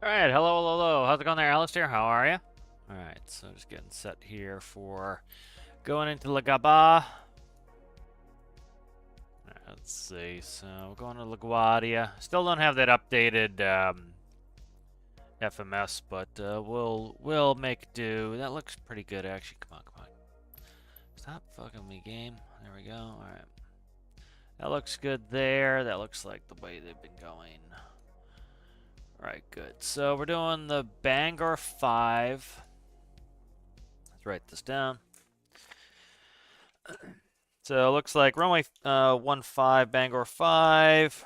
Alright, hello, hello, hello. How's it going there, Alistair? How are you? Alright, so just getting set here for going into Lagaba. Let's see, so we're going to LaGuardia. Still don't have that updated FMS, but we'll make do. That looks pretty good, actually. Come on, come on. Stop fucking me, game. There we go. Alright. That looks good there. That looks like the way they've been going. Alright, good. So we're doing the Bangor 5. Let's write this down. So it looks like runway 15, Bangor 5.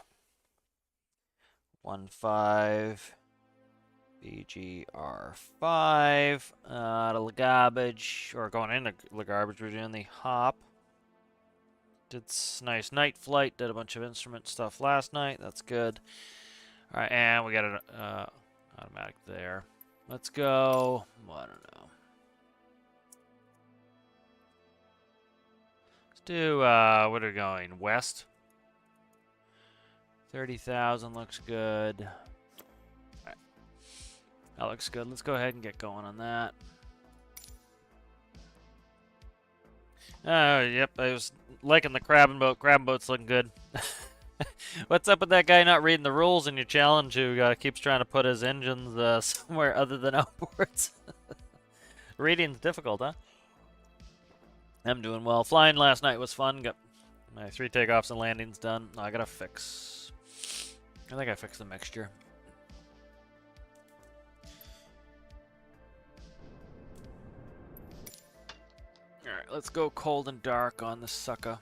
15, BGR 5. Out of the garbage, or going into the garbage, we're doing the hop. Did nice night flight, did a bunch of instrument stuff last night. That's good. Alright, and we got an automatic there. Let's go. Well, I don't know. Let's do, what are we going? West? 30,000 looks good. Alright. That looks good. Let's go ahead and get going on that. Yep, I was liking the crabbing boat. Crabbing boat's looking good. What's up with that guy not reading the rules in your challenge who keeps trying to put his engines somewhere other than outboards? Reading's difficult, huh? I'm doing well. Flying last night was fun. Got my 3 takeoffs and landings done. I gotta fix... I think I fixed the mixture. Alright, let's go cold and dark on this sucker.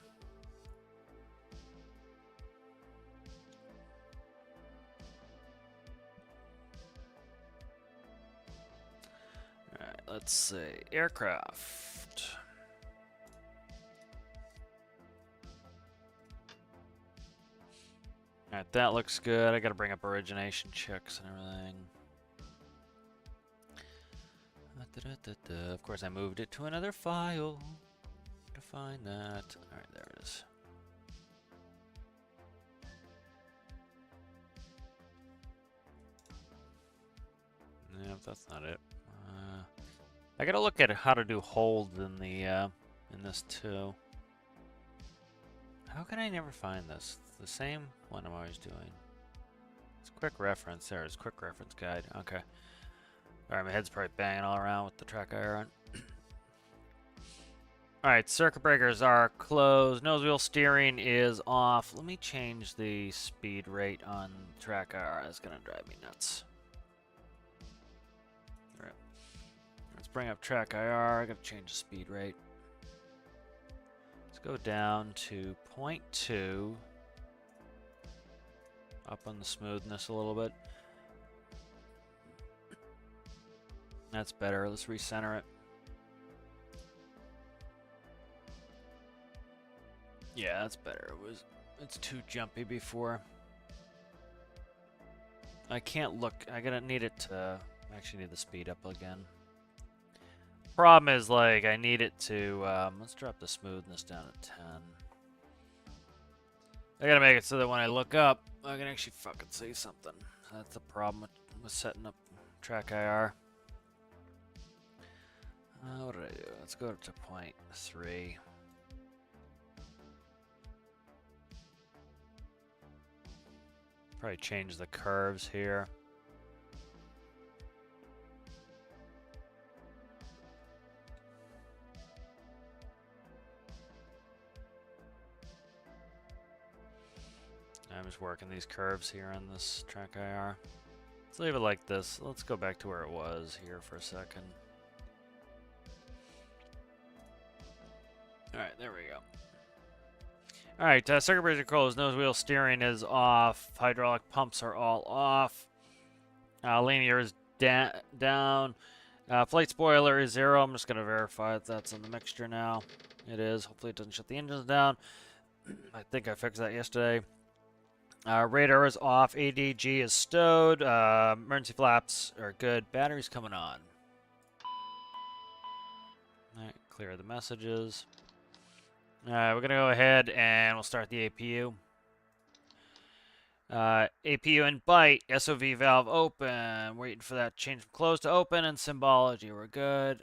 Alright, let's see. Aircraft. Alright, that looks good. I gotta bring up origination checks and everything. Of course, I moved it to another file to find that. Alright, there it is. Yep, that's not it. I gotta look at how to do holds in the in this too. How can I never find this? It's the same one I'm always doing. It's quick reference. There, it's quick reference guide. Okay. Alright, my head's probably banging all around with the track iron. Alright, circuit breakers are closed. Nose wheel steering is off. Let me change the speed rate on track IR. That's gonna drive me nuts. Alright. Let's bring up track IR. I gotta change the speed rate. Let's go down to 0.2. Up on the smoothness a little bit. That's better. Let's recenter it. Yeah, that's better. It's too jumpy before. I can't look. I gotta need it to actually need the speed up again. Problem is, like, I need it to let's drop the smoothness down to 10. I gotta make it so that when I look up, I can actually fucking see something. That's the problem with setting up track IR. What did I do? Let's go to 0.3. Probably change the curves here. I'm just working these curves here on this track IR. Let's leave it like this. Let's go back to where it was here for a second. Alright, there we go. Alright, circuit breakers are closed. Nose wheel steering is off. Hydraulic pumps are all off. Linear is down. Flight spoiler is 0. I'm just going to verify that that's in the mixture now. It is. Hopefully it doesn't shut the engines down. I think I fixed that yesterday. Radar is off. ADG is stowed. Emergency flaps are good. Battery's coming on. Alright, clear the messages. Alright, we're going to go ahead and we'll start the APU. APU and byte, SOV valve open. Waiting for that change from closed to open, and symbology. We're good.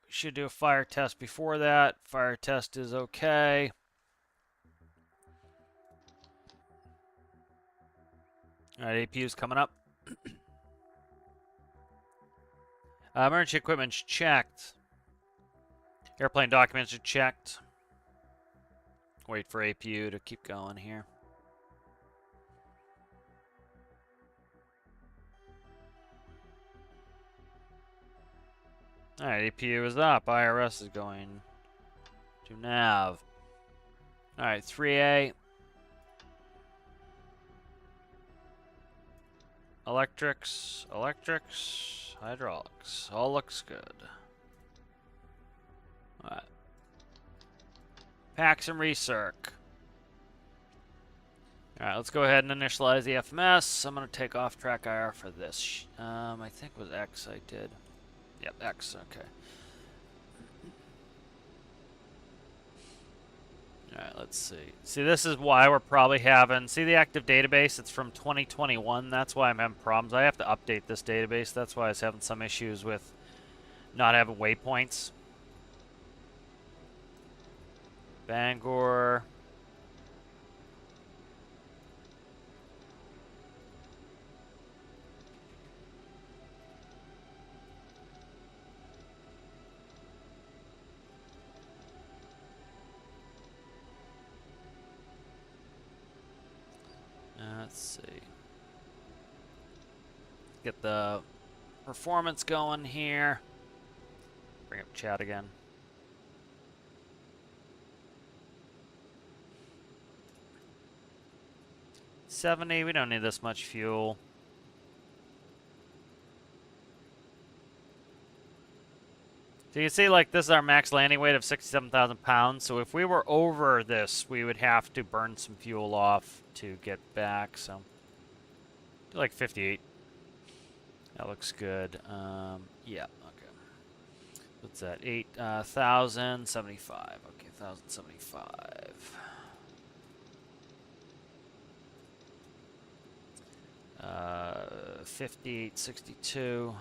We should do a fire test before that. Fire test is okay. Alright, APU's coming up. Emergency equipment's checked. Airplane documents are checked. Wait for APU to keep going here. Alright, APU is up. IRS is going to nav. Alright, 3A. Electrics, hydraulics. All looks good. Alright. Packs and recirc. Alright, let's go ahead and initialize the FMS. I'm going to take off track IR for this. I think it was X I did. Yep, X, okay. Alright, let's see. See, this is why we're probably having... See the active database? It's from 2021. That's why I'm having problems. I have to update this database. That's why I was having some issues with not having waypoints. Bangor. Let's see. Get the performance going here. Bring up chat again. $70, we don't need this much fuel. So you can see, like, this is our max landing weight of 67,000 pounds. So if we were over this, we would have to burn some fuel off to get back. So, do like 58. That looks good. Yeah, okay. What's that? 8,075. Okay, 1,075. 5862.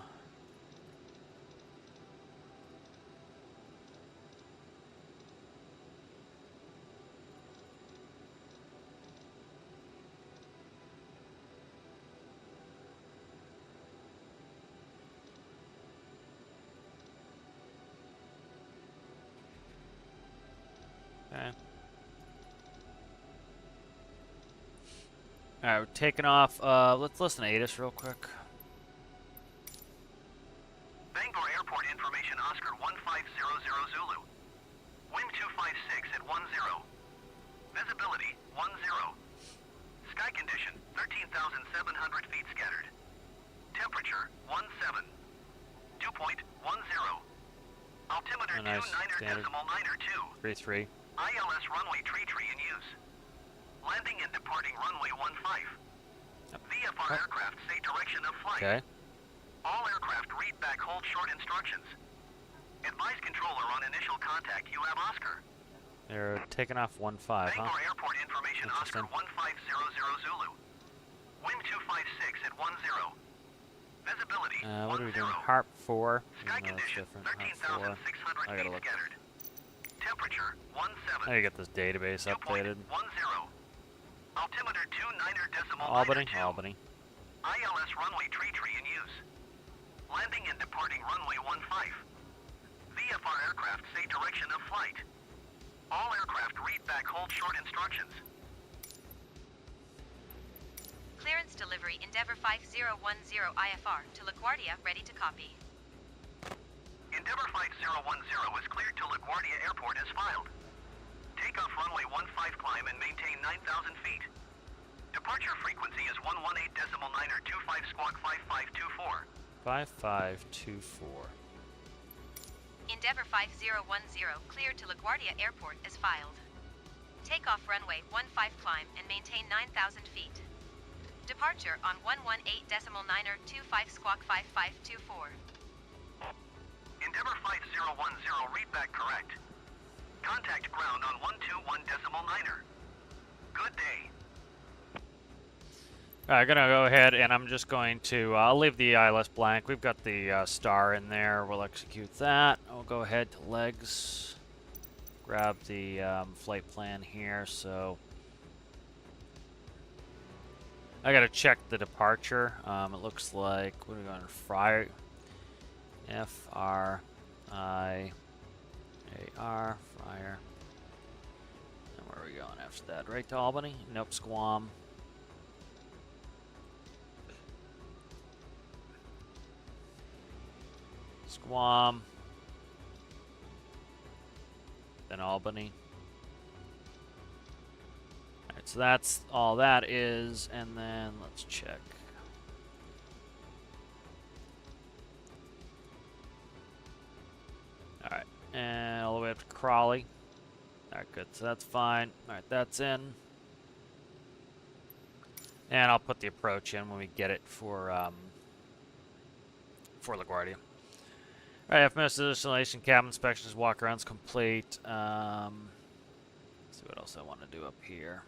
Okay. Alright, we're taking off. Let's listen to ATIS real quick. Bangor Airport information, Oscar 1500 Zulu. Wind 256 at 10. Visibility 10. Sky condition 13,700 feet scattered. Temperature 17. Dew point 10. Altimeter 29.902. 33. ILS runway tree in use. Landing and departing runway 15. VFR aircraft say direction of flight. Okay. All aircraft read back hold short instructions. Advise controller on initial contact. You have Oscar. They're taking off 15, huh? Bangor Airport information, Oscar 1500 Zulu. Wind 256 at 10. Visibility what are we 10. doing? Harp 4. Sky No, condition it's different. Harp 4. 13,600 I gotta feet look. scattered. Temperature 17. I gotta get this database Dew point updated. 10. Altimeter 29.2. Albany. Albany. ILS runway tree in use. Landing and departing runway 15. VFR aircraft say direction of flight. All aircraft read back hold short instructions. Clearance delivery Endeavour 5010 IFR to LaGuardia, ready to copy. Endeavour 5010 is cleared to LaGuardia Airport as filed. Takeoff runway 15 climb and maintain 9,000 feet. Departure frequency is 118.925 squawk 5524. 5524. Endeavour 5010 cleared to LaGuardia Airport as filed. Takeoff runway 15 climb and maintain 9,000 feet. Departure on 118.925 squawk 5524. Endeavour 5010 read back correct. Contact ground on 121.9. Good day. Alright, gonna go ahead and I'm just going to, I'll leave the ILS blank. We've got the star in there. We'll execute that. I'll go ahead to legs. Grab the flight plan here. So I gotta check the departure. It looks like, what are we going to fry? F-R-I-A-R, Fryer. And where are we going after that? Right to Albany? Nope, Squam. Squam. Then Albany. Alright, so that's all that is, and then let's check. Alright, and all the way up to Crawley. Alright, good, so that's fine. Alright, that's in. And I'll put the approach in when we get it for LaGuardia. Alright, FMS installation, cabin inspections, walk-arounds complete. Let's see what else I want to do up here.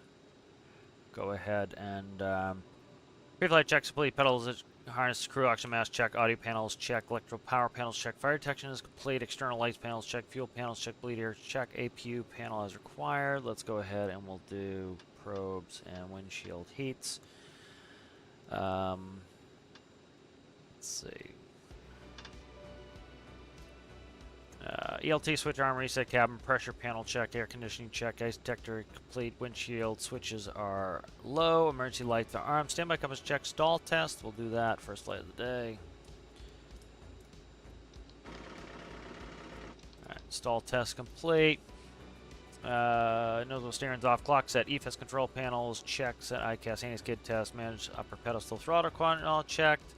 Go ahead and pre-flight checks complete, pedals, harness, crew, oxygen mask check, audio panels check, electro power panels check, fire detection is complete, external lights panels check, fuel panels check, bleed air check, APU panel as required. Let's go ahead and we'll do probes and windshield heats. Let's see. ELT switch arm reset, cabin pressure panel check, air conditioning check, ice detector complete, windshield switches are low, emergency lights are armed, standby compass check, stall test. We'll do that first flight of the day. Alright, stall test complete. Nozzle steering's off, clock set, EFS control panels check, set ICAS, anti-skid test, manage upper pedestal throttle quadrant all checked.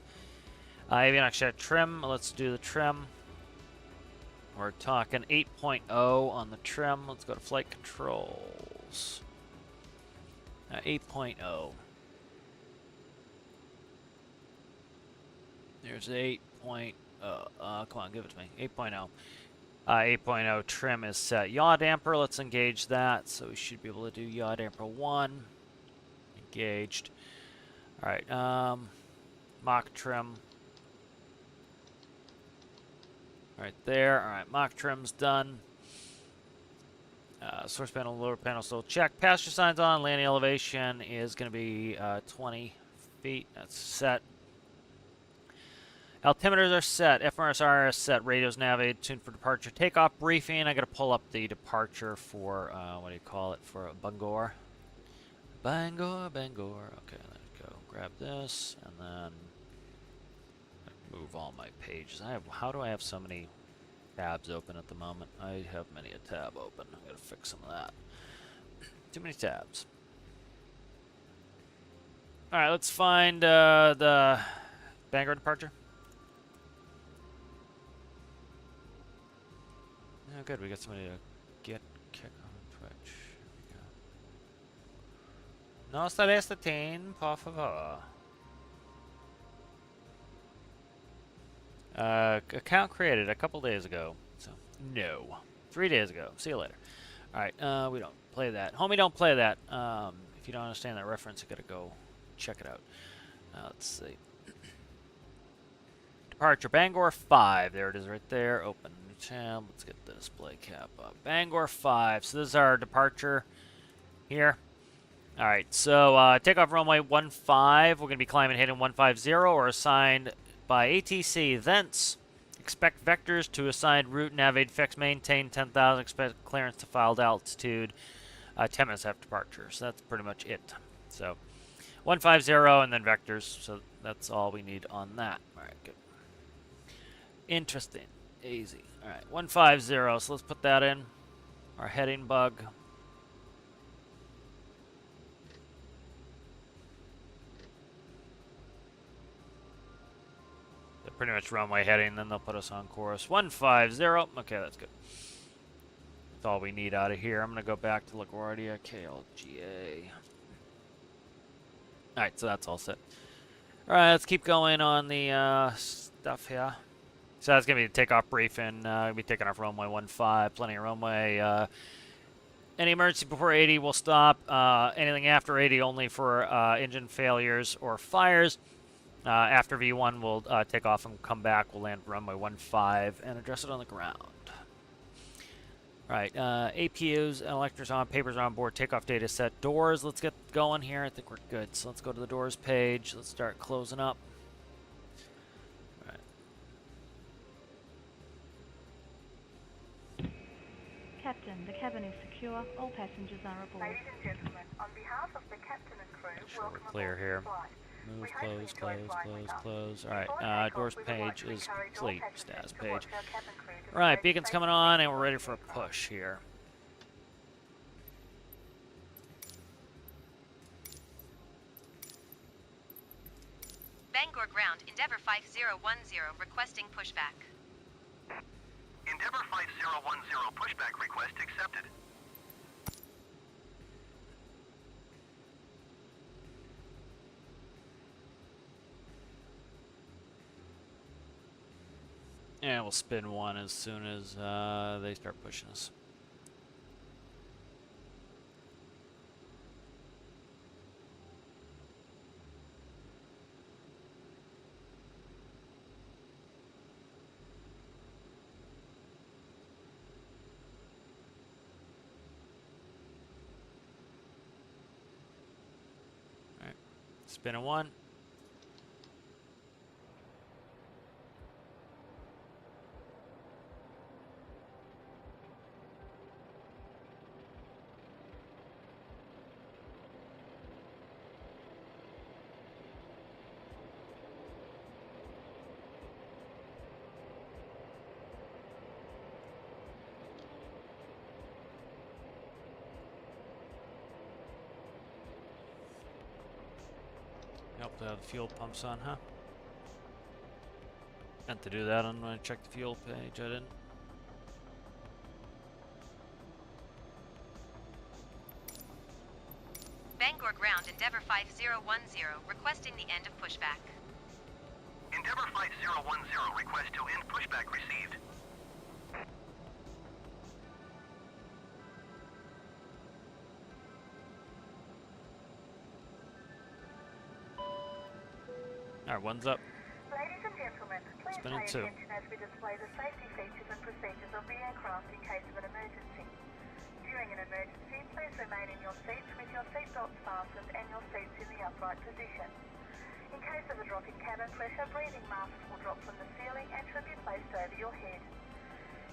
Avionics check trim, let's do the trim. We're talking 8.0 on the trim. Let's go to flight controls. 8.0. There's 8.0. Come on, give it to me. 8.0. 8.0 trim is set. Yaw damper, let's engage that. So we should be able to do yaw damper 1. Engaged. Alright, mock trim. Right there. Alright, mock trim's done. Source panel, lower panel still check. Passenger signs on. Landing elevation is going to be 20 feet. That's set. Altimeters are set. FMRS is set. Radios navigated. Tuned for departure. Takeoff briefing. I got to pull up the departure for, what do you call it? For Bangor. Bangor. Okay, let's go. Grab this and then move all my pages. How do I have so many tabs open at the moment? I have many a tab open. I gotta fix some of that. Too many tabs. Alright, let's find the Bangor departure. Oh good, we got somebody to kick on Twitch. Here we go. No soliciting, por favor. Account created a couple days ago. So, no. 3 days ago. See you later. Alright, we don't play that. Homie, don't play that. If you don't understand that reference, you gotta go check it out. Let's see. Departure, Bangor 5. There it is right there. Open new tab. Let's get the display cap up. Bangor 5. So this is our departure here. Alright, so takeoff runway 15. We're going to be climbing heading 150 or assigned by ATC. Thence, expect vectors to assigned route, navigate, fix, maintain 10,000, expect clearance to filed altitude, 10 minutes after departure. So that's pretty much it. So 150 and then vectors. So that's all we need on that. All right, good. Interesting. Easy. All right, 150. So let's put that in. Our heading bug. Pretty much runway heading, then they'll put us on course. 150. Okay, that's good. That's all we need out of here. I'm going to go back to LaGuardia, KLGA. Alright, so that's all set. Alright, let's keep going on the stuff here. So that's going to be the takeoff briefing. We'll be taking off runway 15. Plenty of runway. Any emergency before 80 will stop. Anything after 80 only for engine failures or fires. After V1, we'll take off and come back. We'll land runway 15 and address it on the ground. All right, APUs, electors on, papers on board, takeoff data set, doors. Let's get going here. I think we're good. So let's go to the doors page. Let's start closing up. All right. Captain, the cabin is secure. All passengers are aboard. Ladies and gentlemen, on behalf of the captain and crew, Sure, welcome clear aboard here. the flight. Move, We hope you close, enjoy close, flying close, with us. close. All Before right, takeoff, doors we would like page to is encourage all complete. passengers Status to page. watch our cabin crew All right, display beacon's the coming safety on, and features we're of ready the for a aircraft. push here. Bangor ground, Endeavour 5010, requesting pushback. Endeavor 5010 pushback request accepted. Yeah, we'll spin one as soon as they start pushing us. All right, spin a one. Help to have the fuel pumps on, huh? Meant to do that when I checked the fuel page. I didn't. Bangor ground, Endeavour 5010, requesting the end of pushback. Endeavor 5010 request to end pushback received. All right, one's up. Ladies and gentlemen, please Spinning pay two. attention as we display the safety features and procedures of the aircraft in case of an emergency. During an emergency, please remain in your seats with your seatbelts fastened and your seats in the upright position. In case of a drop in cabin pressure, breathing masks will drop from the ceiling and should be placed over your head.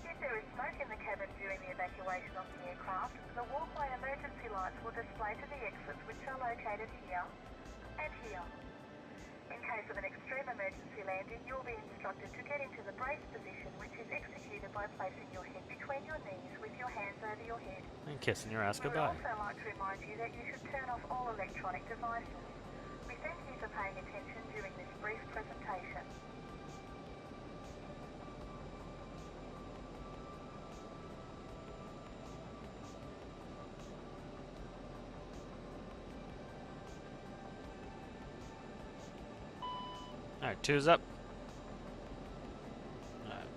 If there is smoke in the cabin during the evacuation of the aircraft, the walkway emergency lights will display to the exits, which are located here and here. In case of an extreme emergency landing, you will be instructed to get into the brace position, which is executed by placing your head between your knees with your hands over your head. And kissing your ass We would goodbye. also like to remind you that you should turn off all electronic devices. We thank you for paying attention during this brief presentation. All right, two's up. All right.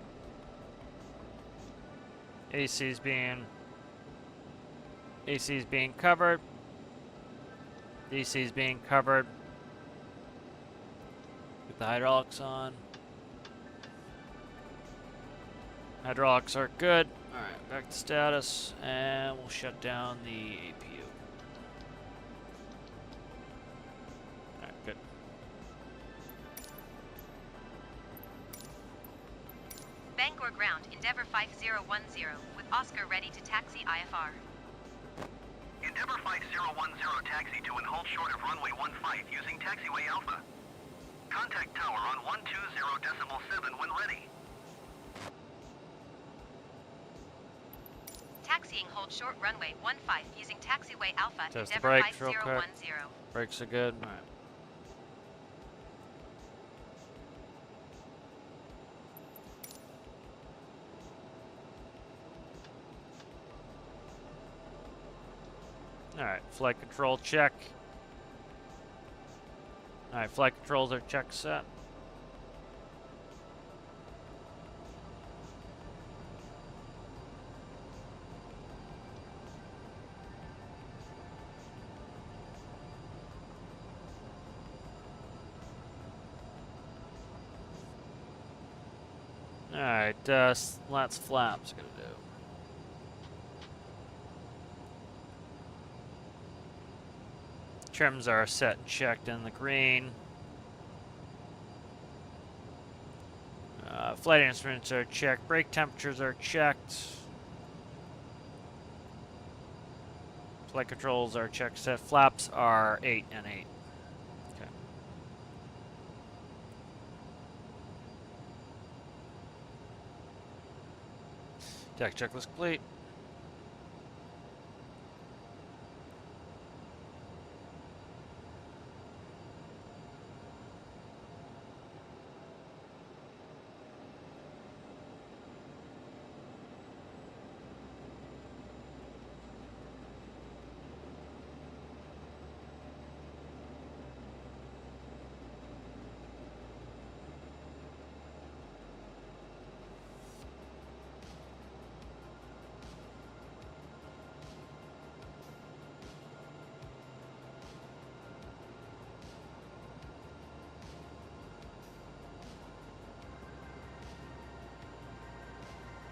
AC's being covered. DC's being covered. Get the hydraulics on. Hydraulics are good. All right, back to status, and we'll shut down the APU. All right, good. Bangor ground, Endeavour 5010, with Oscar ready to taxi IFR. Endeavor 5010 taxi to and hold short of runway 15 using taxiway Alpha. Contact tower on 120.7 when ready. Taxiing hold short runway 15 using taxiway Alpha, Test the Endeavour brakes real quick. 5010. Brakes are good. All right. All right, flight control check. All right, flight controls are check set. Alright, slats flaps gonna do. Trims are set and checked in the green. Flight instruments are checked. Brake temperatures are checked. Flight controls are checked. Set flaps are 8 and 8. Okay. Deck checklist complete.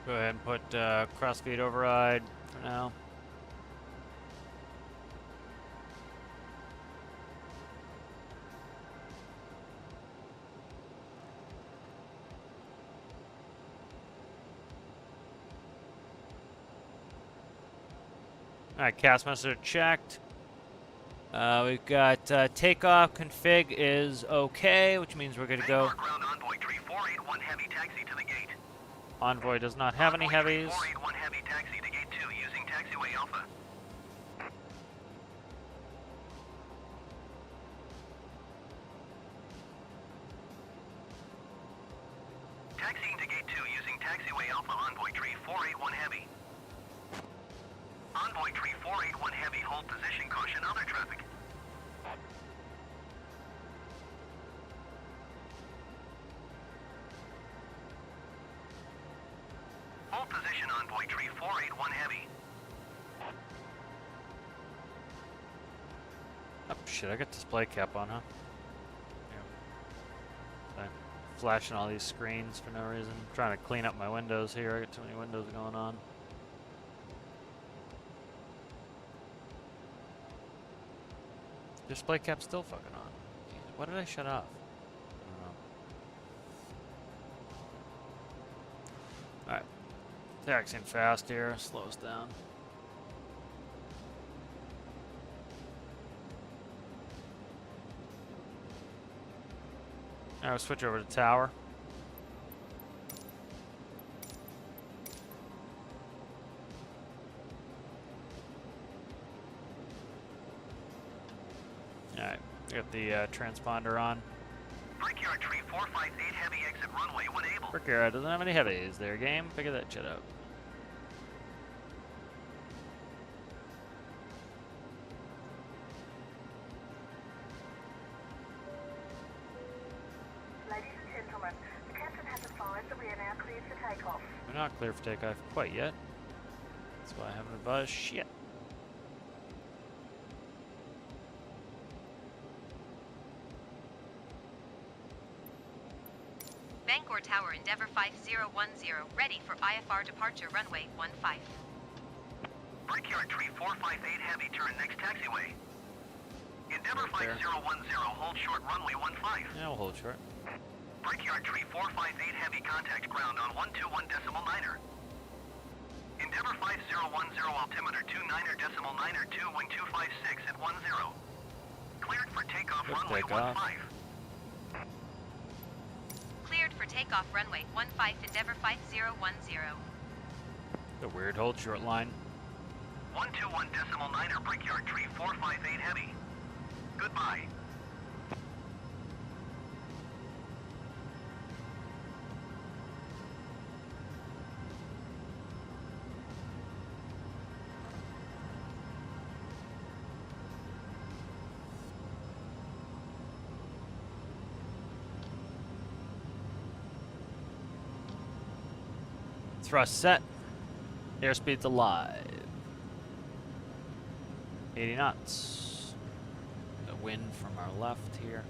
Go ahead and put cross-feed override for now. Alright, cast message checked. We've got takeoff config is okay, which means we're good to go. Ground Envoy tree 481 heavy taxi to the gate. Envoy does not have any heavies. 481 heavy taxi to gate 2 using taxiway alpha. Taxiing to gate 2 using taxiway alpha Envoy tree 481 heavy. Envoy tree 481 heavy, hold position, caution other traffic. Hold position Envoy tree 481 heavy. Oh shit, I got display cap on, huh? Yeah. Flashing all these screens for no reason. I'm trying to clean up my windows here. I got too many windows going on. Display cap's still fucking on. Jeez, what did I shut off? I don't know. Alright. Taxiing fast here. Slows down. Alright, we'll switch over to tower. Alright, we got the transponder on. Brickyard tree 458 heavy exit runway when able. Brickyard doesn't have any heavies there, game. Figure that shit out. Ladies and gentlemen, the captain has advised that we are now cleared for takeoff. We're not clear for takeoff quite yet. That's why I haven't advised shit. Bangor Tower Endeavour 5010, ready for IFR departure runway 15. Brickyard tree 458 heavy, turn next taxiway. Endeavour Right there. 5010, hold short runway 15. Yeah, we'll hold short. Brickyard tree 458 heavy, contact ground on 121.9er. Endeavour 5010, altimeter 29.9er 2, wind 256 at 10. Cleared for takeoff Good runway takeoff. 15. Cleared for takeoff runway 15 Endeavour 5010. The weird hold short line. 121.9er, Brickyard tree 458 heavy. Goodbye. Thrust set. Airspeed's alive. 80 knots. The wind from our left here.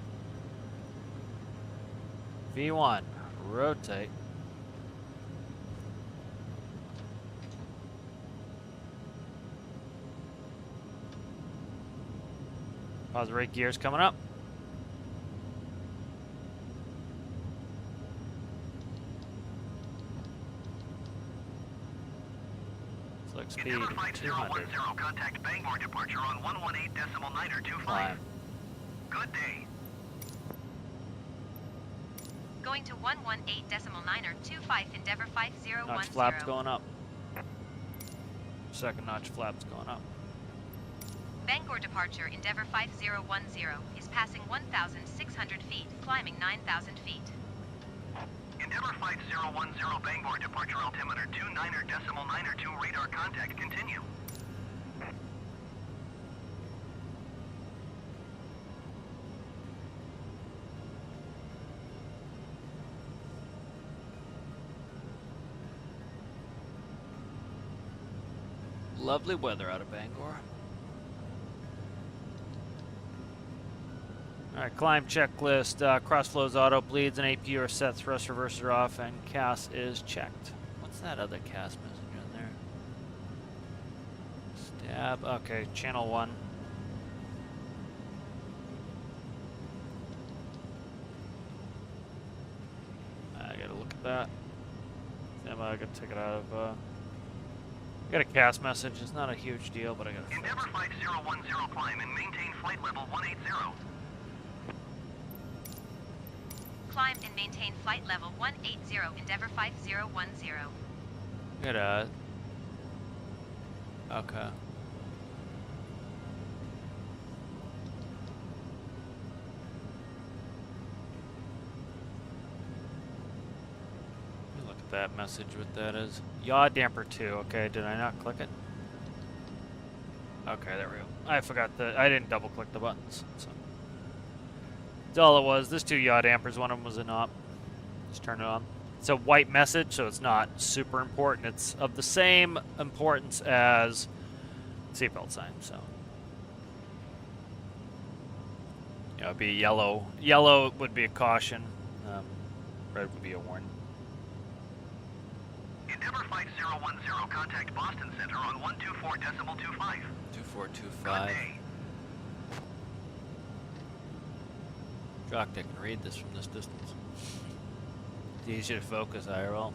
V1. Rotate. Positive rate gears coming up. Select speed Endeavour Flight 200. 010, contact Bangor departure on 118.925. Climb. Good day. Going to 118.925, Endeavour 5010. Notch flaps going up. Second notch flaps going up. Bangor departure, Endeavour 5010, is passing 1,600 feet, climbing 9,000 feet. Endeavour Flight 010, Bangor departure altimeter 29.992, radar contact, continue. Lovely weather out of Bangor. Alright, climb checklist. Crossflows auto, bleeds and AP are set, thrust reversers are off, and CAS is checked. What's that other CAS message in there? Stab. Okay, channel 1. I gotta look at that. I gotta take it out of. Got a CAS message. It's not a huge deal, but I gotta. Endeavour Flight 010, climb and maintain flight level 180. Climb and maintain flight level 180, Endeavour 5010. Good. Okay. Let me look at that message. What that is? Yaw damper 2. Okay, did I not click it? Okay, there we go. I forgot that. I didn't double click the buttons. So. That's all it was. There's 2 yaw dampers. One of them was an op. Just turn it on. It's a white message, so it's not super important. It's of the same importance as seatbelt sign, so. Yeah, it'd be yellow. Yellow would be a caution. Red would be a warning. Endeavour Flight 010, contact Boston Center on 124.25. 2425. Good day. Jock, I can read this from this distance. It's easy to focus, IRL.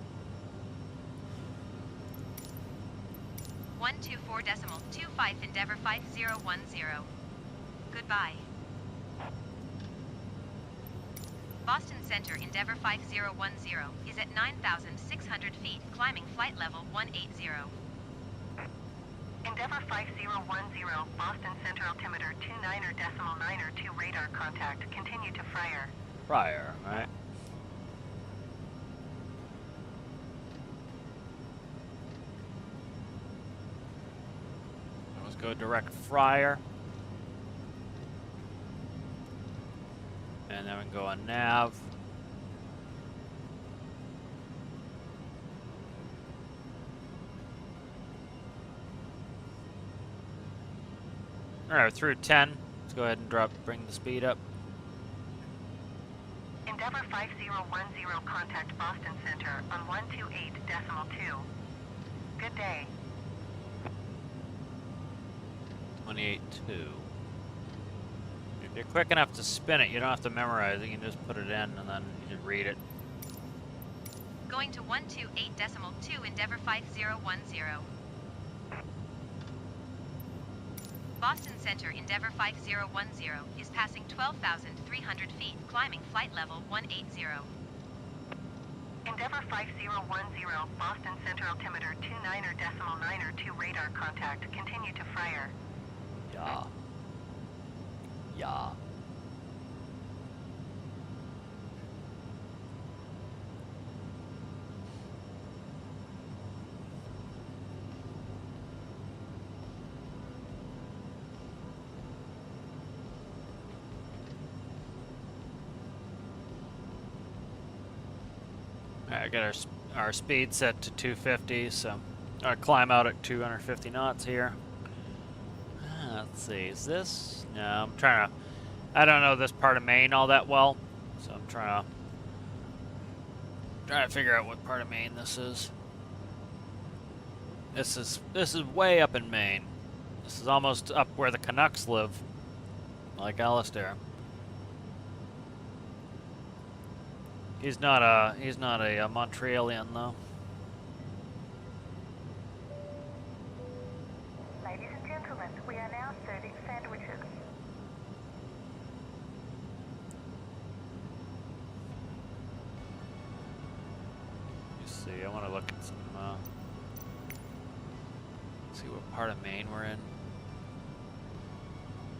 124.25, Endeavour 5010. Goodbye. Boston Center, Endeavour 5010, is at 9,600 feet, climbing flight level 180. Endeavour 5010, Boston Center altimeter 29.992, radar contact. Continue to Fryer. Fryer, right? Let's go direct Fryer. And then we can go on nav. Alright, through 10. Let's go ahead and bring the speed up. Endeavour 5010, contact Boston Center on 128.2. Good day. 28.2. If you're quick enough to spin it, you don't have to memorize it. You can just put it in and then you can read it. Going to 128.2, Endeavour 5010. Boston Center, Endeavour 5010, is passing 12,300 feet, climbing flight level 180. Endeavour 5010, Boston Center altimeter 29.992, radar contact. Continue to Fryer. Yeah. Yeah. Alright, I got our speed set to 250, so I'll climb out at 250 knots here. Let's see, is this? No, I'm trying to. I don't know this part of Maine all that well, so I'm trying to figure out what part of Maine this is. This is way up in Maine. This is almost up where the Canucks live. like Alistair. He's not a Montrealian though. Ladies and gentlemen, we are now serving sandwiches. You see, I want to look at some. See what part of Maine we're in.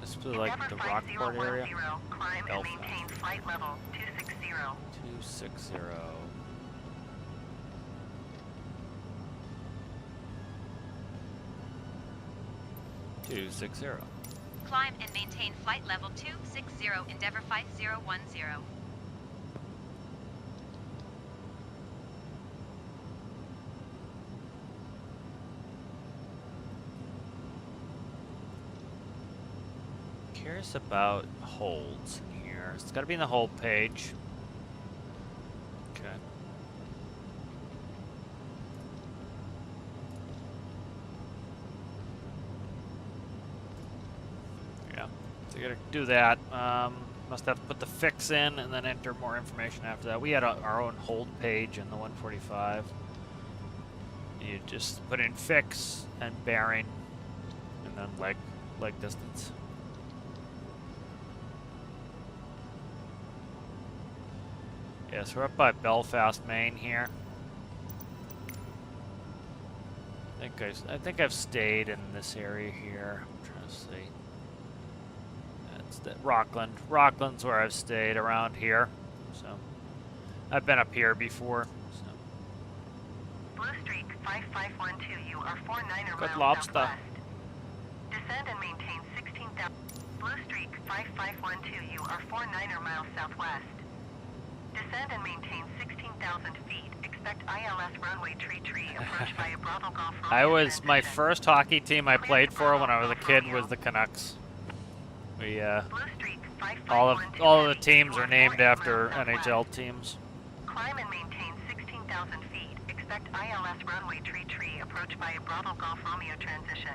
This is like the Rockport area. Climb and Belfast. maintain flight level 260. 260. 260. Climb and maintain flight level 260, Endeavour 5010. Curious about holds in here. It's got to be in the hold page. Okay. Yeah. So you got to do that. Must have to put the fix in and then enter more information after that. We had our own hold page in the 145. You just put in fix and bearing, and then leg distance. Yes, we're up by Belfast, Maine here. I think I've stayed in this area here. I'm trying to see. That's the Rockland. Rockland's where I've stayed around here. So I've been up here before. So. Blue Streak 5512, you are 49er Good miles lobster. southwest. Descend and maintain 16,000. Blue Streak 5512, you are 49er miles southwest. Descend and maintain 16,000 feet. Expect ILS runway tree approach by a Bravo Golf Romeo My transition. first hockey team I played for when I was a kid was the Canucks. We Blue Streak all of 5512, the teams you are are named 48 after miles NHL southwest. teams. Climb and maintain 16,000 feet. Expect ILS runway tree approach by a Bravo Golf Romeo transition.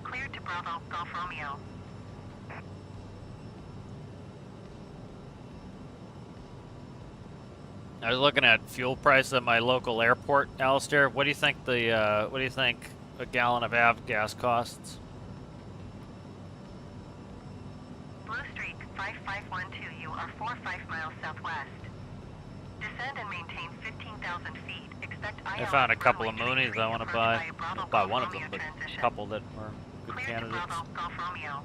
Cleared to Bravo Golf Romeo. I was looking at fuel prices at my local airport, Alistair. What do you think a gallon of avgas costs? Blue Streak 5512, you are 45 miles southwest. Descend and maintain 15,000 feet. Expect ILS I found a couple of runway Moonies I want to approach buy. by a Bravo Not buy Golf one of them, Romeo but transition. a couple that were good Cleared to candidates. Bravo Golf Romeo.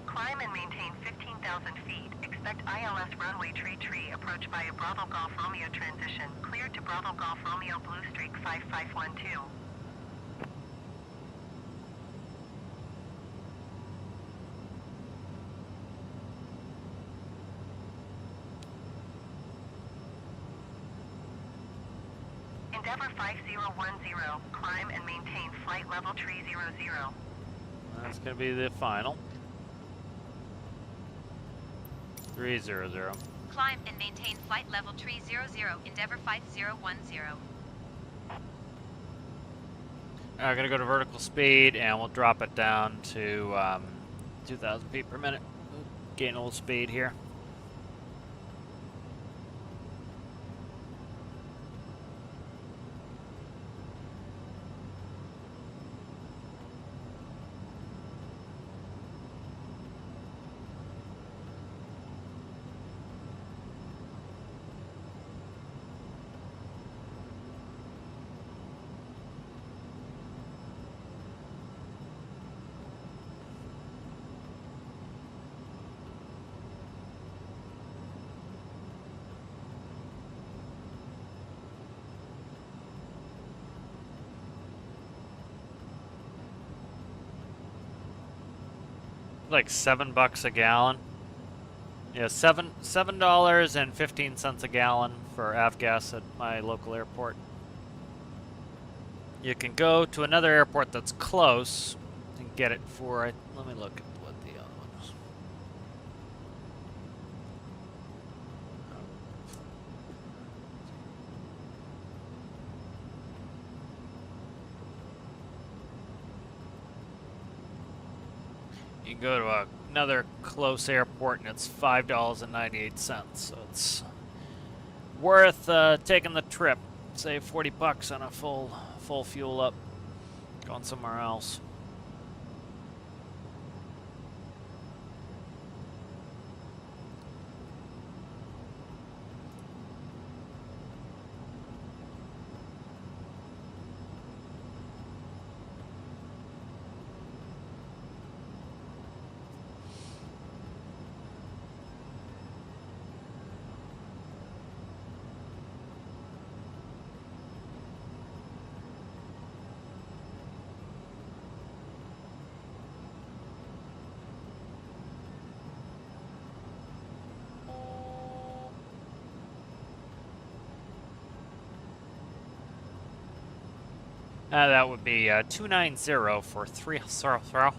Climb and maintain 15,000 feet. Expect ILS runway tree approach by a Bravo Golf Romeo transition. Cleared to Bravo Golf Romeo Blue Streak 5512. Endeavour 5010. Climb and maintain flight level 300. That's going to be the final. 300. Climb and maintain flight level 300, Endeavour 5010. I'm going to go to vertical speed and we'll drop it down to 2,000 feet per minute. Gain a little speed here. Like $7 a gallon. Yeah, $7.15 a gallon for avgas at my local airport. You can go to another airport that's close and get it for. Let me look at what the other one is. You can go to another close airport and it's $5.98, so it's worth taking the trip. Save 40 bucks on a full fuel up, going somewhere else. That would be 290 for 3 throw.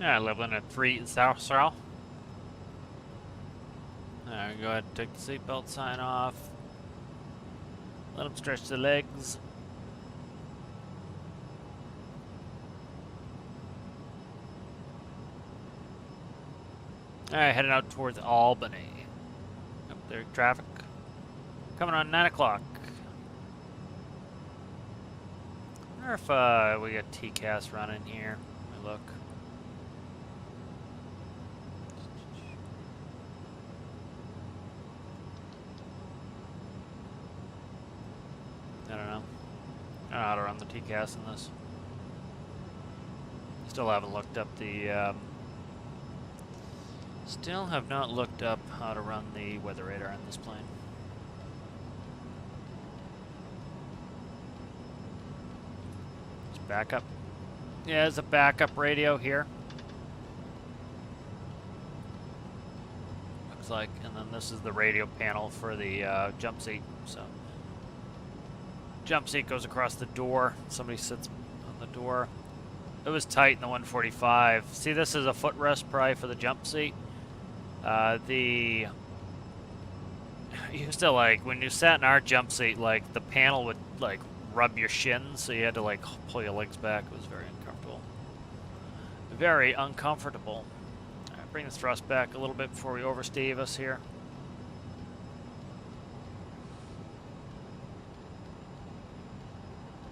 Yeah, leveling at 3 south. Go ahead and take the seatbelt sign off. Let them stretch the legs. Alright, heading out towards Albany. Up there, traffic. Coming on 9 o'clock. I wonder if we got TCAS running here. Let me look. I don't know. I don't know how to run the TCAS in this. Still haven't looked up the, still have not looked up how to run the weather radar on this plane. It's backup. Yeah, there's a backup radio here. Looks like, and then this is the radio panel for the jump seat, so. Jump seat goes across the door. Somebody sits on the door. It was tight in the 145. See, this is a footrest probably for the jump seat. You used to, like, when you sat in our jump seat, like, the panel would, like, rub your shins, so you had to, like, pull your legs back. It was very uncomfortable. Very uncomfortable. All right, bring the thrust back a little bit before we oversteve us here.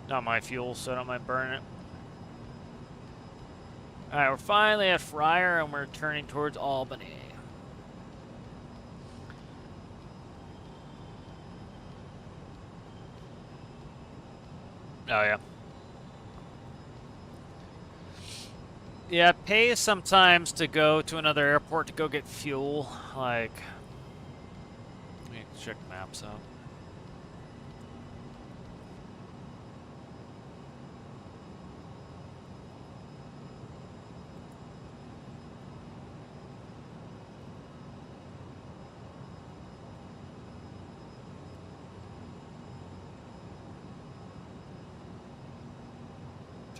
Not my fuel, so I don't mind burning it. Alright, we're finally at Fryer and we're turning towards Albany. Oh, yeah. Yeah, it pays sometimes to go to another airport to go get fuel. Like, let me check maps out.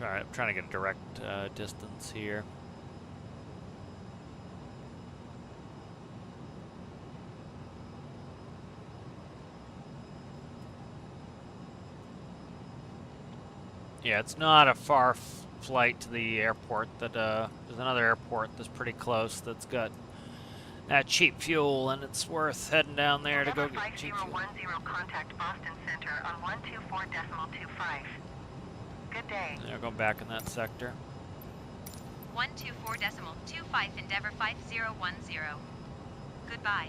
I'm trying to get a direct distance here. Yeah, it's not a far flight to the airport. That there's another airport that's pretty close that's got cheap fuel, and it's worth heading down there to go Endeavour get cheap fuel. 5010, contact Boston Center on 124.25. Good day. They're going back in that sector. 124.25 Endeavour 5010. Goodbye.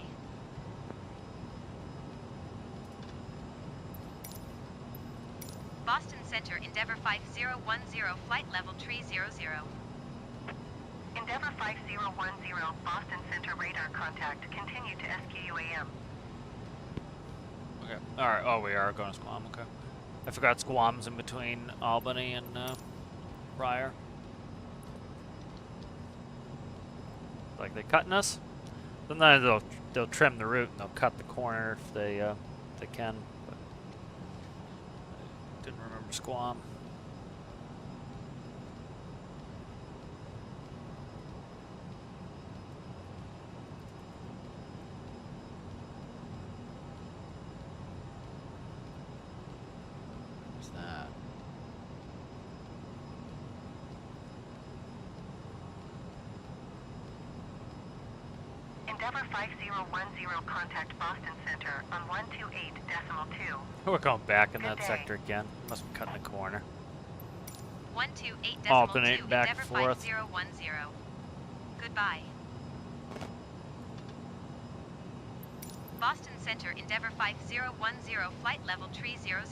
Boston Center Endeavour 5010 flight level 300. Endeavour 5010, Boston Center radar contact. Continue to SQUAM. Okay. Alright, oh, we are going to Squam, okay. I forgot Squam's in between Albany and Pryor. Like they cutting us? Sometimes they'll trim the route and they'll cut the corner if they can. But I didn't remember Squam. What's that? Endeavour 5010, contact Boston Center on 128.2. We're going back in Good that day. sector again. Must be cutting the corner. 128.2 Alternating back and Endeavour forth. 5010. Goodbye. Boston Center Endeavour 5010 flight level 300.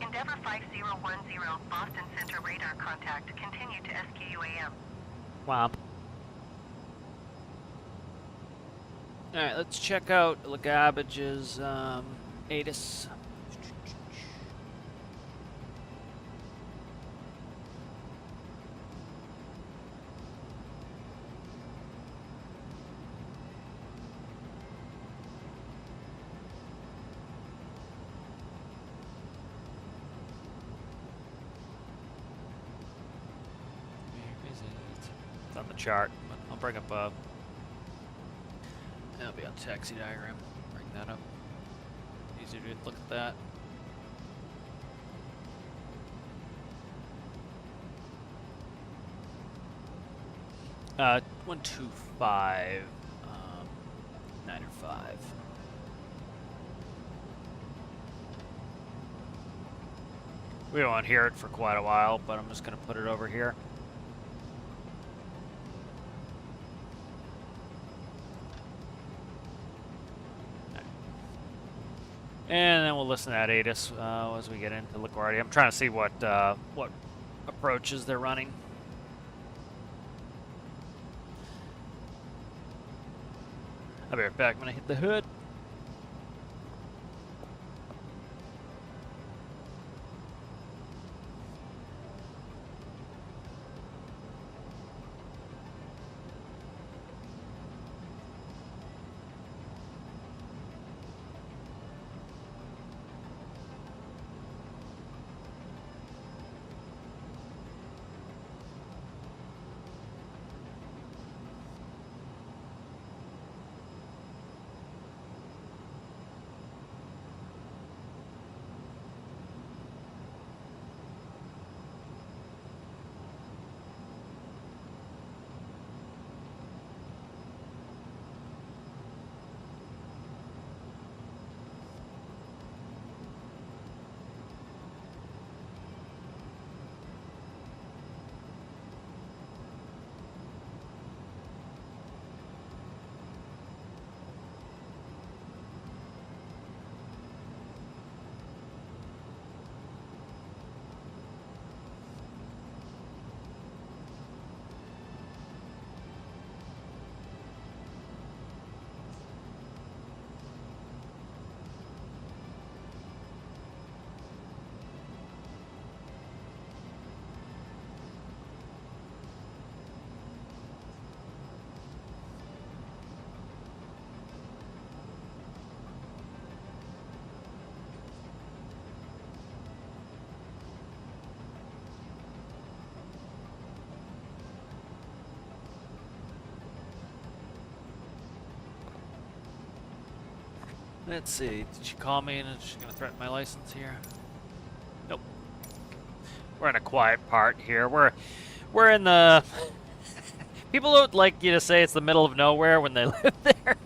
Endeavour 5010, Boston Center radar contact. Continue to SQUAM. Wow. Alright, let's check out LaGarbage's ATIS. Where is it? It's on the chart, but I'll bring up a... That'll be on taxi diagram. Bring that up. Easier to look at that. Uh, 125, 905. We won't hear it for quite a while, but I'm just gonna put it over here. And then we'll listen to that ATIS as we get into LaGuardia. I'm trying to see what approaches they're running. I'll be right back when I hit the hood. Let's see. Did she call me and is she gonna threaten my license here? Nope. we're in a quiet part here. We're in the. People don't like you to say it's the middle of nowhere when they live there,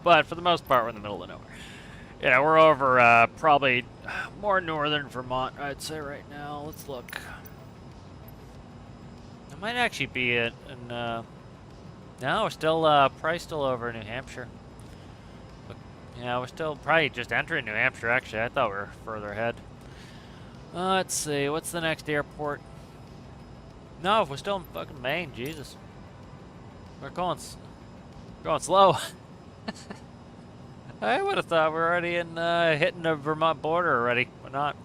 but for the most part, we're in the middle of nowhere. Yeah, we're over probably more northern Vermont, I'd say right now. Let's look. It might actually be in no, we're still probably still over New Hampshire. But, yeah, we're still probably just entering New Hampshire. Actually, I thought we were further ahead. Let's see, what's the next airport? No, we're still in fucking Maine. Jesus, we're going slow. I would have thought we're already in hitting the Vermont border already. We're not.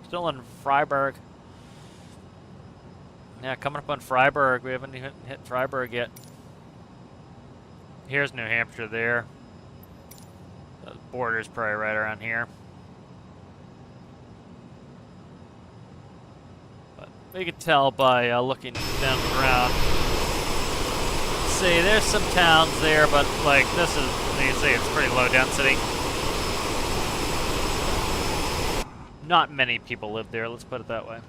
Still in Freiburg. Yeah, coming up on Freiburg. We haven't even hit Freiburg yet. Here's New Hampshire there. The border's probably right around here. But we could tell by looking down the ground. See, there's some towns there, but like this is, you can see it's pretty low density. Not many people live there, let's put it that way.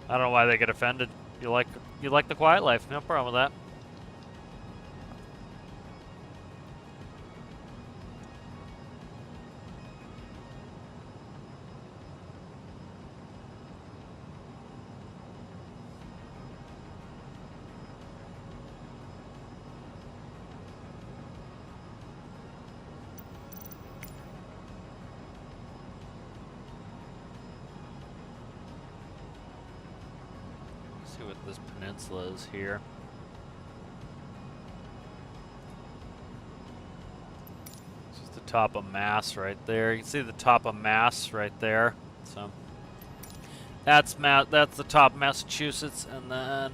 I don't know why they get offended. You like the quiet life, no problem with that. See what this peninsula is here. This is the top of Mass right there. You can see the top of Mass right there. So that's the top of Massachusetts, and then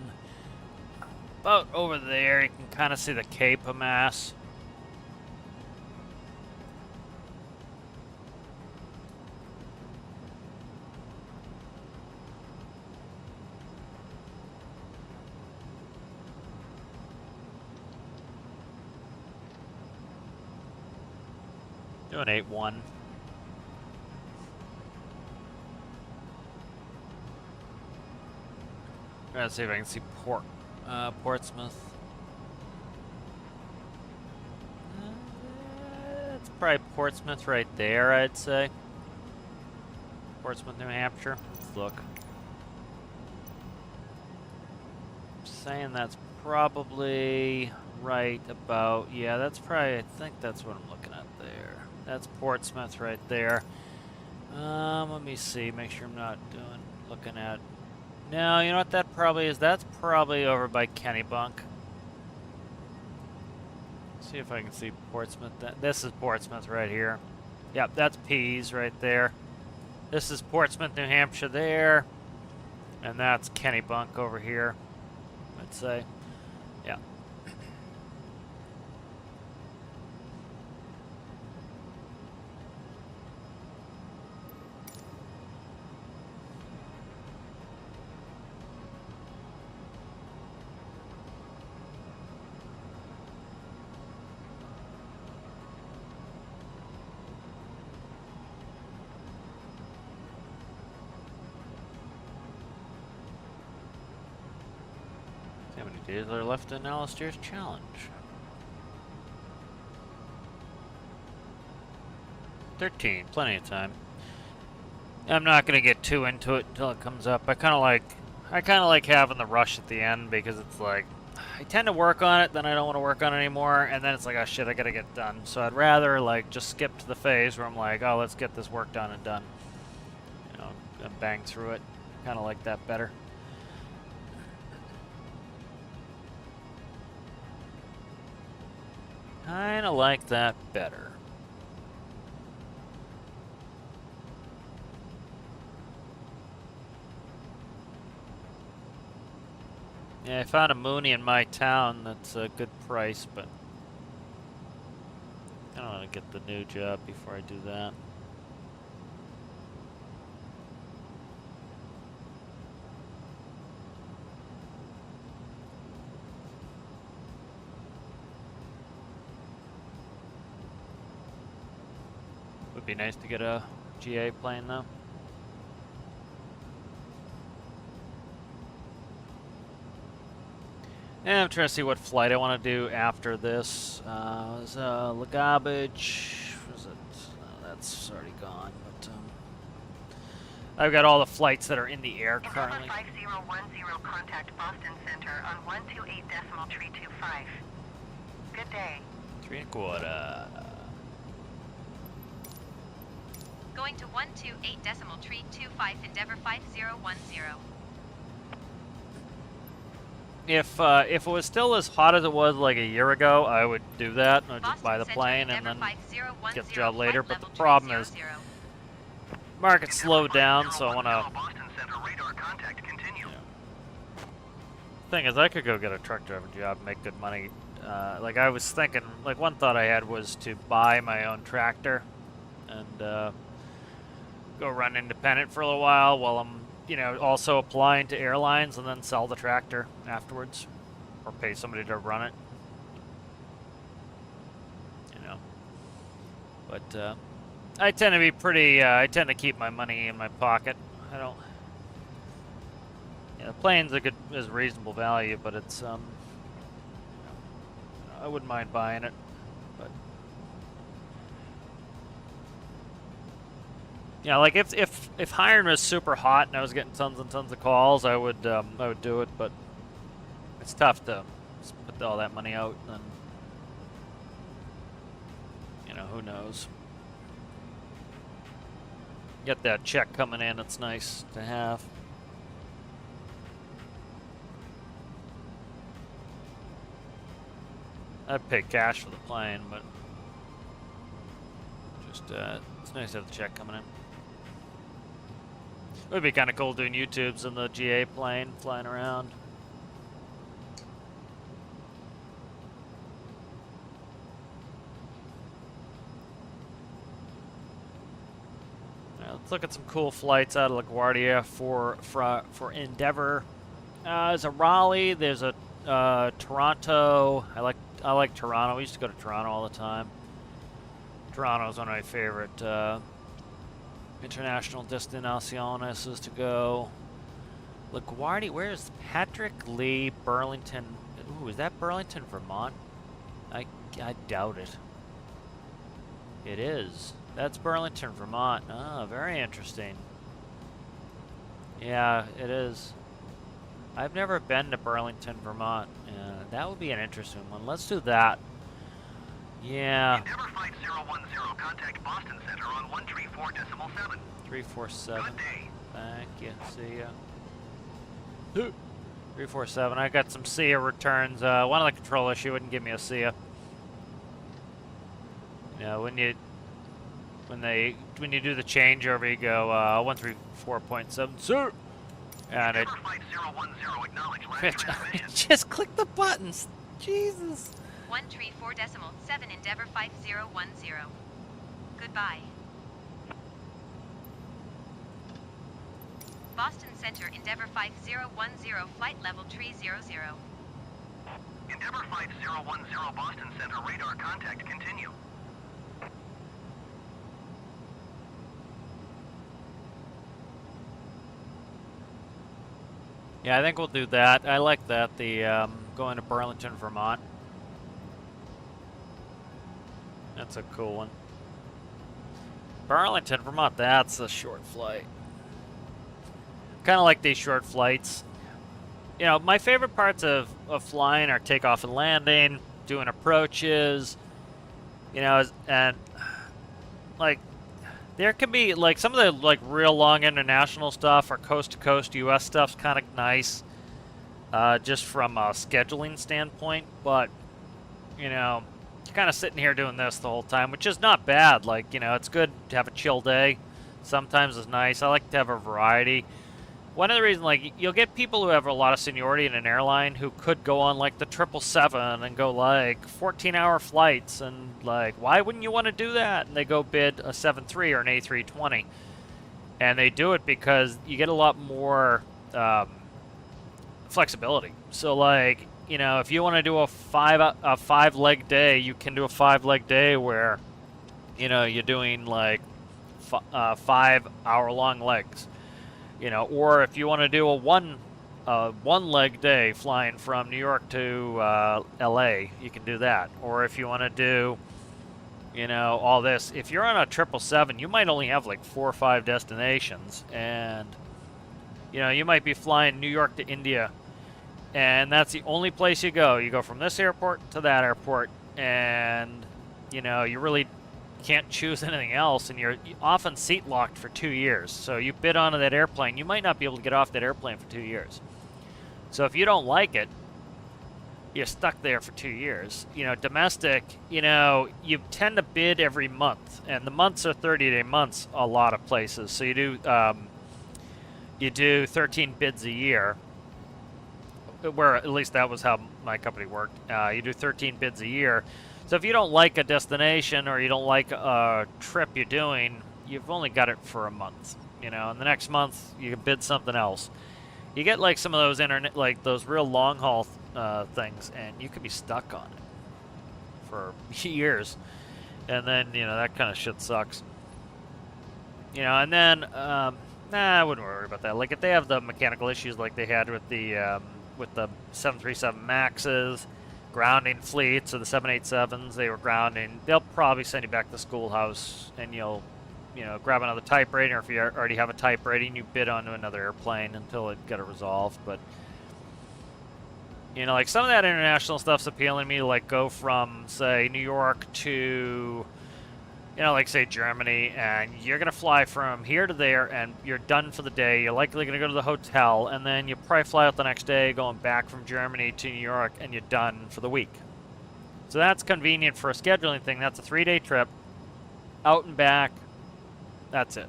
about over there you can kind of see the Cape of Mass. Doing 8-1. Trying to see if I can see Portsmouth. It's probably Portsmouth right there, I'd say. Portsmouth, New Hampshire. Let's look. I'm saying that's probably right about, yeah, that's probably, I think that's what I'm looking at there. That's Portsmouth right there. Let me see, make sure I'm not looking at, no, you know what that probably is? That's probably over by Kennebunk. See if I can see Portsmouth. This is Portsmouth right here. Yep, that's Pease right there. This is Portsmouth, New Hampshire there. And that's Kennebunk over here, I'd say. Yeah. How many days are left in Alistair's challenge? 13, plenty of time. I'm not gonna get too into it until it comes up. I kind of like having the rush at the end, because it's like I tend to work on it, then I don't want to work on it anymore, and then it's like, oh shit, I gotta get done. So I'd rather like just skip to the phase where I'm like, oh, let's get this work done and done. You know, and bang through it. Kind of like that better. Kinda like that better. Yeah, I found a Mooney in my town that's a good price, but I don't want to get the new job before I do that. Would be nice to get a GA plane though. And I'm trying to see what flight I want to do after this. There's the garbage. Was it? That's already gone. But I've got all the flights that are in the air currently. 5010, contact Boston Center on 128.325. Good day. 3.25. Going to 128.325 Endeavour 5010. If it was still as hot as it was like a year ago, I would do that. I'd just buy the plane and then get the job later. But the problem is, market slowed down, so I want to. Boston Center radar contact continue. Thing is, I could go get a truck driver job, and make good money. Like I was thinking, like one thought I had was to buy my own tractor and go run independent for a little while I'm, you know, also applying to airlines and then sell the tractor afterwards, or pay somebody to run it. You know, but I tend to be pretty. I tend to keep my money in my pocket. I don't. Yeah, the plane's is reasonable value, but it's I wouldn't mind buying it, but yeah, like if hiring was super hot and I was getting tons and tons of calls, I would do it, but it's tough to put all that money out, and then, you know, who knows. Get that check coming in, it's nice to have. I'd pay cash for the plane, but just it's nice to have the check coming in. It would be kind of cool doing YouTubes in the GA plane flying around. Now, let's look at some cool flights out of LaGuardia for Endeavour. There's a Raleigh. There's a Toronto. I like Toronto. We used to go to Toronto all the time. Toronto's one of my favorite international destinations to go. LaGuardia, where's Patrick Lee, Burlington? Ooh, is that Burlington, Vermont? I doubt it. It is. That's Burlington, Vermont. Ah, very interesting. Yeah, it is. I've never been to Burlington, Vermont. That would be an interesting one. Let's do that. Yeah. Endeavour 5010, contact Boston Center on 134.7. 347. Good day. Thank you. See ya. 347. I got some SIA returns. One of the control issue wouldn't give me a SIA. You know, when you do the changeover, you go 134.7. Sir. And it just click the buttons. Jesus. 134.7 Endeavour 5010. Goodbye. Boston Center Endeavour 5010 flight level 300. Endeavour 5010 Boston Center radar contact continue. Yeah, I think we'll do that. I like that, the going to Burlington, Vermont. That's a cool one. Burlington, Vermont, that's a short flight. Kind of like these short flights. You know, my favorite parts of flying are takeoff and landing, doing approaches, you know, and like there can be like some of the like real long international stuff or coast to coast US stuff's kind of nice, just from a scheduling standpoint. But you know, you're kind of sitting here doing this the whole time, which is not bad. Like, you know, it's good to have a chill day. Sometimes it's nice. I like to have a variety. One of the reasons, like, you'll get people who have a lot of seniority in an airline who could go on, like, the 777 and go, like, 14-hour flights. And, like, why wouldn't you want to do that? And they go bid a 73 or an A320. And they do it because you get a lot more flexibility. So, like, you know, if you want to do a five-leg day, you can do a 5-leg day where, you know, you're doing, like, 5-hour-long legs. You know, or if you want to do a 1 a one-leg day flying from New York to LA, you can do that. Or if you want to do, you know, all this, if you're on a 777, you might only have like 4 or 5 destinations, and you know, you might be flying New York to India, and that's the only place you go. You go from this airport to that airport, and you know, you really can't choose anything else, and you're often seat locked for 2 years. So you bid onto that airplane, you might not be able to get off that airplane for 2 years. So if you don't like it, you're stuck there for 2 years. You know, domestic, you know, you tend to bid every month, and the months are 30-day months a lot of places. So you do 13 bids a year, where at least that was how my company worked. You do 13 bids a year. So if you don't like a destination or you don't like a trip you're doing, you've only got it for a month. You know, and the next month you can bid something else. You get like some of those internet, like those real long haul things, and you could be stuck on it for years. And then, you know, that kind of shit sucks. You know, and then, I wouldn't worry about that. Like if they have the mechanical issues like they had with the 737 Maxes, grounding fleets, or the 787s, they were grounding, they'll probably send you back to the schoolhouse, and you'll, you know, grab another type rating, or if you already have a type rating, you bid onto another airplane until it got it resolved. But, you know, like some of that international stuff's appealing to me, like go from, say, New York to, you know, like say Germany, and you're going to fly from here to there, and you're done for the day. You're likely going to go to the hotel, and then you probably fly out the next day going back from Germany to New York, and you're done for the week. So that's convenient for a scheduling thing. That's a 3-day trip, out and back. That's it.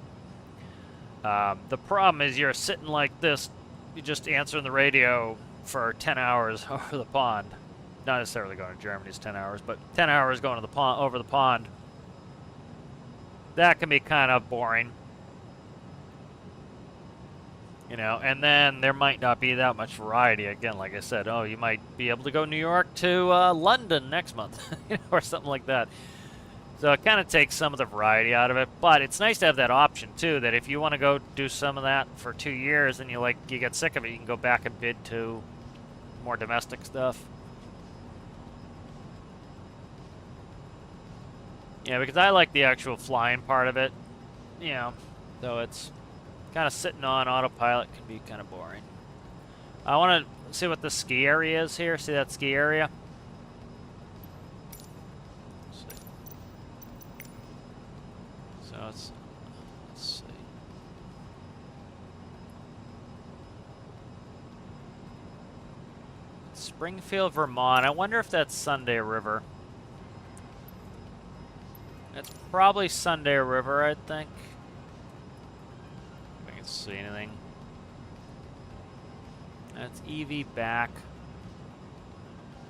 The problem is you're sitting like this, you just answering the radio for 10 hours over the pond. Not necessarily going to Germany, it's 10 hours, but 10 hours going to the pond, over the pond. That can be kind of boring. You know, and then there might not be that much variety. Again, like I said, oh, you might be able to go New York to London next month, or something like that. So it kind of takes some of the variety out of it, but it's nice to have that option too, that if you want to go do some of that for 2 years and you get sick of it, you can go back and bid to more domestic stuff. Yeah, because I like the actual flying part of it, you know, though it's kind of sitting on autopilot can be kind of boring. I want to see what the ski area is here. See that ski area? So let's see. Springfield, Vermont. I wonder if that's Sunday River. It's probably Sunday River, I think. If I can see anything. That's EV back.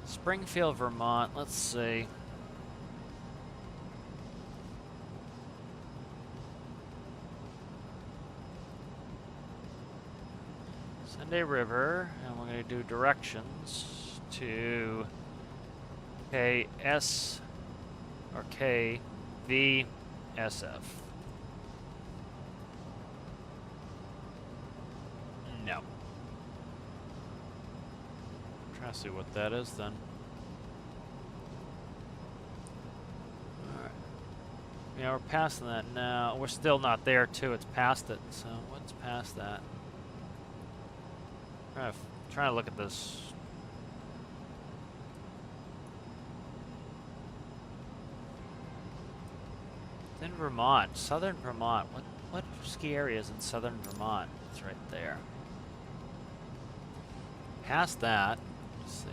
Springfield, Vermont. Let's see. Sunday River, and we're going to do directions to KS or KVSF. No. I'm trying to see what that is then. Alright. Yeah, we're passing that now. We're still not there too, it's past it. So what's past that? Trying to look at this. It's in Vermont, southern Vermont. What ski area is in southern Vermont? It's right there. Past that, let's see.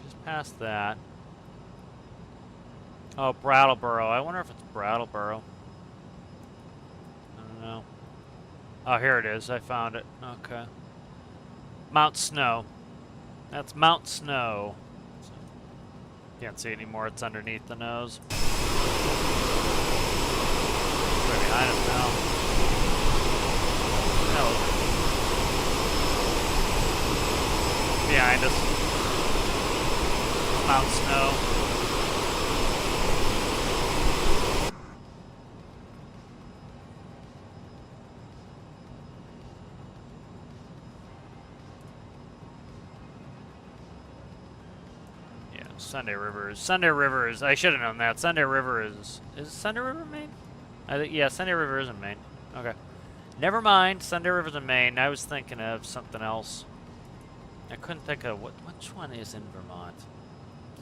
Just past that. Oh, Brattleboro. I wonder if it's Brattleboro. I don't know. Oh, here it is. I found it. Okay. Mount Snow. That's Mount Snow. So, can't see anymore. It's underneath the nose. It's right behind us now. No. Behind us. Mount Snow. Sunday River. Sunday River is. I should have known that. Sunday River is. Is Sunday River Maine? I think yeah. Sunday River is in Maine. Okay. Never mind. Sunday River's in Maine. I was thinking of something else. I couldn't think of which one is in Vermont.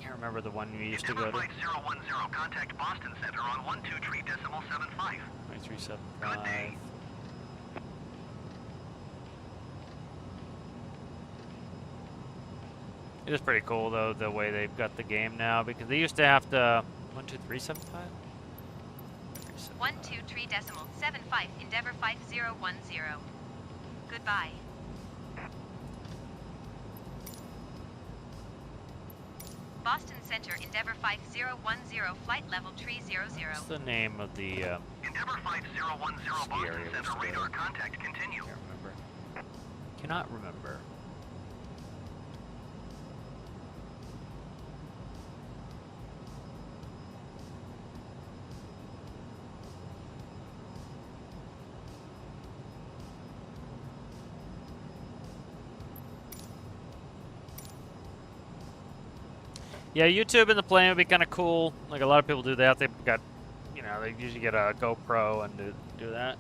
Can't remember the one we used to go to. 5010, contact Boston Center on 123.75. 2375. It is pretty cool though the way they've got the game now because they used to have to 12375. 123.75 Endeavor 5010. Goodbye. Boston Center Endeavor 5010 flight level 300. What's the name of the Endeavor 5010 Boston Center radar contact continue. Can't remember. Cannot remember. Yeah, YouTube in the plane would be kind of cool. Like a lot of people do that. They've got, you know, they usually get a GoPro and do that.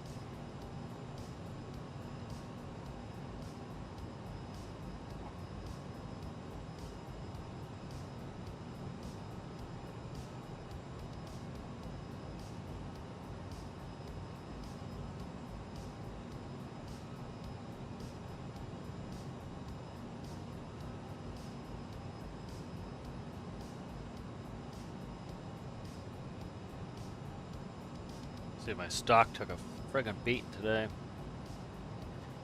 See, my stock took a friggin' beat today.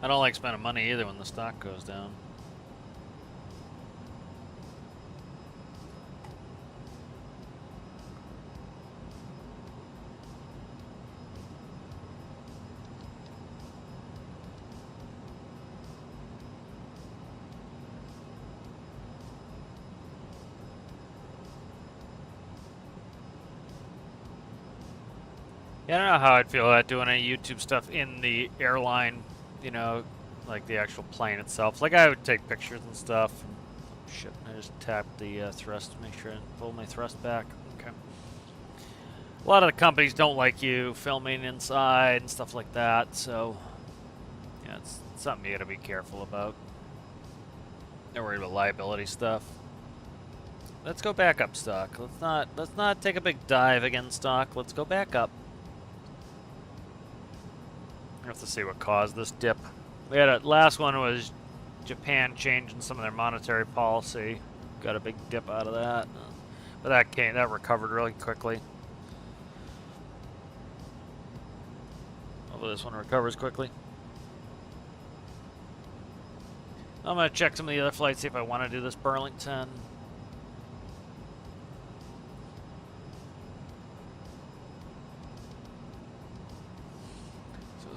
I don't like spending money either when the stock goes down. Yeah, I don't know how I'd feel about doing any YouTube stuff in the airline, you know, like the actual plane itself. Like I would take pictures and stuff. And, shit, I just tapped the thrust to make sure I pull my thrust back. Okay. A lot of the companies don't like you filming inside and stuff like that, so yeah, it's something you gotta be careful about. They're worried about liability stuff. Let's go back up, stock. Let's not take a big dive again, stock. Let's go back up. We have to see what caused this dip. We had last one was Japan changing some of their monetary policy. Got a big dip out of that, but that recovered really quickly. Hopefully this one recovers quickly. I'm gonna check some of the other flights, see if I want to do this Burlington.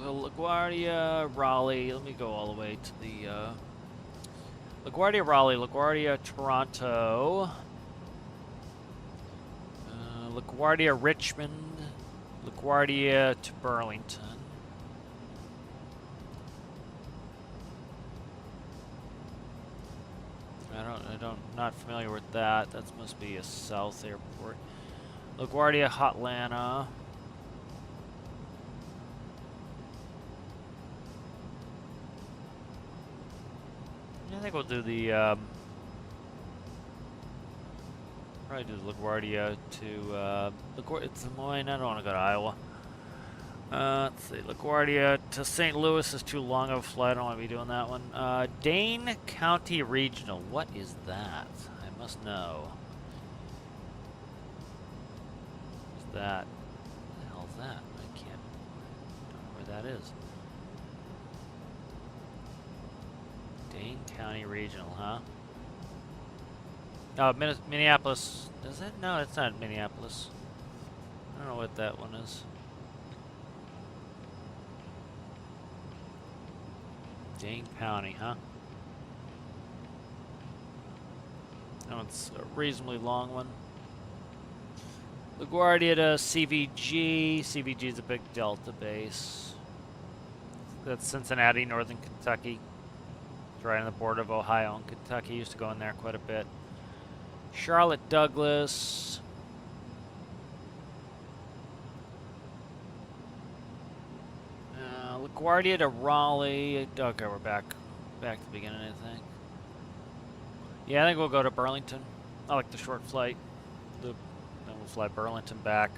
LaGuardia, Raleigh. Let me go all the way to the LaGuardia, Raleigh, LaGuardia, Toronto, LaGuardia, Richmond, LaGuardia to Burlington. Not familiar with that. That must be a South airport. LaGuardia, Hotlanta. I think we'll do the, probably do the LaGuardia to, Des Moines. I don't want to go to Iowa. Let's see, LaGuardia to St. Louis is too long of a flight. I don't want to be doing that one. Dane County Regional. What is that? I must know. What's that? What the hell is that? I don't know where that is. Dane County Regional, huh? Oh, Minneapolis. Is it? No, it's not Minneapolis. I don't know what that one is. Dane County, huh? That one's a reasonably long one. LaGuardia to CVG. CVG is a big Delta base. That's Cincinnati, Northern Kentucky. It's right on the border of Ohio and Kentucky. Used to go in there quite a bit. Charlotte Douglas. LaGuardia to Raleigh. Okay, we're back to the beginning, I think. Yeah, I think we'll go to Burlington. I like the short flight. Then we'll fly Burlington back.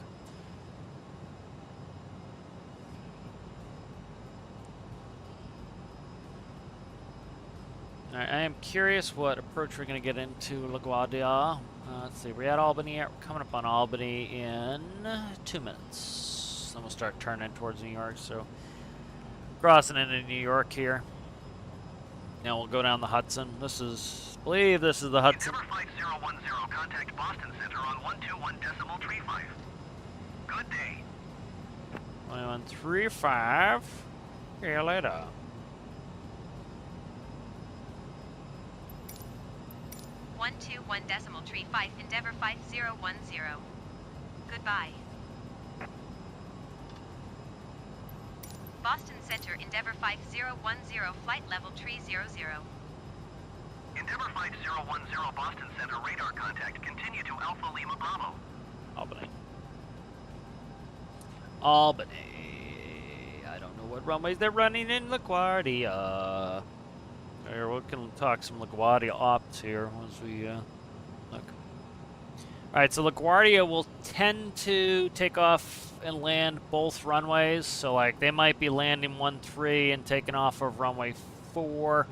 Alright, I am curious what approach we're going to get into LaGuardia. Let's see, we're at Albany. We're coming up on Albany in 2 minutes. Then we'll start turning towards New York. So, crossing into New York here. Now we'll go down the Hudson. I believe this is the Hudson. Endeavour Flight 010, contact Boston Center on 121.35. Good day. 135. See you later. One two 1.35 Endeavour 5010. Goodbye. Boston Center Endeavour 5010 flight level 300. Endeavour Flight 010, Boston Center radar contact. Continue to Alpha Lima Bravo. Albany. I don't know what runways they're running in LaGuardia. Here, we can talk some LaGuardia ops here once we look. Alright, so LaGuardia will tend to take off and land both runways. So, like, they might be landing 13 and taking off of runway 4,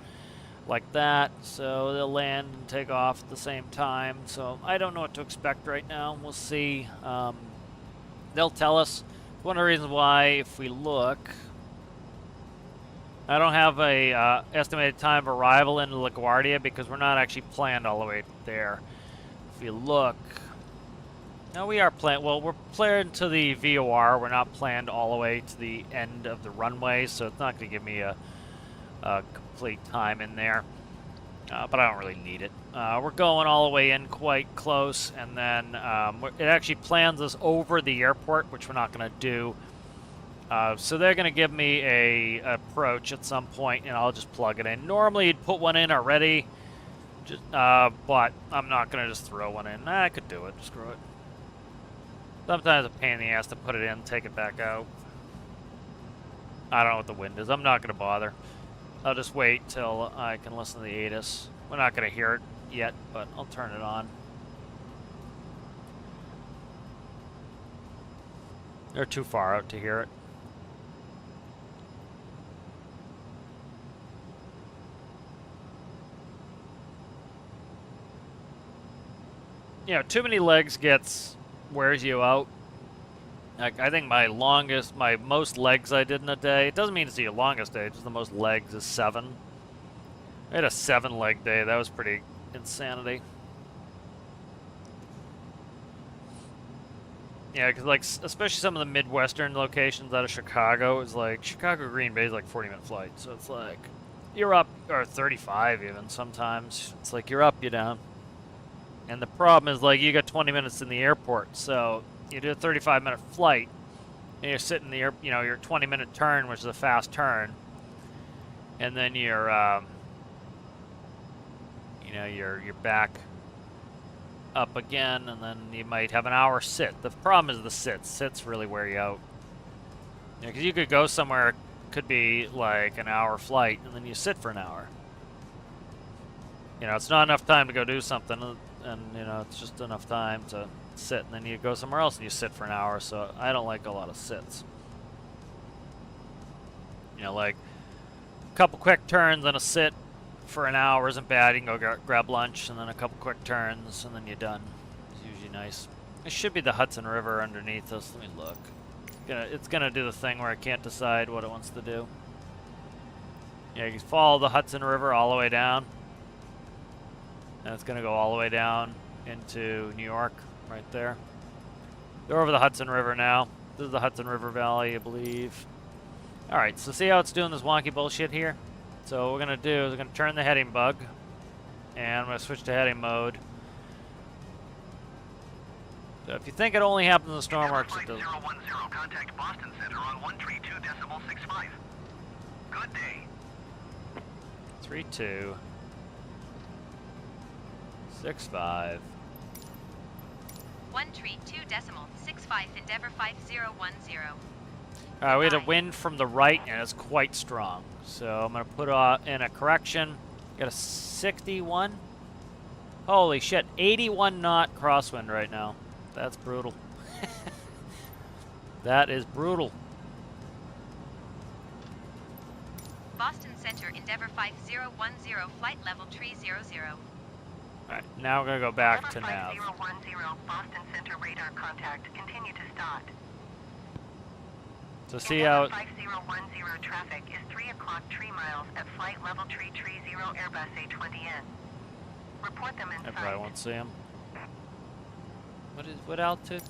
like that. So, they'll land and take off at the same time. So, I don't know what to expect right now. We'll see. They'll tell us. One of the reasons why, if we look, I don't have a estimated time of arrival into LaGuardia because we're not actually planned all the way there. If you look, no, we are planned. Well, we're planned to the VOR. We're not planned all the way to the end of the runway, so it's not going to give me a complete time in there. But I don't really need it. We're going all the way in quite close, and then it actually plans us over the airport, which we're not going to do. So they're going to give me a approach at some point, and I'll just plug it in. Normally, you'd put one in already, but I'm not going to just throw one in. I could do it. Screw it. Sometimes it's a pain in the ass to put it in, take it back out. I don't know what the wind is. I'm not going to bother. I'll just wait till I can listen to the ATIS. We're not going to hear it yet, but I'll turn it on. They're too far out to hear it. You know, too many legs wears you out. Like, I think my most legs I did in a day, it doesn't mean it's your longest day, just the most legs is 7. I had a 7-leg day. That was pretty insanity. Yeah, because, like, especially some of the Midwestern locations out of Chicago, is like, Chicago-Green Bay is like 40-minute flight. So it's like, you're up, or 35 even sometimes. It's like, you're up, you're down. And the problem is, like, you got 20 minutes in the airport, so you do a 35-minute flight, and you're sitting there, you know, your 20-minute turn, which is a fast turn, and then you're, you know, you're back up again, and then you might have an hour sit. The problem is the sits. Sits really wear you out. Yeah, because you could go somewhere, could be like an hour flight, and then you sit for an hour. You know, it's not enough time to go do something, and, you know, it's just enough time to sit, and then you go somewhere else and you sit for an hour, so I don't like a lot of sits. You know, like, a couple quick turns and a sit for an hour isn't bad. You can go grab lunch, and then a couple quick turns, and then you're done. It's usually nice. It should be the Hudson River underneath us. Let me look. It's gonna do the thing where I can't decide what it wants to do. Yeah, you can follow the Hudson River all the way down. And it's gonna go all the way down into New York, right there. They're over the Hudson River now. This is the Hudson River Valley, I believe. Alright, so see how it's doing this wonky bullshit here? So what we're gonna do is we're gonna turn the heading bug, and I'm gonna switch to heading mode. So if you think it only happens in storm arcs, it doesn't. 010, contact Boston Center on 132.65. Good day. 3265. 132.65 Endeavour 5010. We had a wind from the right, and it's quite strong. So I'm going to put in a correction. Got a 61. Holy shit, 81 knot crosswind right now. That's brutal. That is brutal. Boston Center Endeavour 5010 flight level 300. Alright, now we're going to go back to Endeavour nav. 5010, Boston Center radar contact. Continue to start. So see how... Endeavour 5010 traffic is 3 o'clock 3 miles at flight level 330 Airbus A20N. Report them in I sight. probably won't see him. What altitude?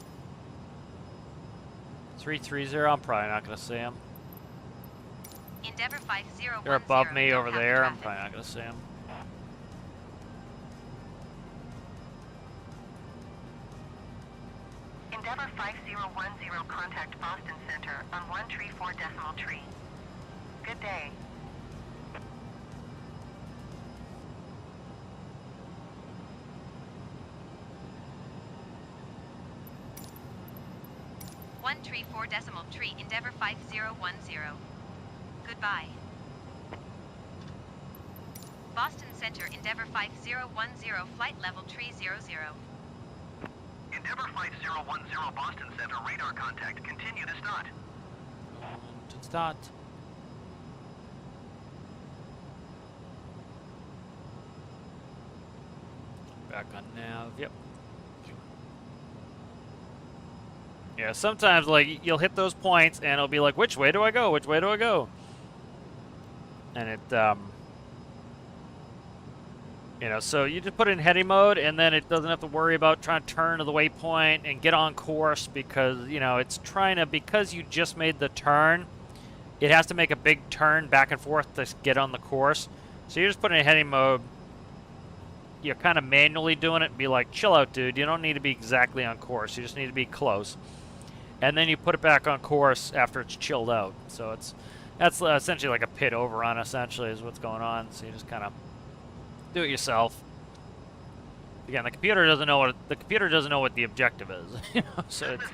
330, I'm probably not going to see him. Endeavour 5010. They're above me don't over have there, I'm traffic. probably not going to see him. Endeavour 5010 contact Boston Center on 134.3. Good day. One 134.3 Endeavour 5010. Goodbye. Boston Center Endeavour 5010 flight level 300. Endeavour 5010 Boston Center radar contact. Continue to start. To start. Back on nav, yep. Yeah, sometimes like you'll hit those points and it'll be like, which way do I go? Which way do I go? And it, you know, so you just put it in heady mode and then it doesn't have to worry about trying to turn to the waypoint and get on course because, you know, it's trying to, because you just made the turn, it has to make a big turn back and forth to get on the course. So you're just putting it in heady mode. You're kind of manually doing it and be like, chill out, dude. You don't need to be exactly on course. You just need to be close. And then you put it back on course after it's chilled out. So that's essentially like a pit overrun, essentially, is what's going on. So you just kind of do it yourself. Again, the computer doesn't know what the objective is. You know, so it's,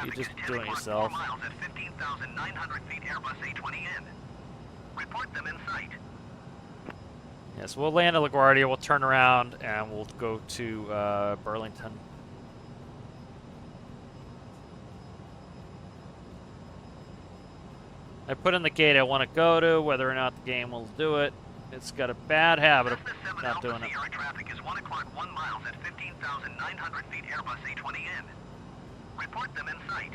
you just do it yourself. Miles at 15,900 feet Airbus A20N. Report them in sight. Yes, we'll land at LaGuardia. We'll turn around and we'll go to Burlington. I put in the gate I want to go to, whether or not the game will do it. It's got a bad habit of not doing it. Sierra traffic is 1 o'clock 1 miles at 15,900 feet Airbus A20N. Report them in sight.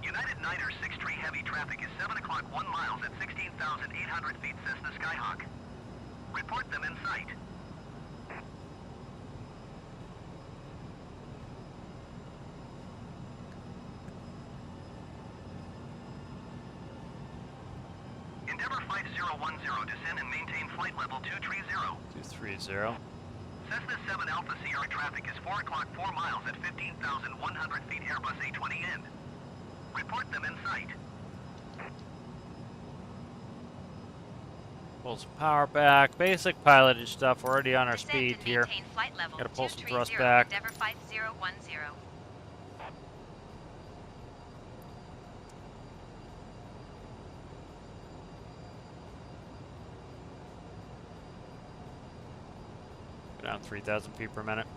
United Niner 6-3 heavy traffic is 7 o'clock 1 miles at 16,800 feet Cessna Skyhawk. Report them in sight. Endeavour 5010 descend and maintain flight level 230. 230. Cessna 7 Alpha Sierra traffic is 4 o'clock 4 miles at 15,100 feet Airbus A20N. Report them in sight. Pull some power back. Basic pilotage stuff. We're already on our Descend speed and here. maintain flight level Gotta pull some 230 thrust back. Endeavour 5010. Go down 3,000 feet per minute.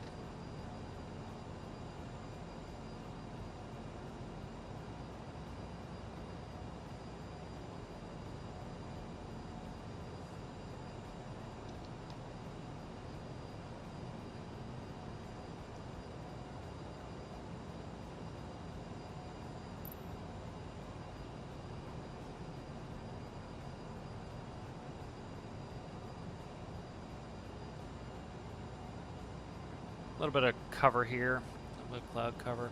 A little bit of cover here, a little bit of cloud cover.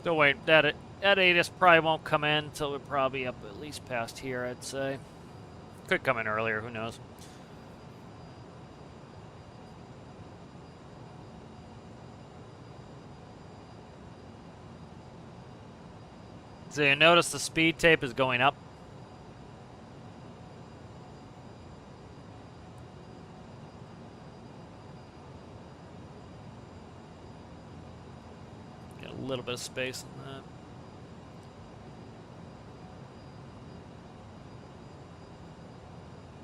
Still wait, that ATIS probably won't come in until we're probably up at least past here, I'd say. Could come in earlier, who knows. So you notice the speed tape is going up. a little bit of space in that.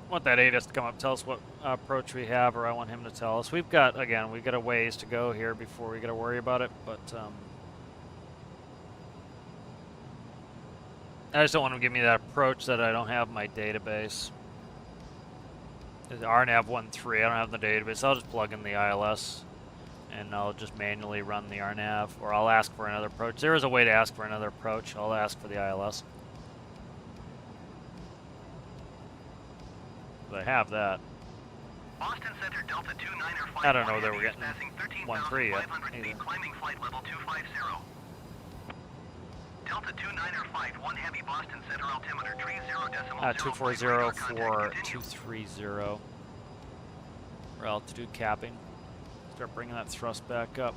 I want that ATIS to come up, tell us what approach we have, or I want him to tell us. We've got, again, we've got a ways to go here before we got to worry about it, but I just don't want him to give me that approach that I don't have in my database. RNAV 1.3, I don't have the database. I'll just plug in the ILS, and I'll just manually run the RNAV, or I'll ask for another approach. There is a way to ask for another approach. I'll ask for the ILS. I have that. Boston Center Delta 29er I don't know that we're getting passing 1.3 yet. 13,500 feet, climbing flight level 250. Delta 29er 51 heavy Boston Center altimeter 30.0. 240 for 230 for altitude capping. Start bringing that thrust back up.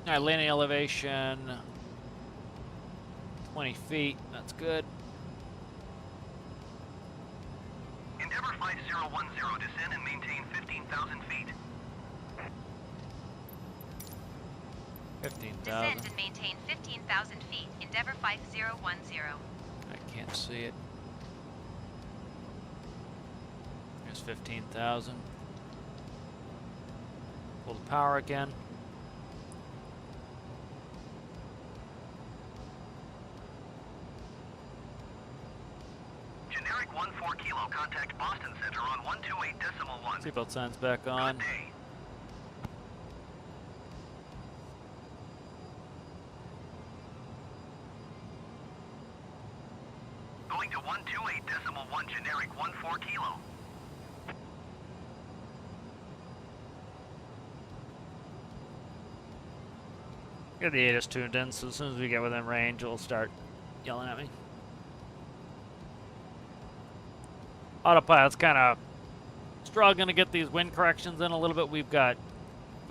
All right, landing elevation, 20 feet, that's good. Endeavour 5010, descend and maintain 15,000 feet. 15,000. Descend and maintain 15,000 feet. Endeavour 5010. I can't see it. There's 15,000. Pull the power again. Generic 14 kilo, contact Boston Center on 128.1. Seatbelt signs back on. Good day. Going to 128.1, generic 14 kilo. Get the ATIS tuned in, so as soon as we get within range, it'll start yelling at me. Autopilot's kind of struggling to get these wind corrections in a little bit. We're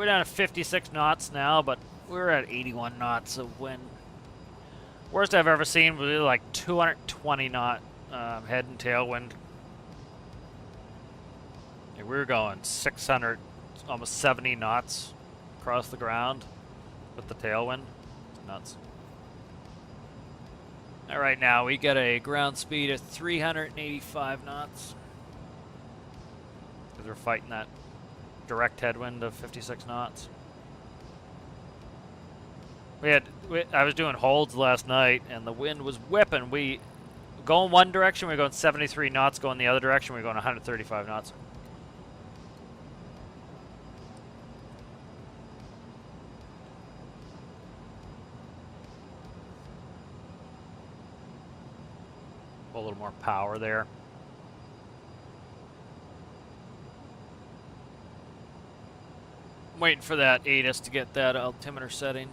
down to 56 knots now, but we're at 81 knots of wind. Worst I've ever seen was like 220 knot head and tailwind. Yeah, we were going 600, almost 70 knots across the ground with the tailwind. It's nuts. All right, now we got a ground speed of 385 knots. Because we're fighting that direct headwind of 56 knots. I was doing holds last night, and the wind was whipping. We going one direction, we were going 73 knots. Going the other direction, we were going 135 knots. A little more power there. I'm waiting for that ATIS to get that altimeter setting.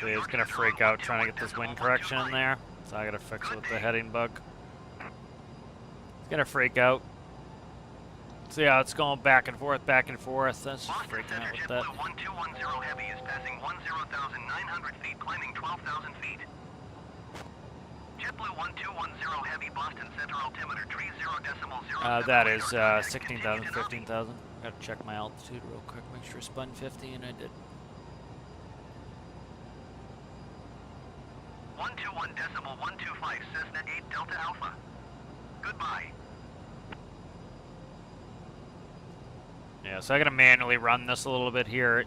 So he's gonna freak out trying to get this wind correction in there. So I gotta fix it with the heading bug. He's gonna freak out. See how it's going back and forth, back and forth. That's just freaking out with that. 1210 heavy is passing 10,900 feet, climbing 12,000 feet. JetBlue 1210 heavy, Boston Center altimeter 30.0. That is 16,000, 15,000. Gotta check my altitude real quick, make sure I spun 50, and I did. 121.125, Cessna 8 Delta Alpha. Goodbye. Yeah, so I gotta manually run this a little bit here.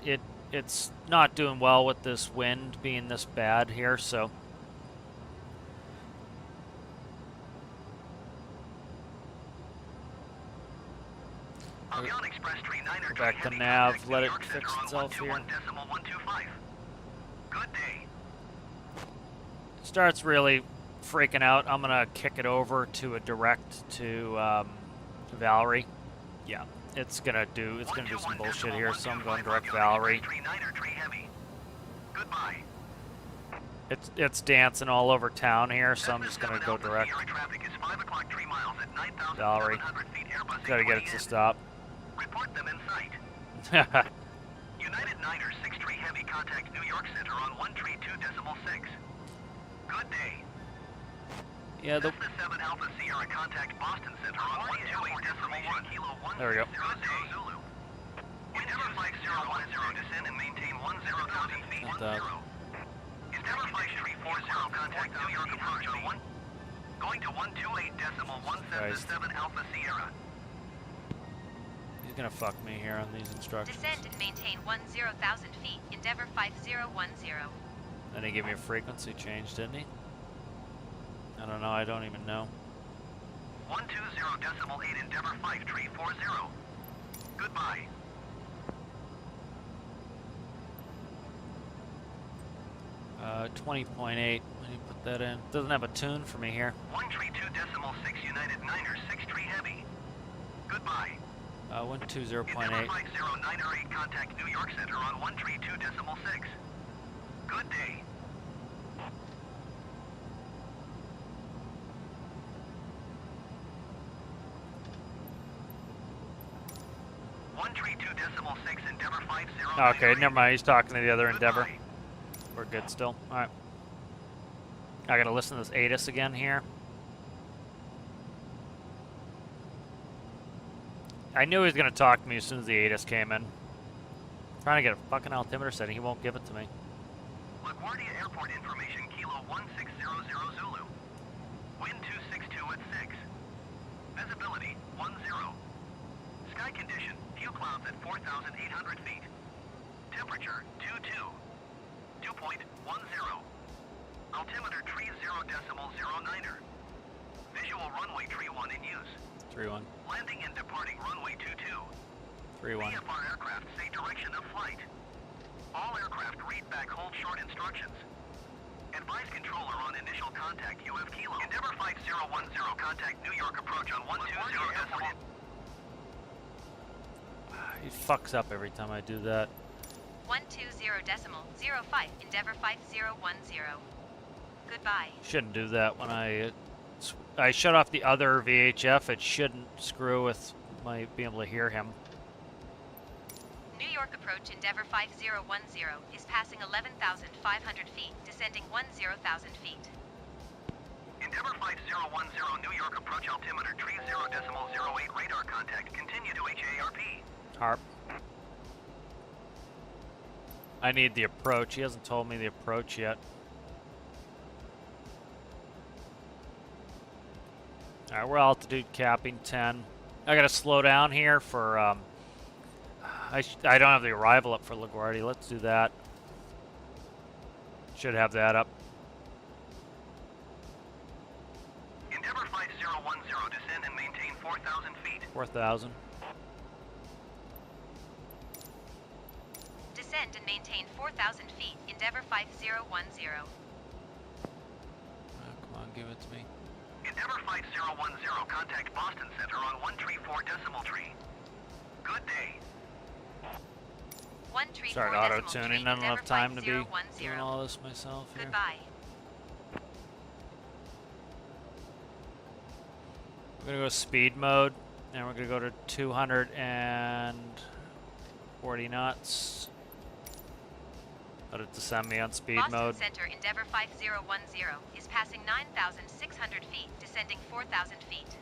It's not doing well with this wind being this bad here, so. Avion Express Tree 9er Go back to Heavy nav, contact let New it York fix Center on itself here. 121.125. Good day. Starts really freaking out. I'm gonna kick it over to a direct to Valerie. Yeah, it's gonna do some bullshit here, so I'm going direct Valerie. Tree 9er Tree Heavy. Goodbye. It's dancing all over town here, so I'm just gonna go direct. Traffic is 5 o'clock 3 miles at 9,700 Valerie. feet. Airbus Gotta get it to stop. Report them in sight. United 9er 6 Tree Heavy contact New York Center on 132.6. Good day. Yeah, the Cessna 7 Alpha Sierra contact Boston Center on 128.1 Kilo 1. There we go. Good day. Zulu. Endeavor 5010 descend and maintain 10,000 feet. Not that. Endeavor 5340 contact New York approach on 1. Going to 128.177 Alpha Sierra. He's gonna fuck me here on these instructions. Descend and maintain 10,000 feet. Endeavor 5010. Then he gave me a frequency change, didn't he? I don't know. I don't even know. 120.8 Endeavor 5340. Goodbye. 20.8. When you put that in, doesn't have a tune for me here. 132.6 United 9er 6 Tree Heavy. Goodbye. 120.8. Endeavor 50908 contact New York Center on 132.6. Good day. Endeavor 50. Okay, never mind. He's talking to the other Endeavor. We're good still. All right. I gotta listen to this ATIS again here. I knew he was gonna talk to me as soon as the ATIS came in. Trying to get a fucking altimeter setting. He won't give it to me. LaGuardia Airport information, Kilo 1600 Zulu. Wind 262 at 6. Visibility 10. Sky condition, few clouds at 4,800 feet. Temperature 2.10. Altimeter tree 0.09er. Visual runway tree 1 in use. 3-1. Landing and departing runway 22. 3-1. VFR aircraft say direction of flight. All aircraft read back hold short instructions. Advise controller on initial contact UF Kilo. Endeavor 5010 contact New York approach on 120. He fucks up every time I do that. 120.05 Endeavor 5010. Goodbye. Shouldn't do that when I shut off the other VHF. It shouldn't screw with my being able to hear him. New York approach Endeavor 5010 is passing 11,500 feet, descending 10,000 feet. Endeavor 5010 New York approach altimeter tree 0.08 radar contact. Continue to HARP. Harp. I need the approach. He hasn't told me the approach yet. Alright, we're altitude capping 10. I gotta slow down here for, I don't have the arrival up for LaGuardia. Let's do that. Should have that up. Endeavor 5010 descend and maintain 4,000 feet. 4,000. Descend and maintain 4,000 feet. Endeavor 5010. Come on, give it to me. Endeavor 5010 contact Boston Center on 134 decimal tree. Good day. 134 Start decimal auto-tuning. tree, I don't have Endeavor time to be 5010. doing all this myself here. Goodbye. We're gonna go speed mode, and we're gonna go to 240 knots. Let it descend me on speed Boston mode. Center Endeavor 5010 is passing 9,600 feet, descending 4,000 feet.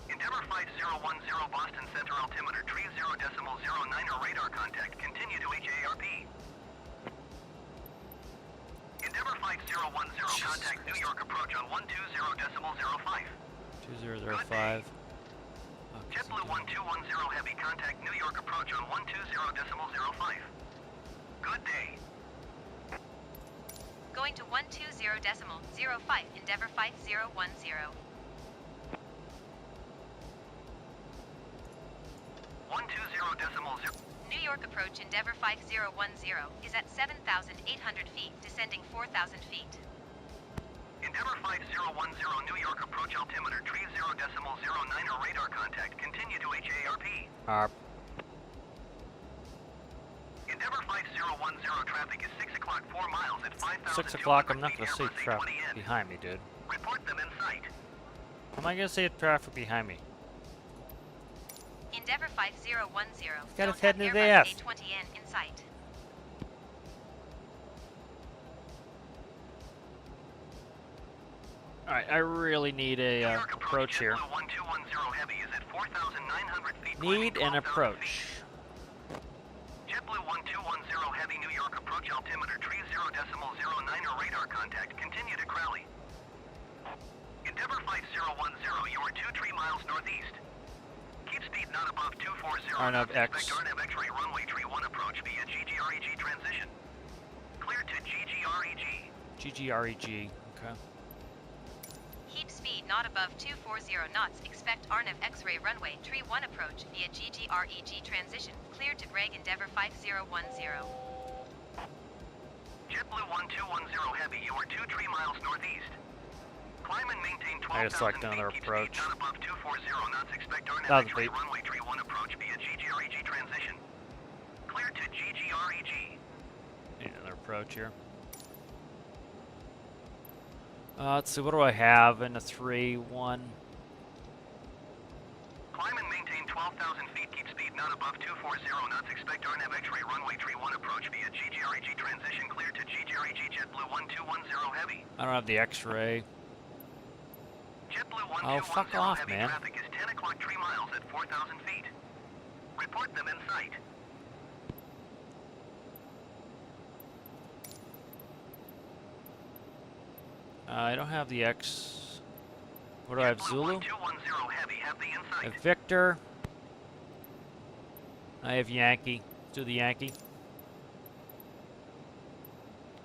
Endeavor 5010 Boston Center altimeter tree 0.09er radar contact. Continue to HARP. Endeavor 5010 contact New York approach on 120.05. 2005. JetBlue 1210 heavy contact New York approach on 120.05. Good day. Going to 120.05 Endeavor 5010. New York approach Endeavour 5010 is at 7,800 feet, descending 4,000 feet. Endeavour 5010 New York approach altimeter tree 0.09 radar contact. Continue to HARP. Endeavour 5010 traffic is 6 o'clock 4 miles at 5,000 6 o'clock, I'm not going to see traffic behind me, dude. Report them in sight. How am I going to see traffic behind me? Endeavour 5010. Got don't us heading have to the Airbus F. A20N in sight. Alright, I really need a approach here. Need an approach. JetBlue 1210 Heavy New York approach altimeter tree 0.09 radar contact. Continue to Crowley. Endeavour 5010, you are 2 miles northeast. Keep speed not above 240. Arnav X. Expect Arnav X-ray runway tree 1 approach via GGREG transition. Clear to GGREG. GGREG, okay. Keep speed not above 240 knots. Expect Arnav X-ray runway tree 1 approach via GGREG transition. Clear to Greg Endeavour 5010. JetBlue 1210 Heavy, you are 2 miles northeast. Climb and maintain I just 12,000 select feet. another Keep approach. speed not above 240 knots. Expect Arnav That was X-ray beat. runway tree 1 approach via GGREG transition. Clear to GGREG. Need another approach here. Let's see, what do I have in a 3-1? Climb and maintain 12,000 feet. Keep speed not above 240 knots. Expect Arnav X-ray runway tree 1 approach via GGREG transition. Clear to GGREG JetBlue 1210 Heavy. I don't have the X-ray. JetBlue Oh, 1210 fuck off, Heavy man. traffic is 10 o'clock 3 miles at 4,000 feet. Report them in sight. I don't have the X. What do I have? JetBlue Zulu? 1210 Heavy, have the I insight. have Victor. I have Yankee. Let's do the Yankee.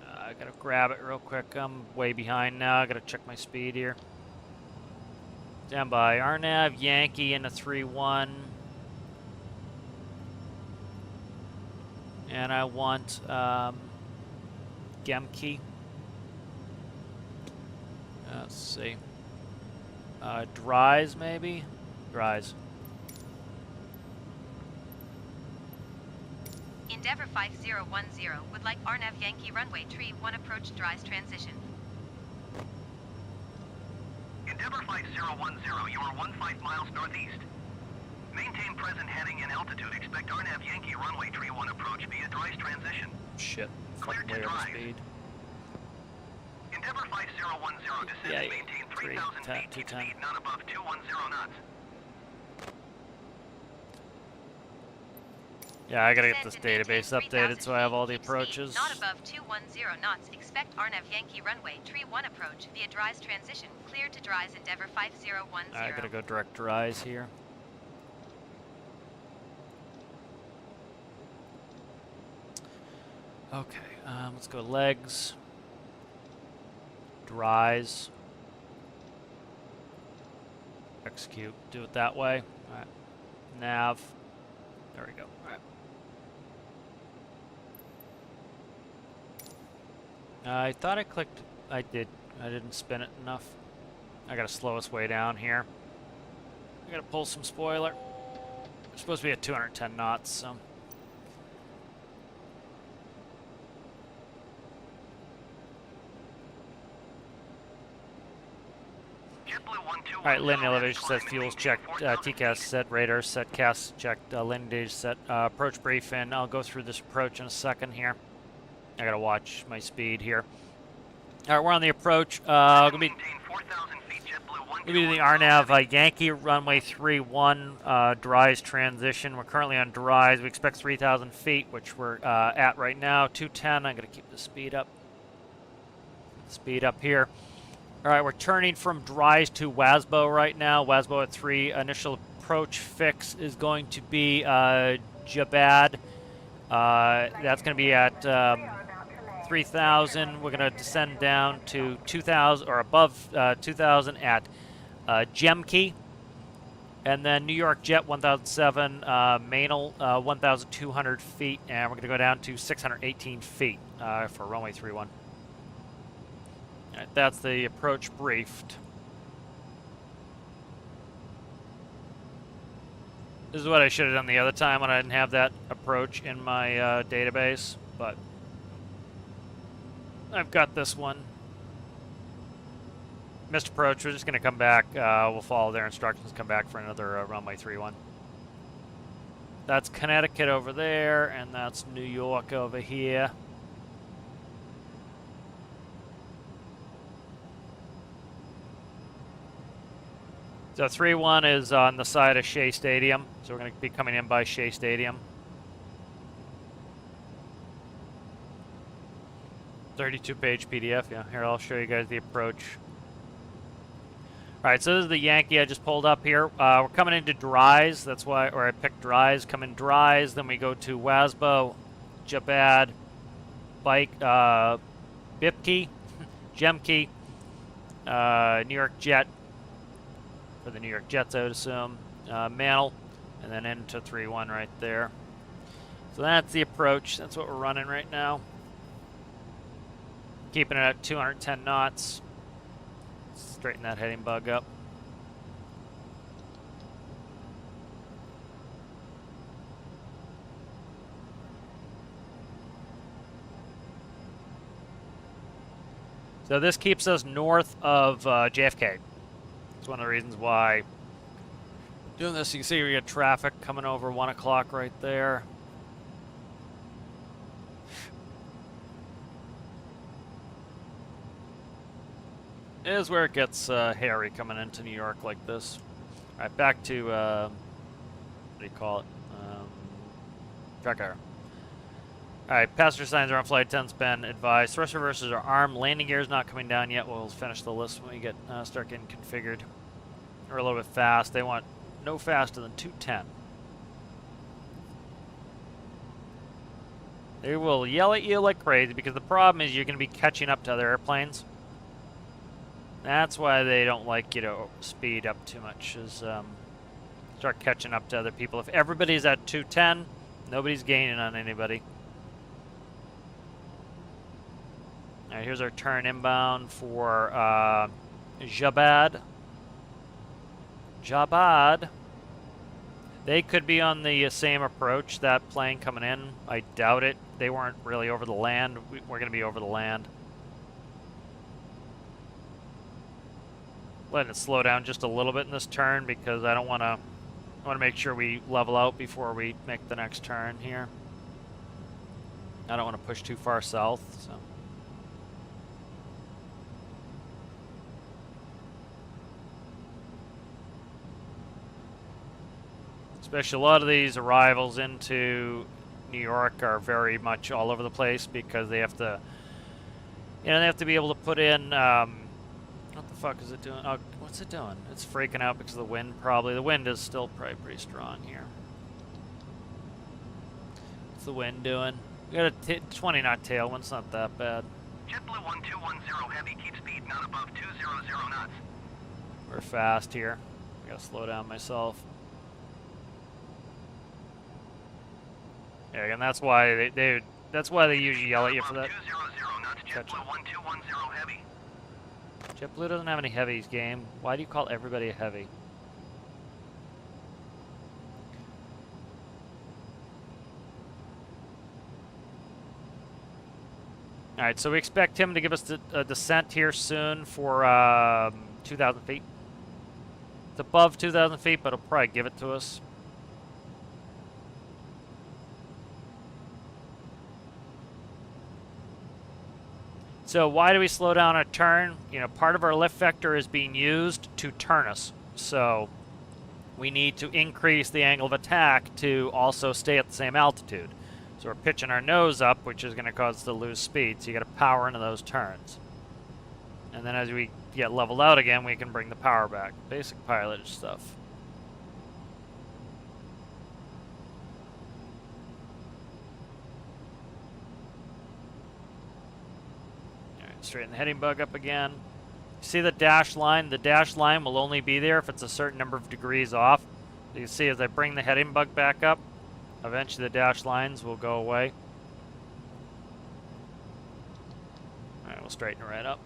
I gotta grab it real quick. I'm way behind now. I gotta check my speed here. Stand by. Arnav, Yankee in a 3-1. And I want Gemke. Let's see. Dries, maybe? Dries. Endeavour 5010 would like Arnav Yankee runway tree 1 approach dries transition. Endeavour 5010, you are 15 miles northeast. Maintain present heading and altitude. Expect Arnav Yankee runway tree 1 approach via Dries transition. Shit. Clear Fucking to way over drive. speed. Endeavour 5010, descend Yeah, and maintain 3,000 feet. Keep 210. speed not above 210 knots. Yeah, I gotta get Descend this and maintain database 3,000 updated so I have all the feet. Keep speed approaches. not above 210 knots. Expect Arnav Yankee runway tree 1 approach via dries transition. Clear to dries Endeavour 5010. I gotta go direct Dries here. Okay, let's go legs. Dries. Execute. Do it that way. Alright. Nav. There we go. Alright. I thought I clicked. I did. I didn't spin it enough. I gotta slow us way down here. I gotta pull some spoiler. We're supposed to be at 210 knots, so. Alright, landing elevation set, fuels checked, TCAS set, radar set, CAS checked, landing gauge set, approach brief, and I'll go through this approach in a second here. I gotta watch my speed here. Alright, we're on the approach. Gonna be the Arnav Yankee runway 31 Dries transition. We're currently on Dries. We expect 3,000 feet, which we're at right now. 210. I'm gonna keep the speed up. Speed up here. All right, we're turning from Dries to Wasbo right now. Wasbo at 3. Initial approach fix is going to be Jabad. That's going to be at 3,000. We're going to descend down to 2,000 or above 2,000 at Gemke. And then New York Jet 1007, Manal 1,200 feet, and we're going to go down to 618 feet for runway 31. All right, that's the approach briefed. This is what I should have done the other time when I didn't have that approach in my database, but I've got this one. Missed approach, we're just going to come back. We'll follow their instructions, come back for another runway 31. That's Connecticut over there, and that's New York over here. So 31 is on the side of Shea Stadium, so we're going to be coming in by Shea Stadium. 32-page PDF, yeah. Here, I'll show you guys the approach. All right, so this is the Yankee I just pulled up here. We're coming into Dries, that's why, or I picked Dries. Come in Dries, then we go to Wasbo, Jabad, Bike, Bipke, Gemke, New York Jet, for the New York Jets, I would assume, Mantle, and then into 3-1 right there. So that's the approach. That's what we're running right now. Keeping it at 210 knots. Straighten that heading bug up. So this keeps us north of JFK. It's one of the reasons why doing this. You can see we get traffic coming over 1 o'clock right there. Is where it gets hairy coming into New York like this. All right, back to what do you call it? Track error. All right, passenger signs are on flight 10's been advised. Thrust reversers are armed. Landing gear is not coming down yet. We'll finish the list when we get start getting configured. We're a little bit fast. They want no faster than 210. They will yell at you like crazy because the problem is you're going to be catching up to other airplanes. That's why they don't like you to speed up too much, is start catching up to other people. If everybody's at 210, nobody's gaining on anybody. All right, here's our turn inbound for Jabad. Jabad. They could be on the same approach, that plane coming in. I doubt it. They weren't really over the land. We're going to be over the land. Letting it slow down just a little bit in this turn because I want to make sure we level out before we make the next turn here. I don't want to push too far south, so. Especially a lot of these arrivals into New York are very much all over the place because they have to, they have to be able to put in, what the fuck is it doing? Oh, what's it doing? It's freaking out because of the wind, probably. The wind is still probably pretty strong here. What's the wind doing? We got a 20 knot tailwind. It's not that bad. JetBlue 1210 Heavy, keep speed not above 200 knots. We're fast here. I gotta slow down myself. Yeah, and that's why that's why they usually yell at you for that. 200 knots, JetBlue 1210 Heavy. JetBlue doesn't have any heavies, game. Why do you call everybody a heavy? All right, so we expect him to give us a descent here soon for 2,000 feet. It's above 2,000 feet, but he'll probably give it to us. So why do we slow down a turn? You know, part of our lift vector is being used to turn us. So we need to increase the angle of attack to also stay at the same altitude. So we're pitching our nose up, which is going to cause us to lose speed. So you got to power into those turns. And then as we get leveled out again, we can bring the power back. Basic pilotage stuff. Straighten the heading bug up again. See the dash line? The dash line will only be there if it's a certain number of degrees off. You see as I bring the heading bug back up, eventually the dash lines will go away. Alright, we'll straighten it right up.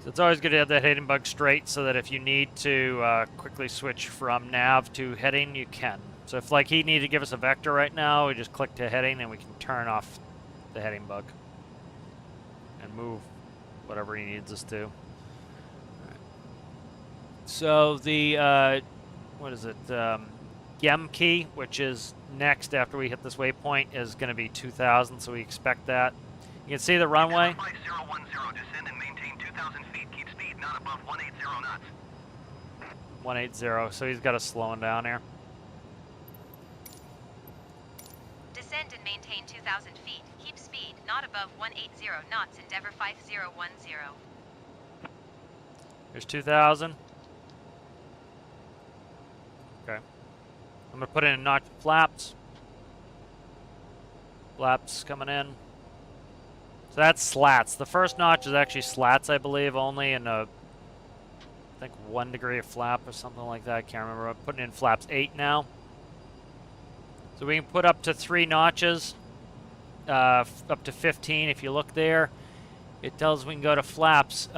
So it's always good to have that heading bug straight so that if you need to quickly switch from nav to heading, you can. So if like he needed to give us a vector right now, we just click to heading and we can turn off the heading bug and move whatever he needs us to. So the, what is it, Gem key, which is next after we hit this waypoint, is going to be 2000, so we expect that. You can see the runway. 5010, descend and maintain 2,000 feet. Keep speed not above 180 knots. 180, so he's got us slowing down here. Descend and maintain 2,000 feet. Keep speed not above 180 knots. Endeavor 5010. Here's 2000. Okay. I'm going to put in a notch of flaps. Flaps coming in. So that's slats. The first notch is actually slats, I believe, only in a, I think 1 degree of flap or something like that. I can't remember. I'm putting in flaps 8 now. So we can put up to 3 notches, up to 15 if you look there. It tells we can go to flaps. We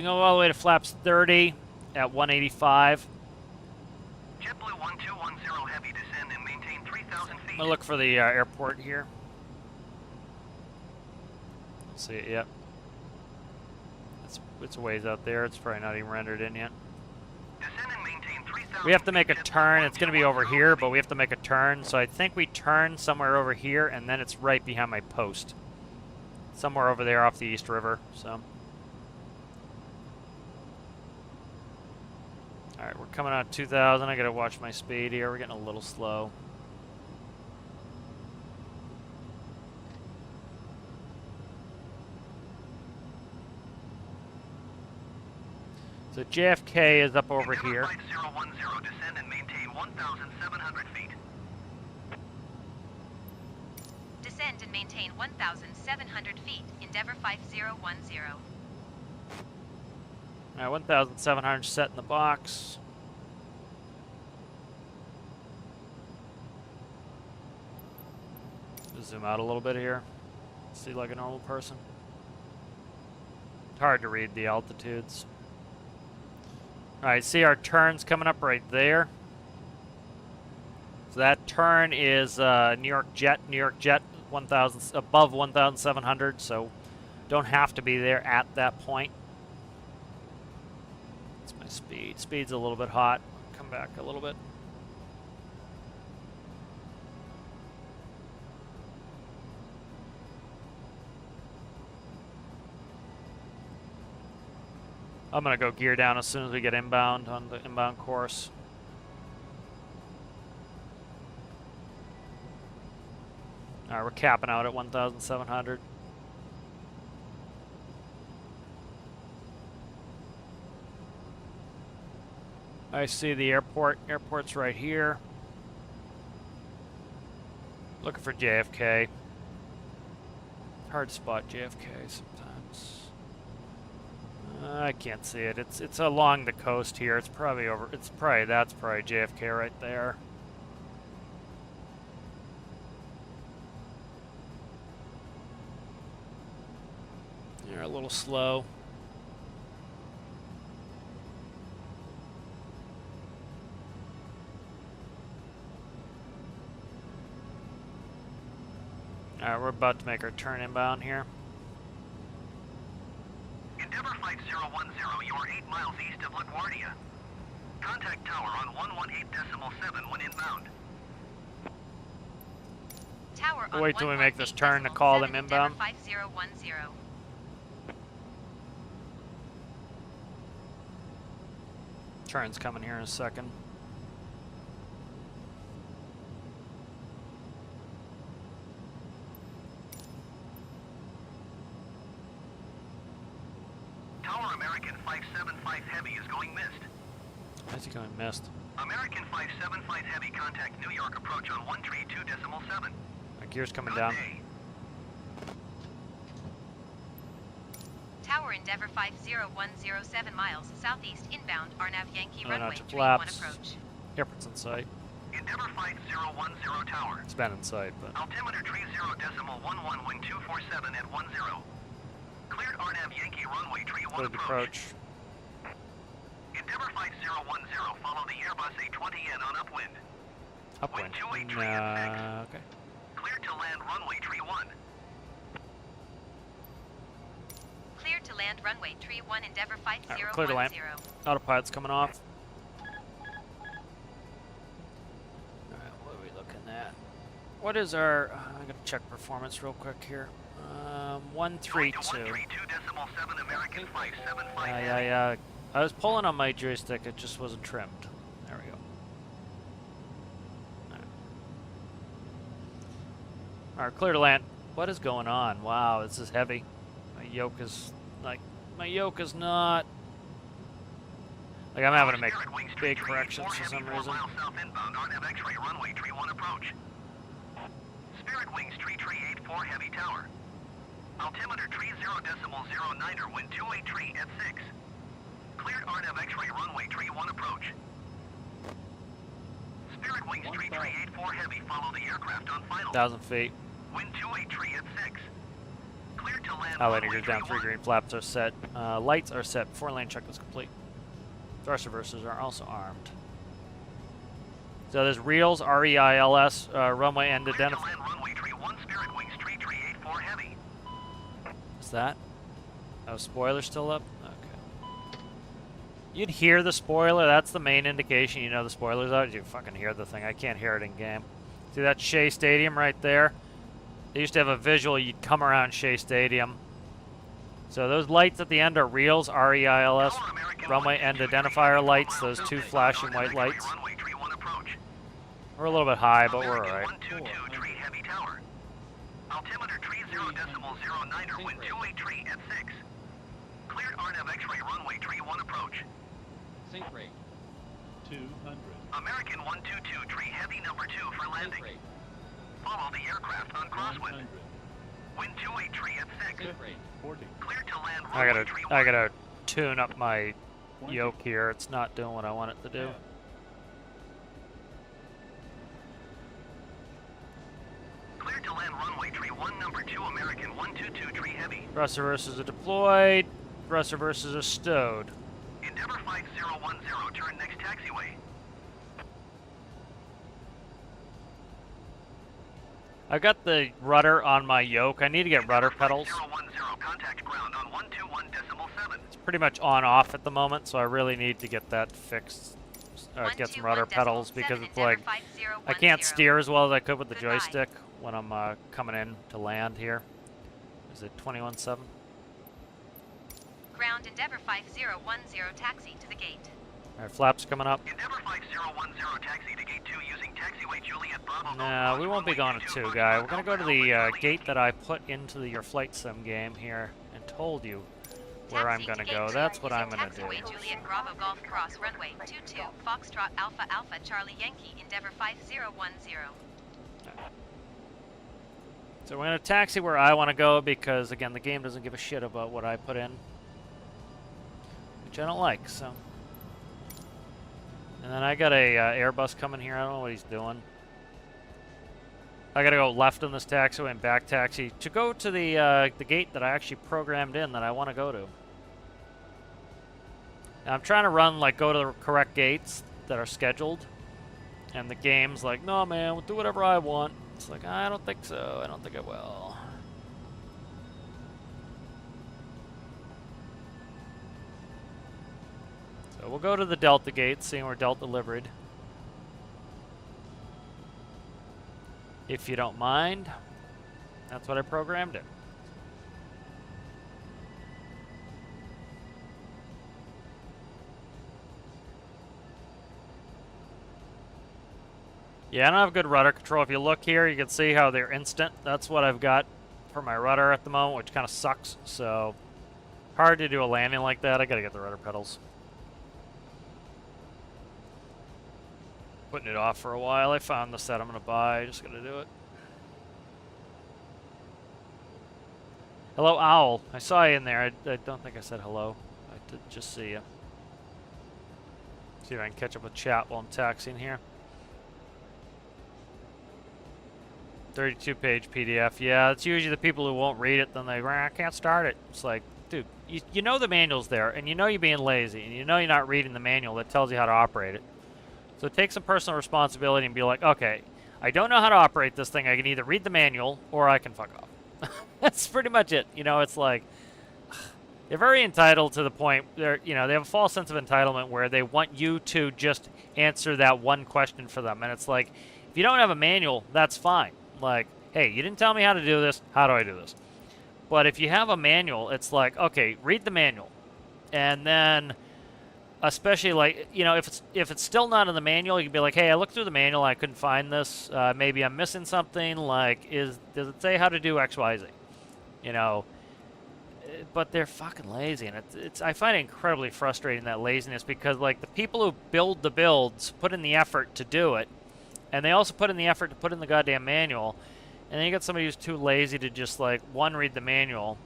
can go all the way to flaps 30 at 185. JetBlue 1210 heavy, descend and maintain 3,000 feet. I'm going to look for the airport here. See it yet. It's a ways out there. It's probably not even rendered in yet. Descend and maintain 3,000. We have to make a turn. It's going to be over here, but we have to make a turn. So I think we turn somewhere over here, and then it's right behind my post. Somewhere over there off the East River. So. Alright, we're coming out 2,000. I got to watch my speed here. We're getting a little slow. So JFK is up over here. 5010, descend and maintain 1,700 feet. Descend and maintain 1,700 feet. Endeavor 5010. Alright, 1,700 set in the box. Just zoom out a little bit here. See like a normal person. It's hard to read the altitudes. Alright, see our turns coming up right there. So that turn is New York Jet 1,000 above 1,700, so don't have to be there at that point. That's my speed. Speed's a little bit hot. Come back a little bit. I'm going to go gear down as soon as we get inbound on the inbound course. Alright, we're capping out at 1,700. I see the airport. Airport's right here. Looking for JFK. Hard to spot JFK sometimes. I can't see it. It's along the coast here. It's probably over. That's probably JFK right there. You're a little slow. Alright, we're about to make our turn inbound here. Endeavor Flight 010, you are 8 miles east of LaGuardia. Contact tower on 118.7 when inbound. Tower We'll on wait till we make this turn to call them 118.7, inbound. Endeavor 5010. Turn's coming here in a second. Tower American 575 Heavy is going missed. Why is he going missed? American 575 Heavy, contact New York approach on 132.7. My gear's coming Good down. day. Tower Endeavour 5010 7 miles southeast inbound Arnav Yankee Oh, no, runway to 31 flaps. approach. Airport's in sight. Endeavour 5010 Tower. It's been in sight, but Altimeter 30.11, wind 247 at 10. Cleared RNAV Yankee runway 31 clear the approach. approach. Endeavour 5010, follow the Airbus A20N on upwind. Upwind. Wind 283 at 6. Okay. Cleared to land runway 31. Cleared to land runway 31 Endeavour Alright, we're clear to land. 5010. Autopilot's coming off. Alright, what are we looking at? What is our... I'm going to check performance real quick here. 132. 132.7 American 575. Yeah. I was pulling on my joystick, it just wasn't trimmed. There we go. Alright, clear to land. What is going on? Wow, this is heavy. My yoke is not... Like, I'm having to make big corrections for some reason. Spirit Wings 3384 Heavy Tower. Altimeter 30.09, wind 283 at 6. Cleared RNAV X-ray runway 31 approach. Spirit Wings 3384 Heavy, follow the aircraft on final. 1,000 feet. Wind 283 at 6. Cleared to land Elevator runway goes down, 3 31. green flaps are set. Lights are set. 4-lane check was complete. Thrust reversers are also armed. So there's reels, R-E-I-L-S, runway end Cleared to identifier. land runway 31, Spirit Wings 3384 Heavy. Is that? Oh, spoiler's still up? Okay. You'd hear the spoiler. That's the main indication you know the spoiler's out. You fucking hear the thing. I can't hear it in game. See that Shea Stadium right there? They used to have a visual. You'd come around Shea Stadium. So those lights at the end are reels, R-E-I-L-S, runway end identifier lights, those 2 flashing white lights. Runway 31 approach. We're a little bit high, but we're American alright. 122 Heavy Tower. Altimeter 30.09, wind 283 at 6. Cleared RNAV X-ray runway 31 approach. Sync rate 200. American 122 Heavy number 2 for landing. Sync rate Follow the aircraft on crosswind. 100. Wind 283 at 6. Sync rate 40. Cleared to land I runway gotta 31. I gotta tune up my 20. yoke here. It's not doing what I want it to do. Cleared to land runway 31, number 2, American 122 Heavy. Thrust reversers are deployed. Thrust reversers are stowed. Endeavour 5010, turn next taxiway. I got the rudder on my yoke. I need to get rudder pedals. 5010, contact ground on 121.7. It's pretty much on off at the moment, so I really need to get that fixed. Get some rudder pedals because it's like I can't steer as well as I could with the Goodbye. joystick when I'm coming in to land here. Is it 21.7? Ground Endeavour 5010 taxi to the gate. All right, flaps coming up. Endeavour 5010, taxi to gate 2 using taxiway Juliet Bravo. No, we won't be going to 2, guy. We're gonna go to the gate that I put into your flight sim game here and told you where I'm Taxi gonna to go. gate That's 2 what using I'm gonna do. taxiway Juliet Bravo Golf Cross runway 22 Foxtrot Alpha Alpha Charlie Yankee Endeavour 5010. So we're gonna taxi where I want to go because again, the game doesn't give a shit about what I put in, which I don't like. So, and then I got a Airbus coming here. I don't know what he's doing. I gotta go left on this taxiway and back taxi to go to the gate that I actually programmed in that I want to go to. Now, I'm trying to run go to the correct gates that are scheduled, and the game's like, no man, we'll do whatever I want. It's like, I don't think so. I don't think I will. So we'll go to the Delta gate, seeing we're Delta liveried. If you don't mind. That's what I programmed it. Yeah, I don't have good rudder control. If you look here, you can see how they're instant. That's what I've got for my rudder at the moment, which kind of sucks. So, hard to do a landing like that. I gotta get the rudder pedals. Putting it off for a while. I found the set I'm gonna buy. Just gonna do it. Hello, Owl. I saw you in there. I don't think I said hello. I did just see you. See if I can catch up with chat while I'm taxiing here. 32-page PDF. Yeah, it's usually the people who won't read it, then they, I can't start it. It's like, dude, you know the manual's there, and you know you're being lazy, and you know you're not reading the manual that tells you how to operate it. So take some personal responsibility and be like, okay, I don't know how to operate this thing. I can either read the manual, or I can fuck off. That's pretty much it. You know, it's like, they're very entitled to the point, they have a false sense of entitlement where they want you to just answer that one question for them. And it's like, if you don't have a manual, that's fine. Like, hey, you didn't tell me how to do this. How do I do this? But if you have a manual, it's like, okay, read the manual. And then, especially like, if it's still not in the manual, you can be like, hey, I looked through the manual, I couldn't find this. Maybe I'm missing something. Like, does it say how to do X, Y, Z? But they're fucking lazy, and I find it incredibly frustrating, that laziness, because like the people who build the builds put in the effort to do it, and they also put in the effort to put in the goddamn manual, and then you got somebody who's too lazy to just like read the manual,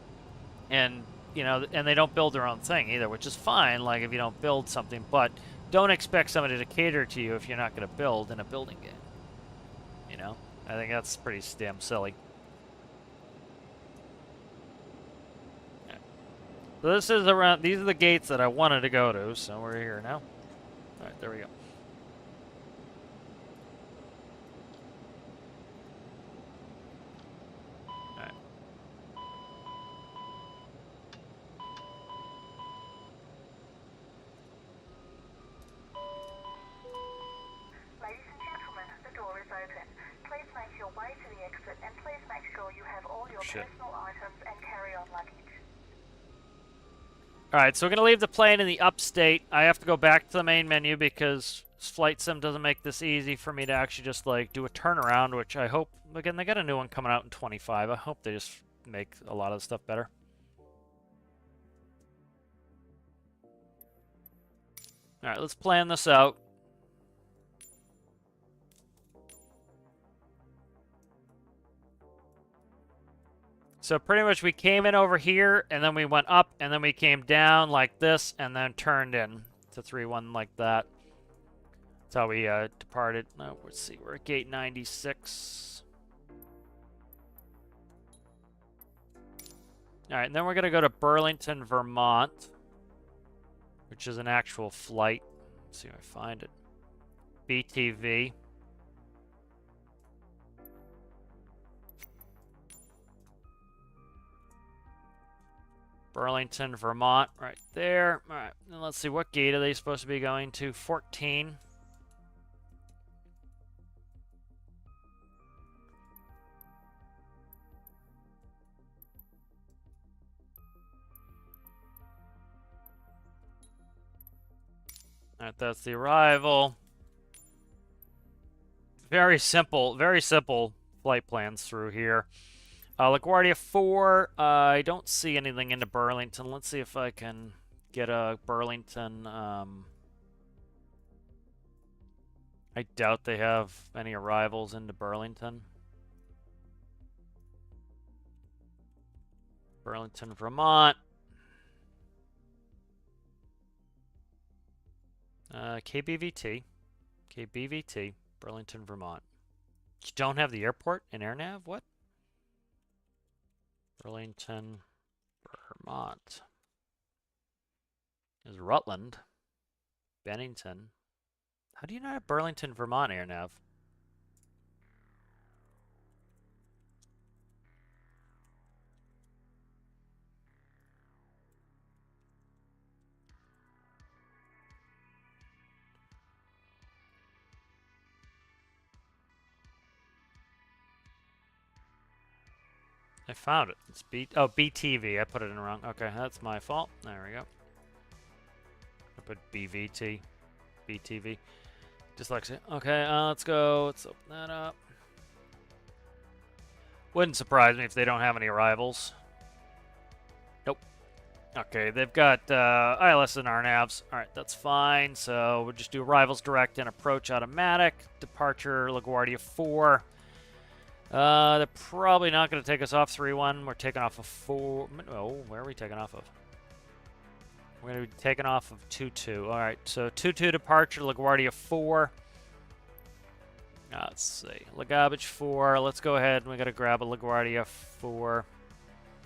and and they don't build their own thing either, which is fine, like if you don't build something, but don't expect somebody to cater to you if you're not going to build in a building game. I think that's pretty damn silly. So this is these are the gates that I wanted to go to, so we're here now. Alright, there we go. Alright. Ladies and gentlemen, the door is open. Please make your way to the exit and please make sure you have all your personal items and carry-on luggage. Alright, so we're going to leave the plane in the upstate. I have to go back to the main menu because Flight Sim doesn't make this easy for me to actually just like do a turnaround, which I hope, again, they got a new one coming out in 25. I hope they just make a lot of the stuff better. Alright, let's plan this out. So pretty much we came in over here, and then we went up, and then we came down like this, and then turned in to 3-1 like that. That's how we departed. Let's see, we're at gate 96. All right, and then we're going to go to Burlington, Vermont, which is an actual flight. Let's see if I find it. BTV. Burlington, Vermont, right there. All right, and let's see, what gate are they supposed to be going to? 14. All right, that's the arrival. Very simple flight plans through here. LaGuardia 4, I don't see anything into Burlington. Let's see if I can get a Burlington. I doubt they have any arrivals into Burlington. Burlington, Vermont. KBVT. KBVT, Burlington, Vermont. You don't have the airport in AirNav? What? Burlington, Vermont. There's Rutland. Bennington. How do you not have Burlington, Vermont AirNav? I found it. It's BTV. I put it in wrong. Okay, that's my fault. There we go. I put BVT. BTV. Dyslexia. Okay, let's go. Let's open that up. Wouldn't surprise me if they don't have any arrivals. Nope. Okay, they've got ILS and RNAVs. Alright, that's fine. So we'll just do arrivals direct and approach automatic. Departure LaGuardia 4. They're probably not going to take us off 3-1. We're taking off of 4. Oh, where are we taking off of? We're going to be taking off of 2-2. All right, so 2-2 departure, LaGuardia 4. Let's see. LaGarbage 4. Let's go ahead and we got to grab a LaGuardia 4.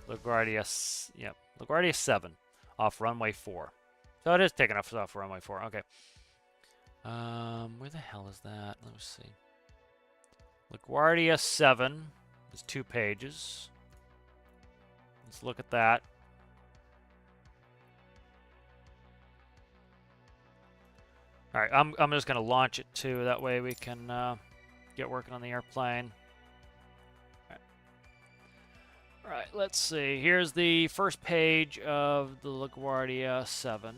Yep. LaGuardia 7 off runway 4. So it is taking off runway 4. Okay. Where the hell is that? Let me see. LaGuardia 7 is 2 pages. Let's look at that. All right, I'm just going to launch it too. That way we can get working on the airplane. All right, let's see. Here's the first page of the LaGuardia 7.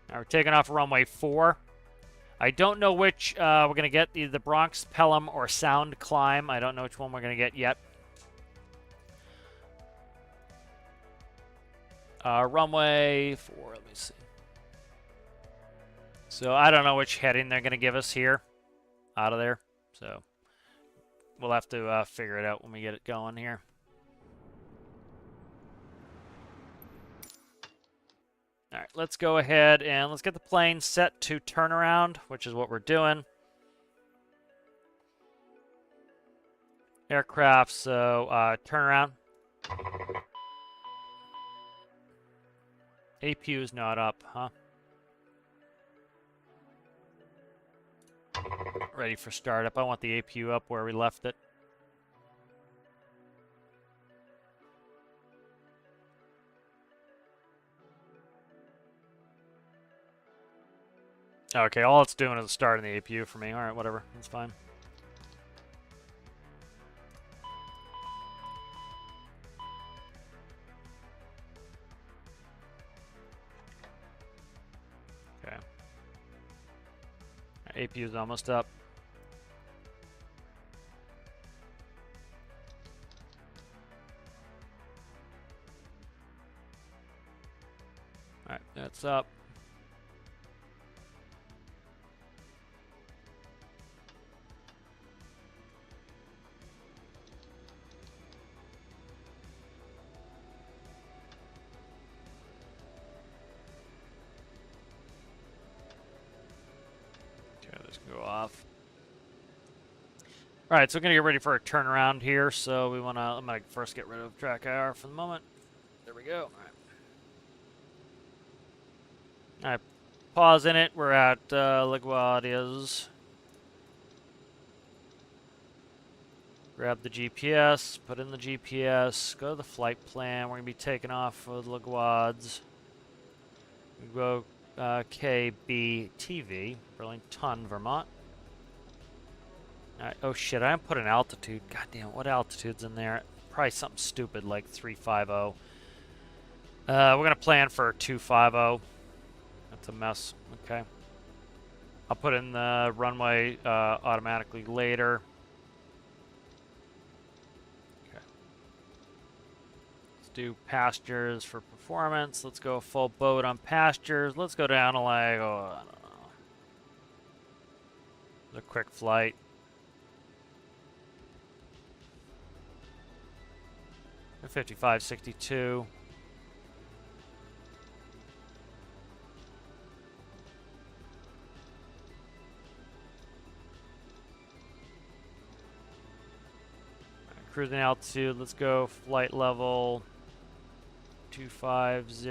Now we're taking off runway 4. I don't know which we're going to get, either the Bronx, Pelham, or Sound climb. I don't know which one we're going to get yet. Runway 4, let me see. So I don't know which heading they're going to give us here out of there. So we'll have to figure it out when we get it going here. All right, let's go ahead and let's get the plane set to turnaround, which is what we're doing. Aircraft, so turnaround. APU is not up, huh? Ready for startup. I want the APU up where we left it. Okay, all it's doing is starting the APU for me. All right, whatever. That's fine. Okay. APU is almost up. All right, that's up. Go off. All right, so we're gonna get ready for a turnaround here. So I'm gonna first get rid of track IR for the moment. There we go. All right, pause in it. We're at LaGuardia's. Grab the GPS, put in the GPS, go to the flight plan. We're gonna be taking off with LaGuardia's. We go KBTV, Burlington, Vermont. Alright, oh shit, I didn't put an altitude. God damn, what altitude's in there? Probably something stupid like 350. We're gonna plan for 250. That's a mess. Okay. I'll put in the runway automatically later. Okay. Let's do pastures for performance. Let's go full boat on pastures. Let's go down to like, oh, I don't know. A quick flight. A 5562. Cruising altitude, let's go flight level 250.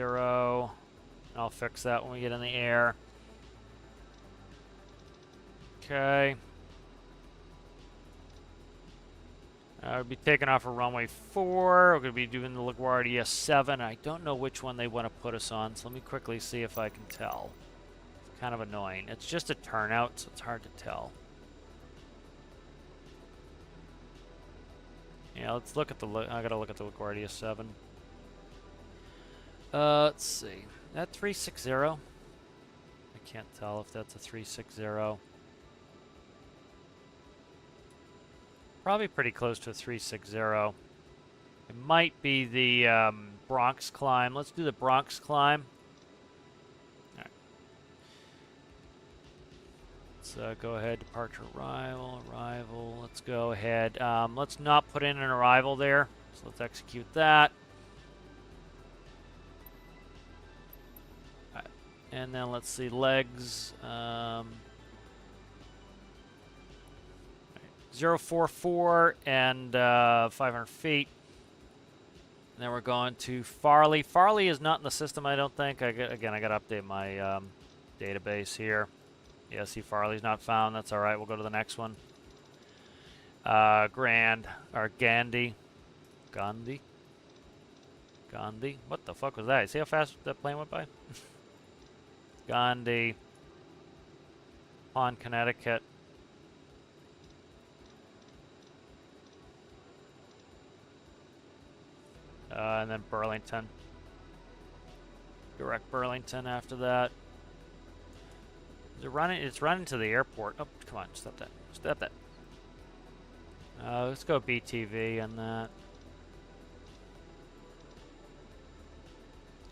I'll fix that when we get in the air. Okay. We'll be taking off a runway 4. We're going to be doing the LaGuardia 7. I don't know which one they want to put us on, so let me quickly see if I can tell. It's kind of annoying. It's just a turnout, so it's hard to tell. Yeah, let's look at the... I gotta look at the LaGuardia 7. Let's see. That 360? I can't tell if that's a 360. Probably pretty close to a 360. It might be the Bronx climb. Let's do the Bronx climb. All right. Let's go ahead. Departure arrival. Let's go ahead. Let's not put in an arrival there. So let's execute that. All right. And then let's see legs. 044 and 500 feet. And then we're going to Farley. Farley is not in the system, I don't think. I got to update my database here. Yeah, see, Farley's not found. That's all right. We'll go to the next one. Gandhi. What the fuck was that? You see how fast that plane went by? Gandhi. Pond, Connecticut. And then Burlington. Direct Burlington after that. It's running to the airport. Oh, come on, stop that. Stop that. Let's go BTV on that.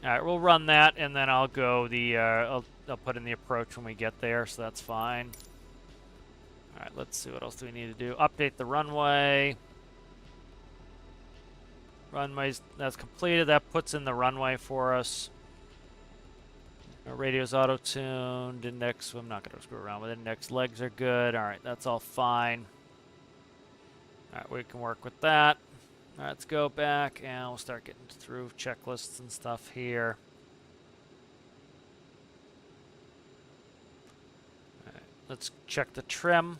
Alright, we'll run that, and then I'll go I'll put in the approach when we get there, so that's fine. Alright, let's see, what else do we need to do? Update the runway. That's completed. That puts in the runway for us. Our radio's auto-tuned. Index, I'm not going to screw around with index. Legs are good. Alright, that's all fine. Alright, we can work with that. Alright, let's go back and we'll start getting through checklists and stuff here. Alright, let's check the trim.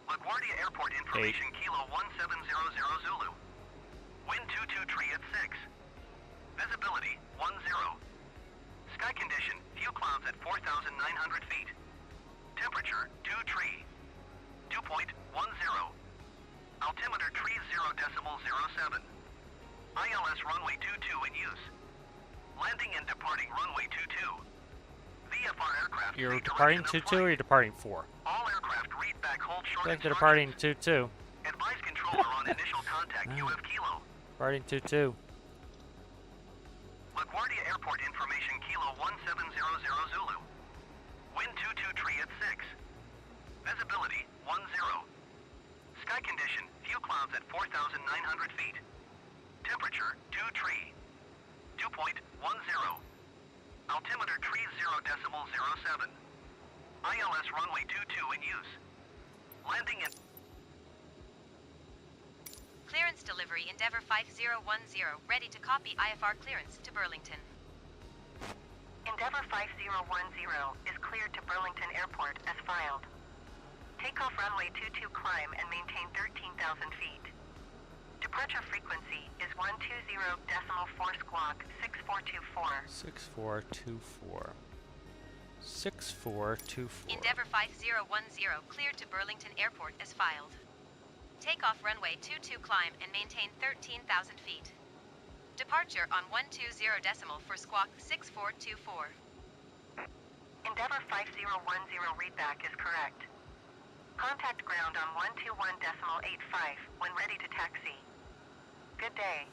LaGuardia Airport information, Kilo 1700 Zulu. Wind 22 tree at 6. Visibility 10. Sky condition, few clouds at 4,900 feet. Temperature 2 tree. Dew point 10. Altimeter tree 0.07. ILS runway 22 in use. Landing and departing runway 22. VFR aircraft. You're departing 22 or you're departing 4? All aircraft read back hold short. I think they're departing 22. Advise controller on initial contact. You have Kilo. Departing 22. LaGuardia Airport information, Kilo 1700 Zulu. Wind 22 tree at 6. Visibility 10. Sky condition, few clouds at 4,900 feet. Temperature 2 tree. Dew point 10. Altimeter tree 0.07. ILS runway 22 in use. Landing in... Clearance delivery Endeavour 5010, ready to copy IFR clearance to Burlington. Endeavour 5010 is cleared to Burlington Airport as filed. Takeoff runway 22 climb and maintain 13,000 feet. Departure frequency is 120.4 squawk 6424. 6424. 6424. Endeavour 5010, cleared to Burlington Airport as filed. Takeoff runway 22 climb and maintain 13,000 feet. Departure on 120 for squawk 6424. Endeavour 5010 readback is correct. Contact ground on 121.85 when ready to taxi. Good day.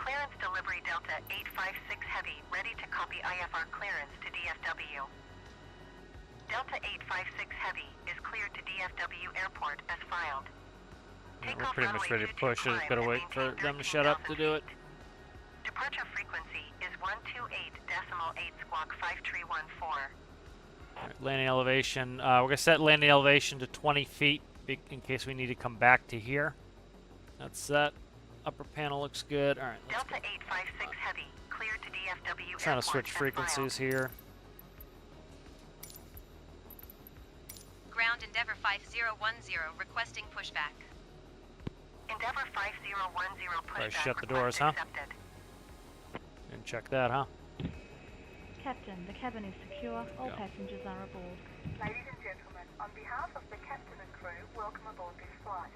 Clearance delivery Delta 856 Heavy, ready to copy IFR clearance to DFW. Delta 856 Heavy is cleared to DFW Airport as filed. Yeah, we're pretty much ready to push. I just gotta wait for them to shut up to do it. Departure frequency is 128.8 squawk 5314. Right, landing elevation. We're gonna set landing elevation to 20 feet in case we need to come back to here. That's set. Upper panel looks good. All right, let's Delta go. 856 Heavy, cleared to DFW Trying to Airport switch as frequencies here. Ground Endeavour 5010, requesting pushback. Endeavour 5010 pushback shut the request doors, huh? accepted. And check that, huh? Captain, the cabin is secure. All Go. passengers are aboard. Ladies and gentlemen, on behalf of the captain and crew, welcome aboard this flight.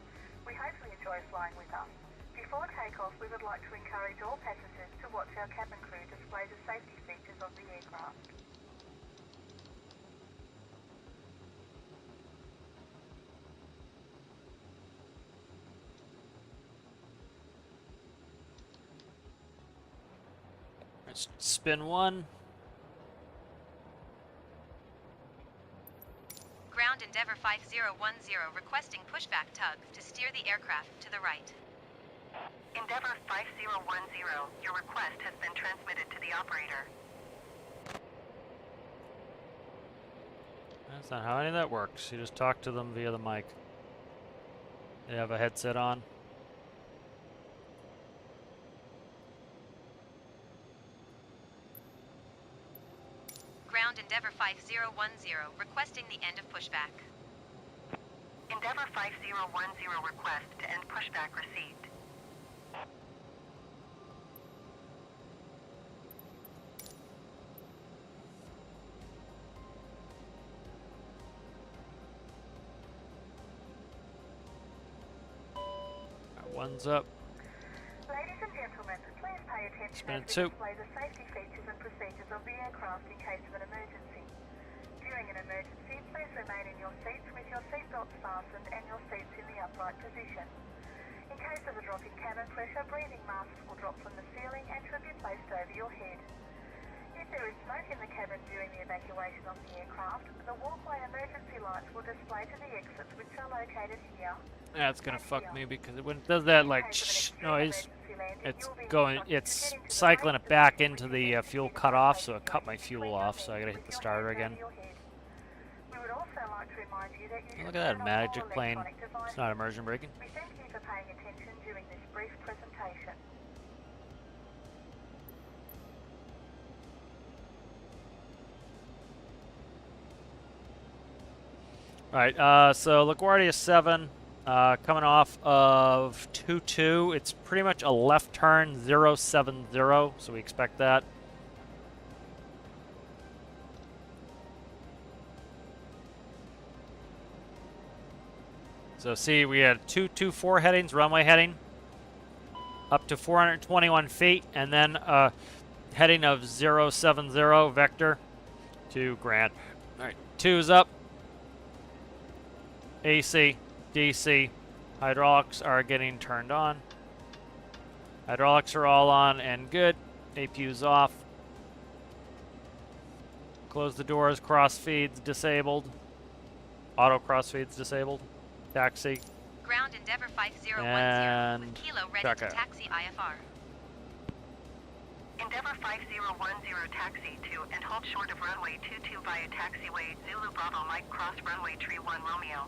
We hope you enjoy flying with us. Before takeoff, we would like to encourage all passengers to watch our cabin crew display the safety features of the aircraft. Let's spin one. Ground Endeavour 5010 requesting pushback tug to steer the aircraft to the right. Endeavour 5010, your request has been transmitted to the operator. That's not how any of that works. You just talk to them via the mic. They have a headset on. Ground Endeavour 5010 requesting the end of pushback. Endeavour 5010 request to end pushback received. One's up. Ladies and gentlemen, please pay attention Spin as it we two. display the safety features and procedures of the aircraft in case of an emergency. During an emergency, please remain in your seats with your seatbelts fastened and your seats in the upright position. In case of a drop in cabin pressure, breathing masks will drop from the ceiling and should be placed over your head. If there is smoke in the cabin during the evacuation of the aircraft, the walkway emergency lights will display to the exits which are located here. That's gonna fuck me because when it does that like shh noise, it's cycling it back into the fuel cutoff, so it cut my fuel off. So I gotta hit the starter again. Look at that magic plane. It's not immersion braking. We thank you for paying attention during this brief presentation. All right. So LaGuardia 7. Coming off of 22, it's pretty much a left turn 070, so we expect that. So see, we had 224 headings, runway heading, up to 421 feet, and then heading of 070 vector to Grant. All right, 2's up, AC. DC. Hydraulics are getting turned on. Hydraulics are all on and good. APU's off. Close the doors. Cross feeds disabled. Auto cross feeds disabled. Taxi. Ground Endeavour 5010 And with Kilo ready check to out. taxi IFR. Endeavour 5010 taxi to and hold short of runway 22 via taxiway Zulu Bravo Mike cross runway tree 1 Romeo.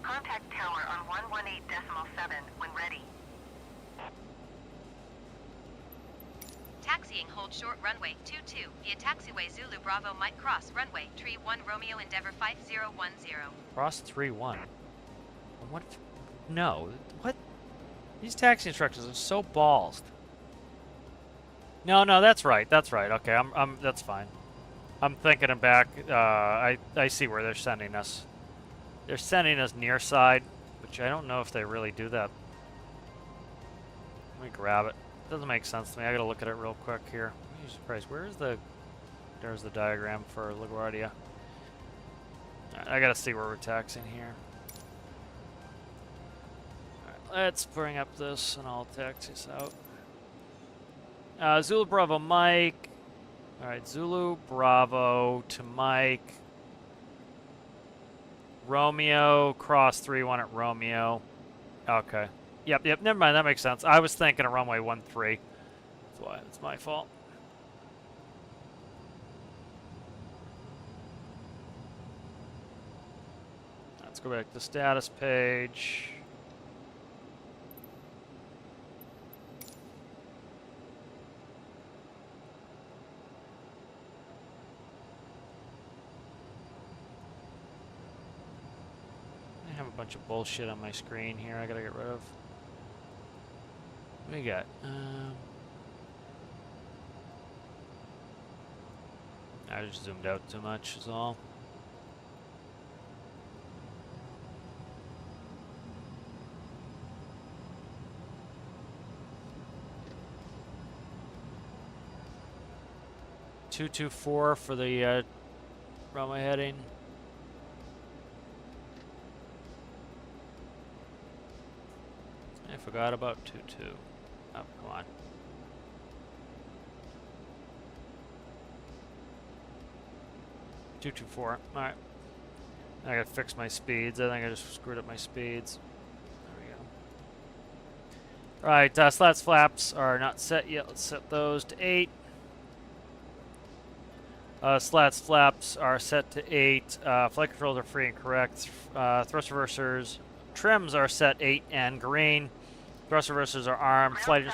Contact tower on 118.7 when ready. Taxiing hold short runway 22 via taxiway Zulu Bravo Mike cross runway tree 1 Romeo Endeavour 5010. Cross 3-1. What? No. What? These taxi instructors are so ballsed. No, that's right. That's right. Okay, that's fine. I'm thinking it back. I see where they're sending us. They're sending us near side, which I don't know if they really do that. Let me grab it. Doesn't make sense to me. I gotta look at it real quick here. I'm surprised. Where is the? There's the diagram for LaGuardia. I gotta see where we're taxiing here. Alright, let's bring up this and I'll taxi this out. Zulu Bravo Mike. Alright, Zulu Bravo to Mike. Romeo, cross 3-1 at Romeo. Okay. Yep, never mind, that makes sense. I was thinking of runway 13. That's why, it's my fault. Let's go back to the status page. I have a bunch of bullshit on my screen here I gotta get rid of. What do we got? I just zoomed out too much is all. .224 for the runway heading. I forgot about 22. Oh, come on. 224. All right. I gotta fix my speeds. I think I just screwed up my speeds. There we go. All right, slats flaps are not set yet. Let's set those to 8. Slats flaps are set to 8. Flight controls are free and correct. Thrust reversers trims are set 8 and green. Thrust reversers are armed. Flight is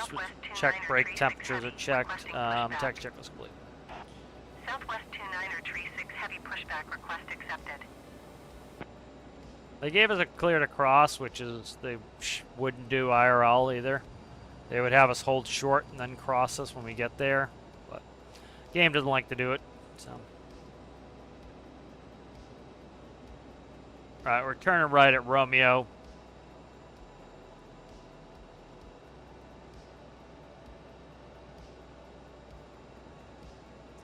checked. Brake temperatures are checked. Taxi check was complete. Southwest 29er Tree 6 heavy pushback request accepted. They gave us a clear to cross, which is they wouldn't do IRL either. They would have us hold short and then cross us when we get there. But game doesn't like to do it. So, alright, we're turning right at Romeo.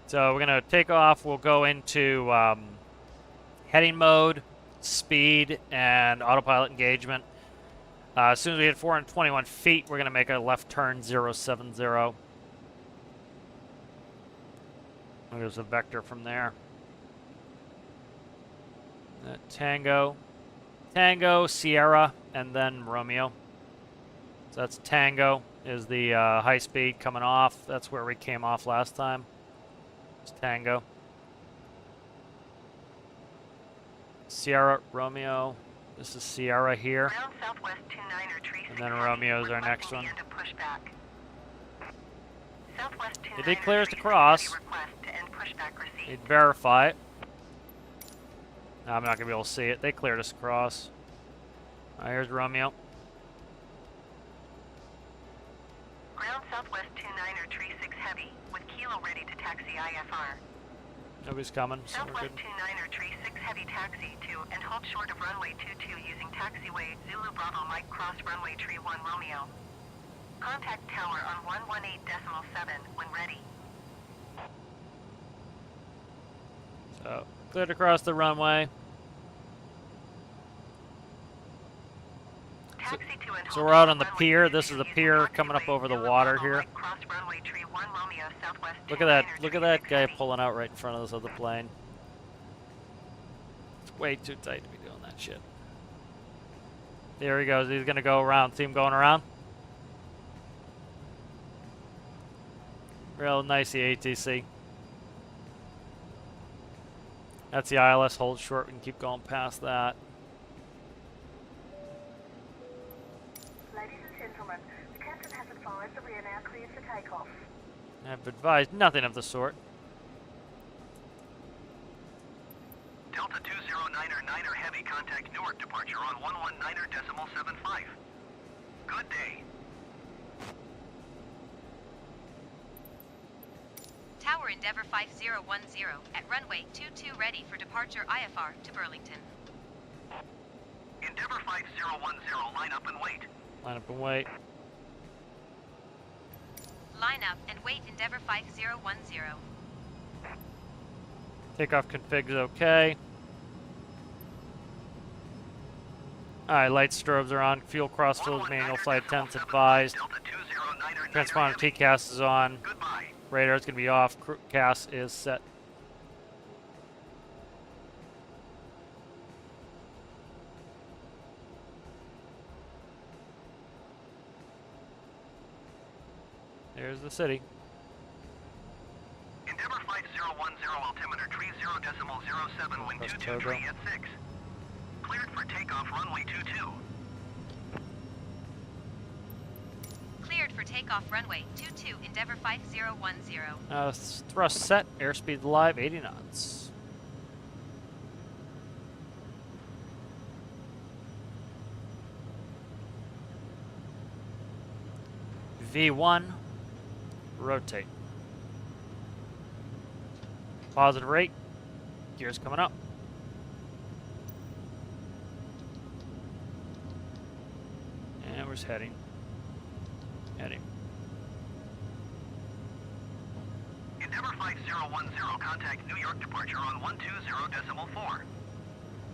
So we're gonna take off. We'll go into heading mode, speed, and autopilot engagement. As soon as we hit 421 feet, we're gonna make a left turn 070. There's a vector from there. Tango, Sierra, and then Romeo. So that's Tango is the high speed coming off. That's where we came off last time. It's Tango. Sierra, Romeo. This is Sierra here. Ground Southwest 29er Tree 6 And then Romeo's our next one. They did clear us to cross. They'd verify it. No, I'm not going to be able to see it. They cleared us across. Alright, here's Romeo. Ground Southwest 29er Tree 6 heavy with Kilo ready to taxi IFR. Nobody's coming, so we're Southwest good. 29er Tree 6 heavy taxi to and hold short of runway 22 using taxiway Zulu Bravo Mike cross runway Tree 1 Romeo. Contact tower on 118.7 when ready. So, cleared across the runway. Taxi to and So hold we're out on short the runway pier. 22 This is the using pier coming up taxiway over the Zulu water Bravo here. Mike cross runway Tree 1 Romeo Southwest Look at that! 29er Look at Tree that 6 guy heavy. pulling out right in front of this other plane. It's way too tight to be doing that shit. There he goes. He's gonna go around. See him going around? Real nice, the ATC. That's the ILS. Hold short. We can keep going past that. Ladies and gentlemen, the captain has advised that we are now cleared for takeoff. I've advised nothing of the sort. Delta 209er heavy contact Newark departure on 119.75. Good day. Tower Endeavour 5010 at runway 22 ready for departure IFR to Burlington. Endeavour 5010, line up and wait. Line up and wait. Line up and wait Endeavour 5010. Takeoff config is okay. Alright, light strobes are on. Fuel crossflow is manual. Flight attendants advised. Delta 209er Transponder TCAS is on. Goodbye. Radar is going to be off. CAS is set. There's the city. Endeavour 5010 altimeter tree 0.07 wind Press 22 turbo. tree at 6. Cleared for takeoff runway 22. Cleared for takeoff runway 22 Endeavour 5010. Thrust set. Airspeed live 80 knots. V1. Rotate. Positive rate. Gears coming up. And where's heading? Heading. Endeavour 5010, contact New York departure on 120.4.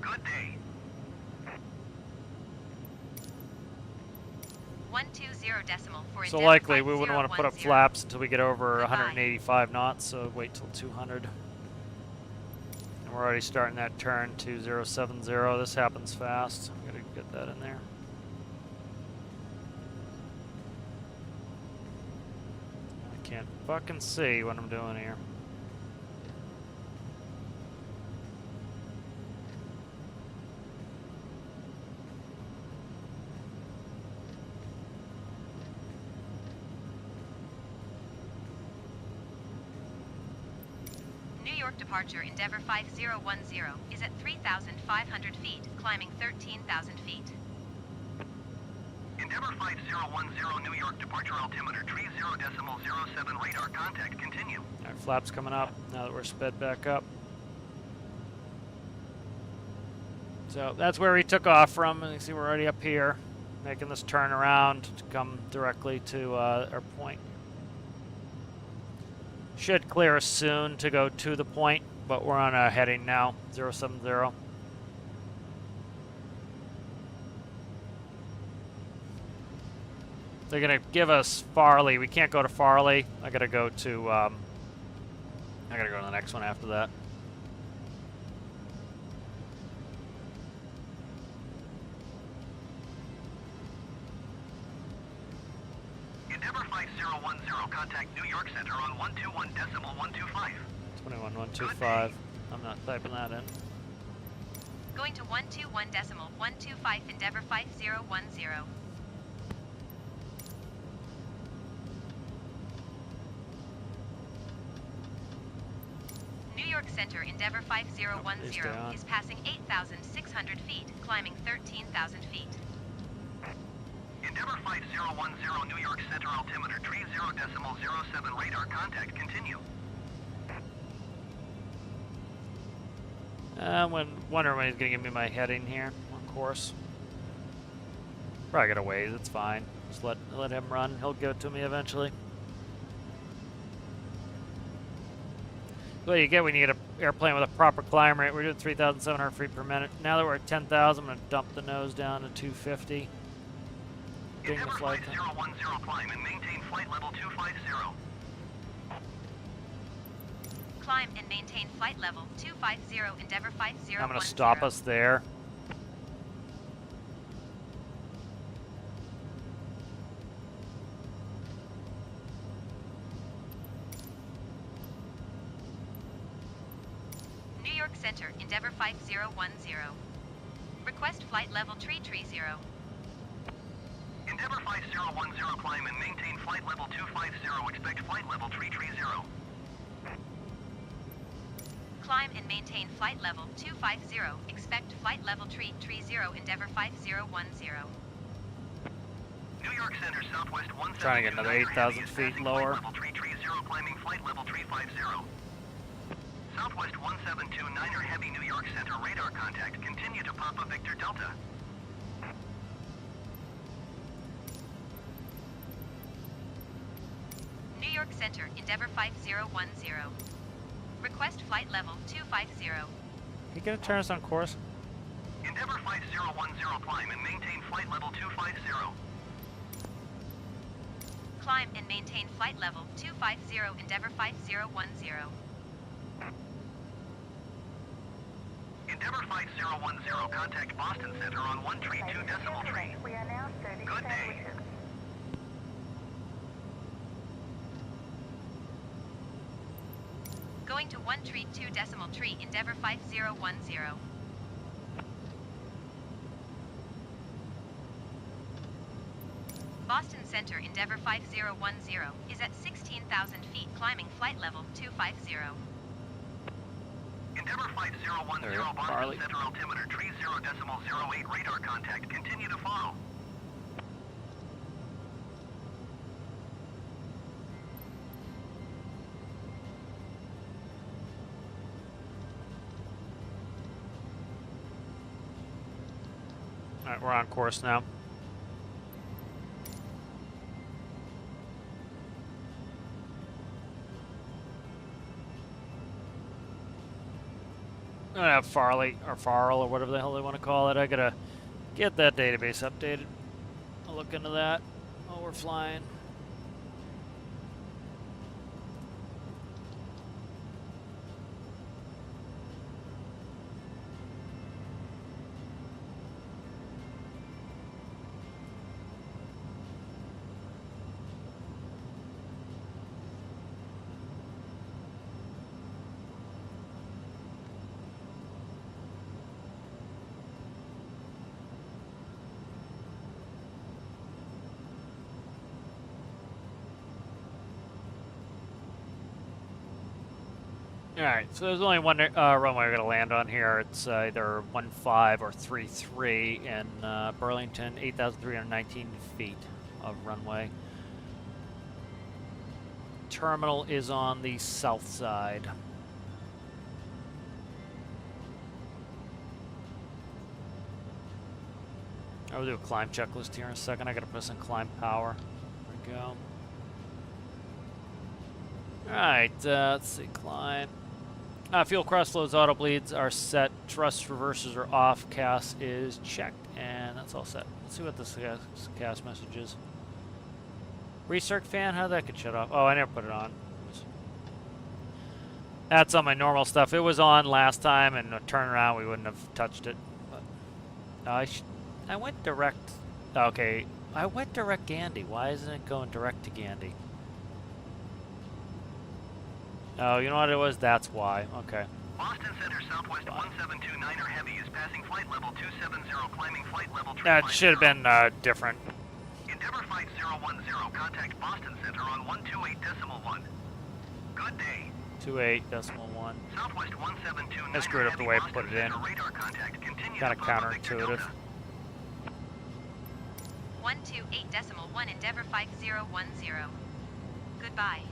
Good day. 120 decimal for So Endeavour likely we wouldn't want to put up 5010. flaps until we get over Goodbye. 185 knots, so wait till 200. And we're already starting that turn 2070. This happens fast. I'm gonna get that in there. I can't fucking see what I'm doing here. New York departure Endeavour 5010 is at 3,500 feet, climbing 13,000 feet. Endeavour 5010 New York departure altimeter 30.07 radar contact continue. Alright, flaps coming up now that we're sped back up. So that's where we took off from, and you see we're already up here, making this turn around to come directly to our point. Should clear us soon to go to the point, but we're on a heading now, 070. They're gonna give us Farley. We can't go to Farley. I gotta go to the next one after that. Endeavour 5010 contact New York Center on 121.125. 21.125. I'm not typing that in. Going to 121.125 Endeavour 5010. New York Center Endeavour 5010 is passing 8,600 feet, climbing 13,000 feet. Endeavour 5010 New York Center altimeter 30.07 radar contact continue. Wondering when he's gonna give me my heading here on course. Probably got a ways. It's fine. Just let him run. He'll give it to me eventually. What you get when you get an airplane with a proper climb rate. We're doing 3,700 feet per minute. Now that we're at 10,000, I'm going to dump the nose down to 250. Getting the Endeavour flight time. 5010 climb and maintain flight level 250. Climb and maintain flight level 250 Endeavour 5010. I'm going to stop us there. New York Center Endeavour 5010. Request flight level 330. Endeavour 5010 climb and maintain flight level 250. Expect flight level 330. Climb and maintain flight level 250. Expect flight level 330 Endeavour 5010. New York Center Southwest 172. Trying to get another 8,000 feet lower. Flight level 330 climbing flight level 350. Southwest 172 Niner Heavy New York Center radar contact. Continue to Papa Victor Delta. New York Center Endeavour 5010. Request flight level 250. You gonna turn us on course? Endeavour 5010 climb and maintain flight level 250. Climb and maintain flight level 250 Endeavour 5010. Endeavour 5010 contact Boston Center on 132.3. We are now serving Good day. sandwiches. Going to 132.3 Endeavour 5010. Boston Center Endeavour 5010 is at 16,000 feet, climbing flight level 250. Endeavour 5010 There you go, Boston Farley. Center altimeter 30.08 radar contact. Continue to follow. Alright, we're on course now. I'm gonna have Farley, or Farrell, or whatever the hell they want to call it. I gotta get that database updated. I'll look into that while we're flying. Alright, so there's only one runway we're going to land on here. It's either 15 or 33 in Burlington, 8,319 feet of runway. Terminal is on the south side. I'll do a climb checklist here in a second. I got to put us in climb power. There we go. Alright, let's see, climb. Fuel crossflows, auto bleeds are set, thrust reversers are off, CAS is checked, and that's all set. Let's see what this CAS message is. Recirc fan, how'd that get shut off? Oh, I never put it on. That's on my normal stuff. It was on last time, and a turnaround, we wouldn't have touched it. But I went direct. Okay, I went direct Gandy. Why isn't it going direct to Gandy? Oh, you know what it was? That's why. Okay. Boston Center Southwest 1729er Heavy is passing flight level 270, climbing flight level 350. That should have been different. Endeavor Flight 010, contact Boston Center on 128.1. Good day. 28.1. Southwest 1729er I screwed up the way I put it in. Radar contact. Continue Kind of to follow Victor counterintuitive. Delta. 128.1 Endeavor 5010. Goodbye.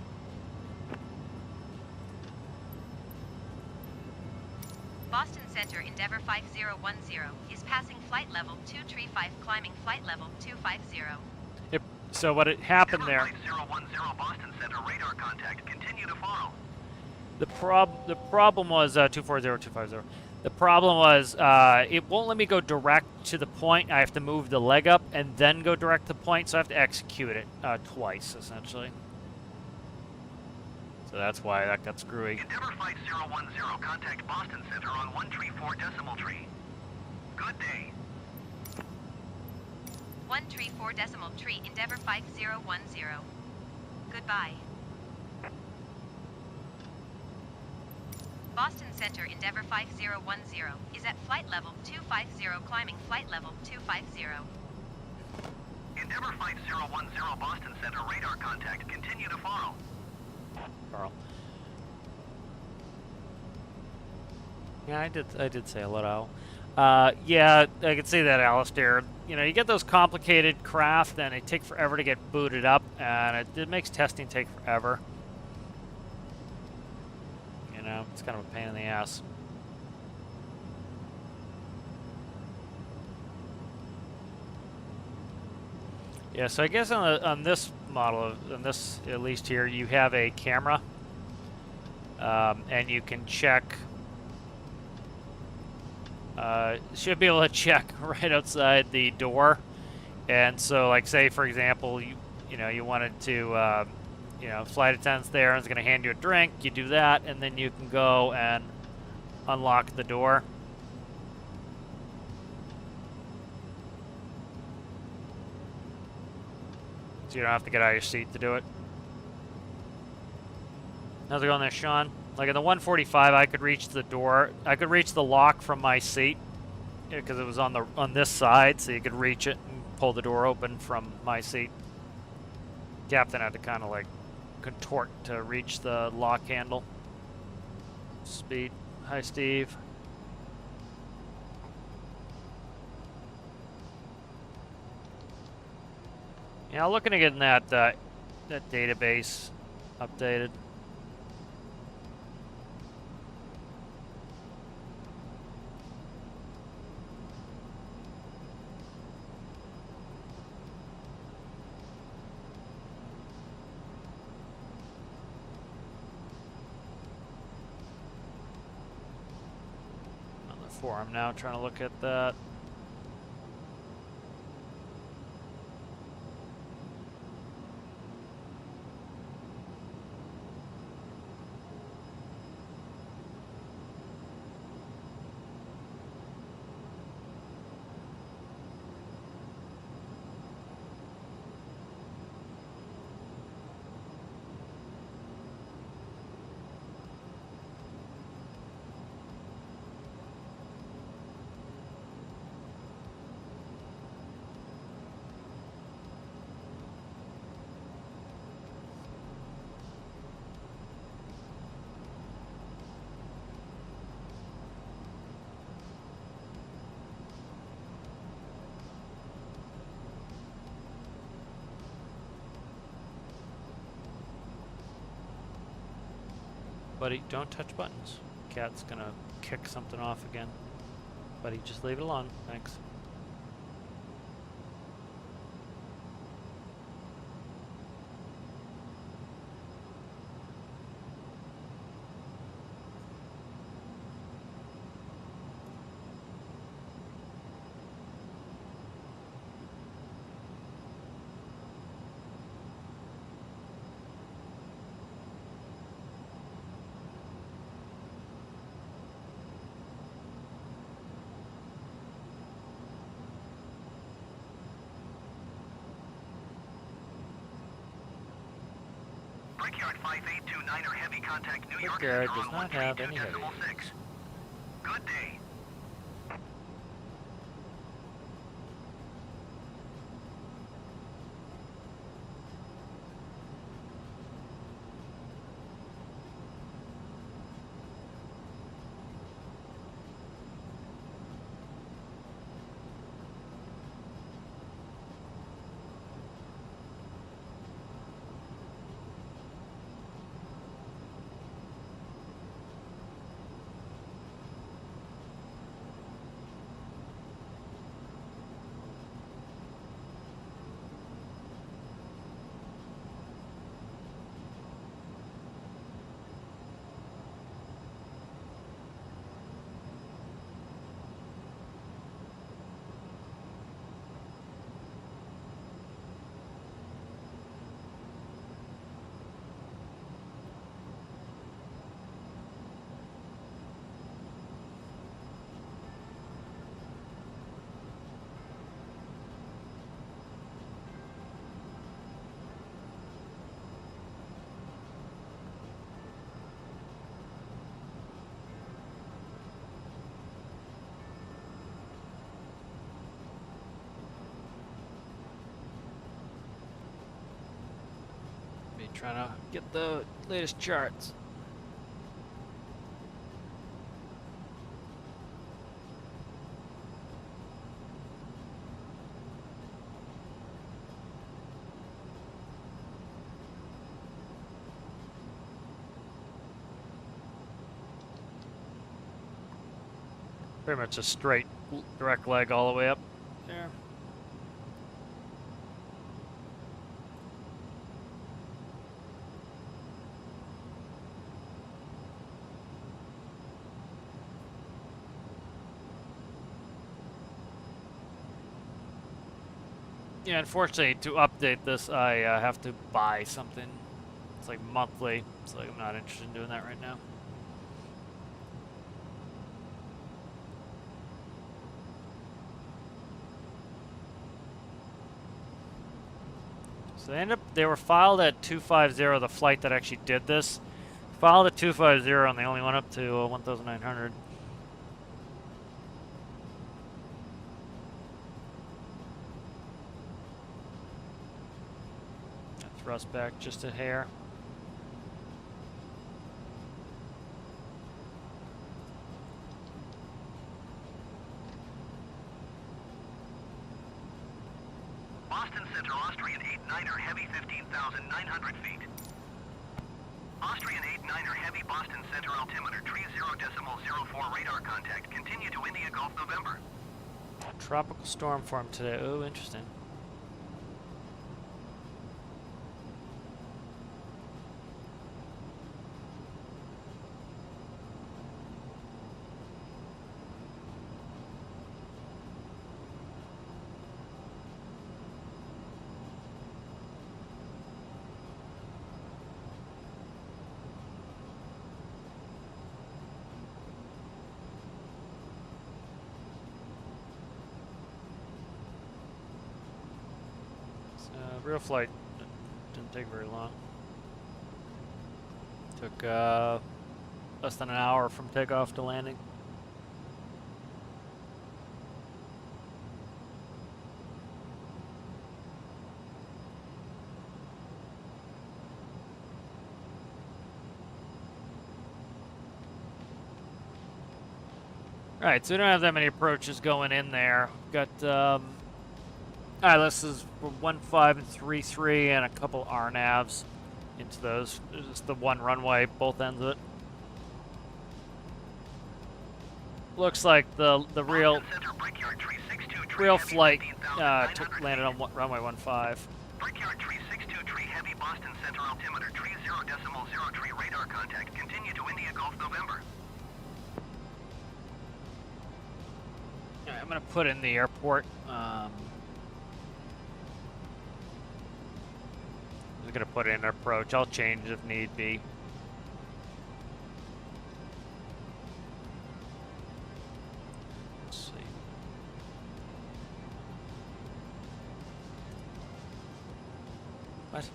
Boston Center Endeavor 5010 is passing flight level 235, climbing flight level 250. Yep. So what had happened Endeavor there? Flight 010 Boston Center radar contact. Continue to follow. The problem was 240-250. The problem was it won't let me go direct to the point. I have to move the leg up and then go direct to the point, so I have to execute it twice, essentially. So that's why that got screwy. Endeavor Flight 010, contact Boston Center on 134.3. Good day. 134.3 Endeavor 5010. Goodbye. Boston Center Endeavor 5010 is at flight level 250, climbing flight level 250. Endeavor Flight 010 Boston Center radar contact. Continue to follow. Carl. Yeah, I did say hello. Yeah, I could see that, Alistair. You know, you get those complicated craft, and they take forever to get booted up, and it makes testing take forever. You know, it's kind of a pain in the ass. Yeah, so I guess on this model, on this at least here, you have a camera, and you can check. Should be able to check right outside the door, and so, like, say for example, you know you wanted to, you know, flight attendant's there and is going to hand you a drink. You do that, and then you can go and unlock the door. So you don't have to get out of your seat to do it. How's it going there, Sean? Like in the 145, I could reach the door. I could reach the lock from my seat because it was on this side, so you could reach it and pull the door open from my seat. Captain had to kind of like contort to reach the lock handle. Speed. Hi, Steve. Yeah, looking at getting that that database updated. On the forum now, trying to look at that. buddy, don't touch buttons. Cat's gonna kick something off again. Buddy, just leave it alone. Thanks. Brickyard 5829er heavy contact New York Brickyard Center does on not have any heavy. 132.6. Good day. Me trying to get the latest charts. Pretty much a straight, direct leg all the way up there. Yeah, unfortunately, to update this, I have to buy something. It's like monthly, so I'm not interested in doing that right now. So they were filed at 250, the flight that actually did this. Filed at 250 and they only went up to 1,900. Thrust back just a hair. Boston Center, Austrian 89er heavy 15,900 feet. Austrian 89er heavy Boston Center altimeter 30.04 radar contact. Continue to India Gulf November. Tropical storm formed today. Oh, interesting. Real flight didn't take very long. Took less than an hour from takeoff to landing. All right, so we don't have that many approaches going in there. We've got all right, this is 15 and 33 and a couple RNAVs into those. There's just the one runway, both ends of it. looks like the real Boston Center Brickyard Tree 62 Tree real Heavy flight 15,900 landed feet. on runway 15. Brickyard Tree 62 Tree Heavy Boston Center altimeter tree 0.0 tree radar contact. Continue to India Gulf November. Alright, I'm gonna put in the airport. I'm gonna put in an approach. I'll change if need be. Let's see. What?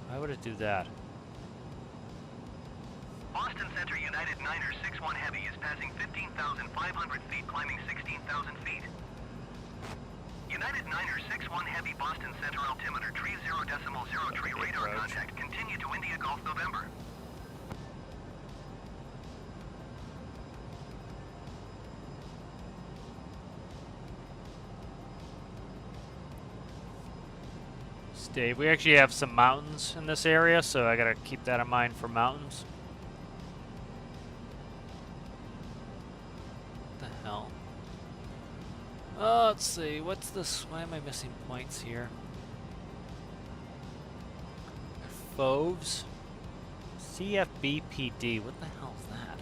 Why would it do that? Boston Center United Niner 61 Heavy is passing 15,500 feet, climbing 16,000 feet. United Niner 61 Heavy Boston Center altimeter tree 0.0 tree radar Approach. contact. Continue to India Gulf November. Dave, we actually have some mountains in this area, so I gotta keep that in mind for mountains. What the hell? Let's see, what's this? Why am I missing points here? Foves? CFBPD, what the hell is that?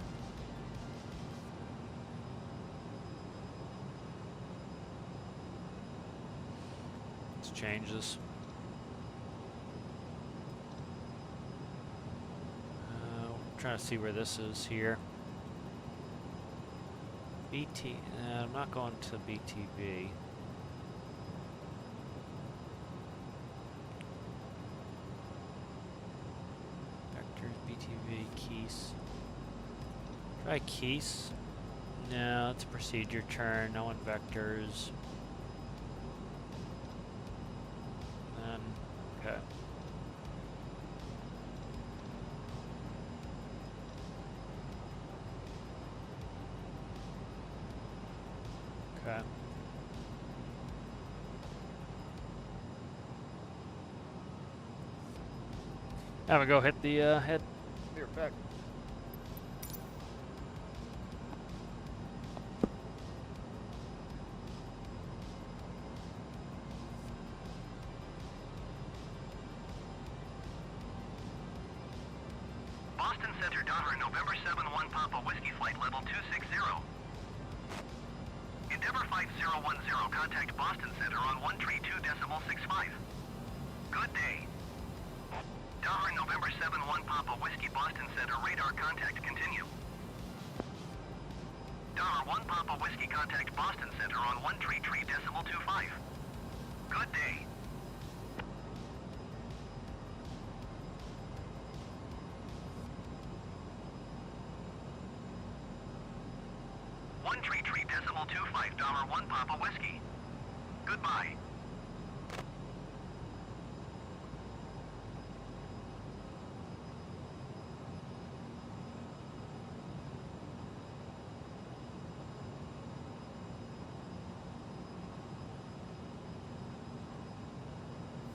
Let's change this. Trying to see where this is here. BT. I'm not going to BTV. Vectors, BTV, keys. Try keys. No, it's a procedure turn. No one vectors. Then, okay. Okay. I'm gonna go hit the head. Be right back. Boston Center Donner November 7-1 Papa Whiskey Flight Level 260. Endeavor 5010, contact Boston Center on 132.65. Good day. Donner November 7-1 Papa Whiskey Boston Center radar contact continue. Donner 1 Papa Whiskey contact Boston Center on 133.25. Good day. $1 1 Papa Whiskey. Goodbye.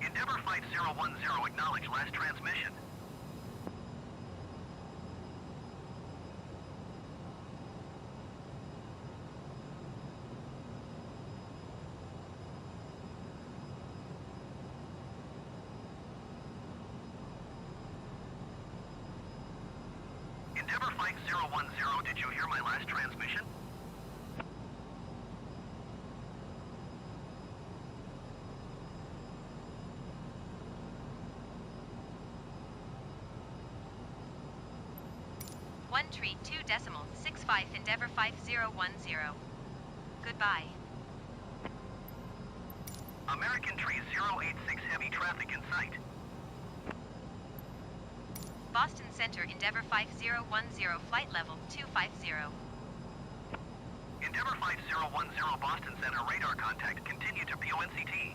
Endeavor 5010, acknowledge last transmission. Endeavor 5010, did you hear my last transmission? One tree 2.65 Endeavor 5010. Goodbye. American Tree 086 heavy traffic in sight. Boston Center Endeavor 5010 flight level 250. Endeavor 5010 Boston Center radar contact, continue to PONCT.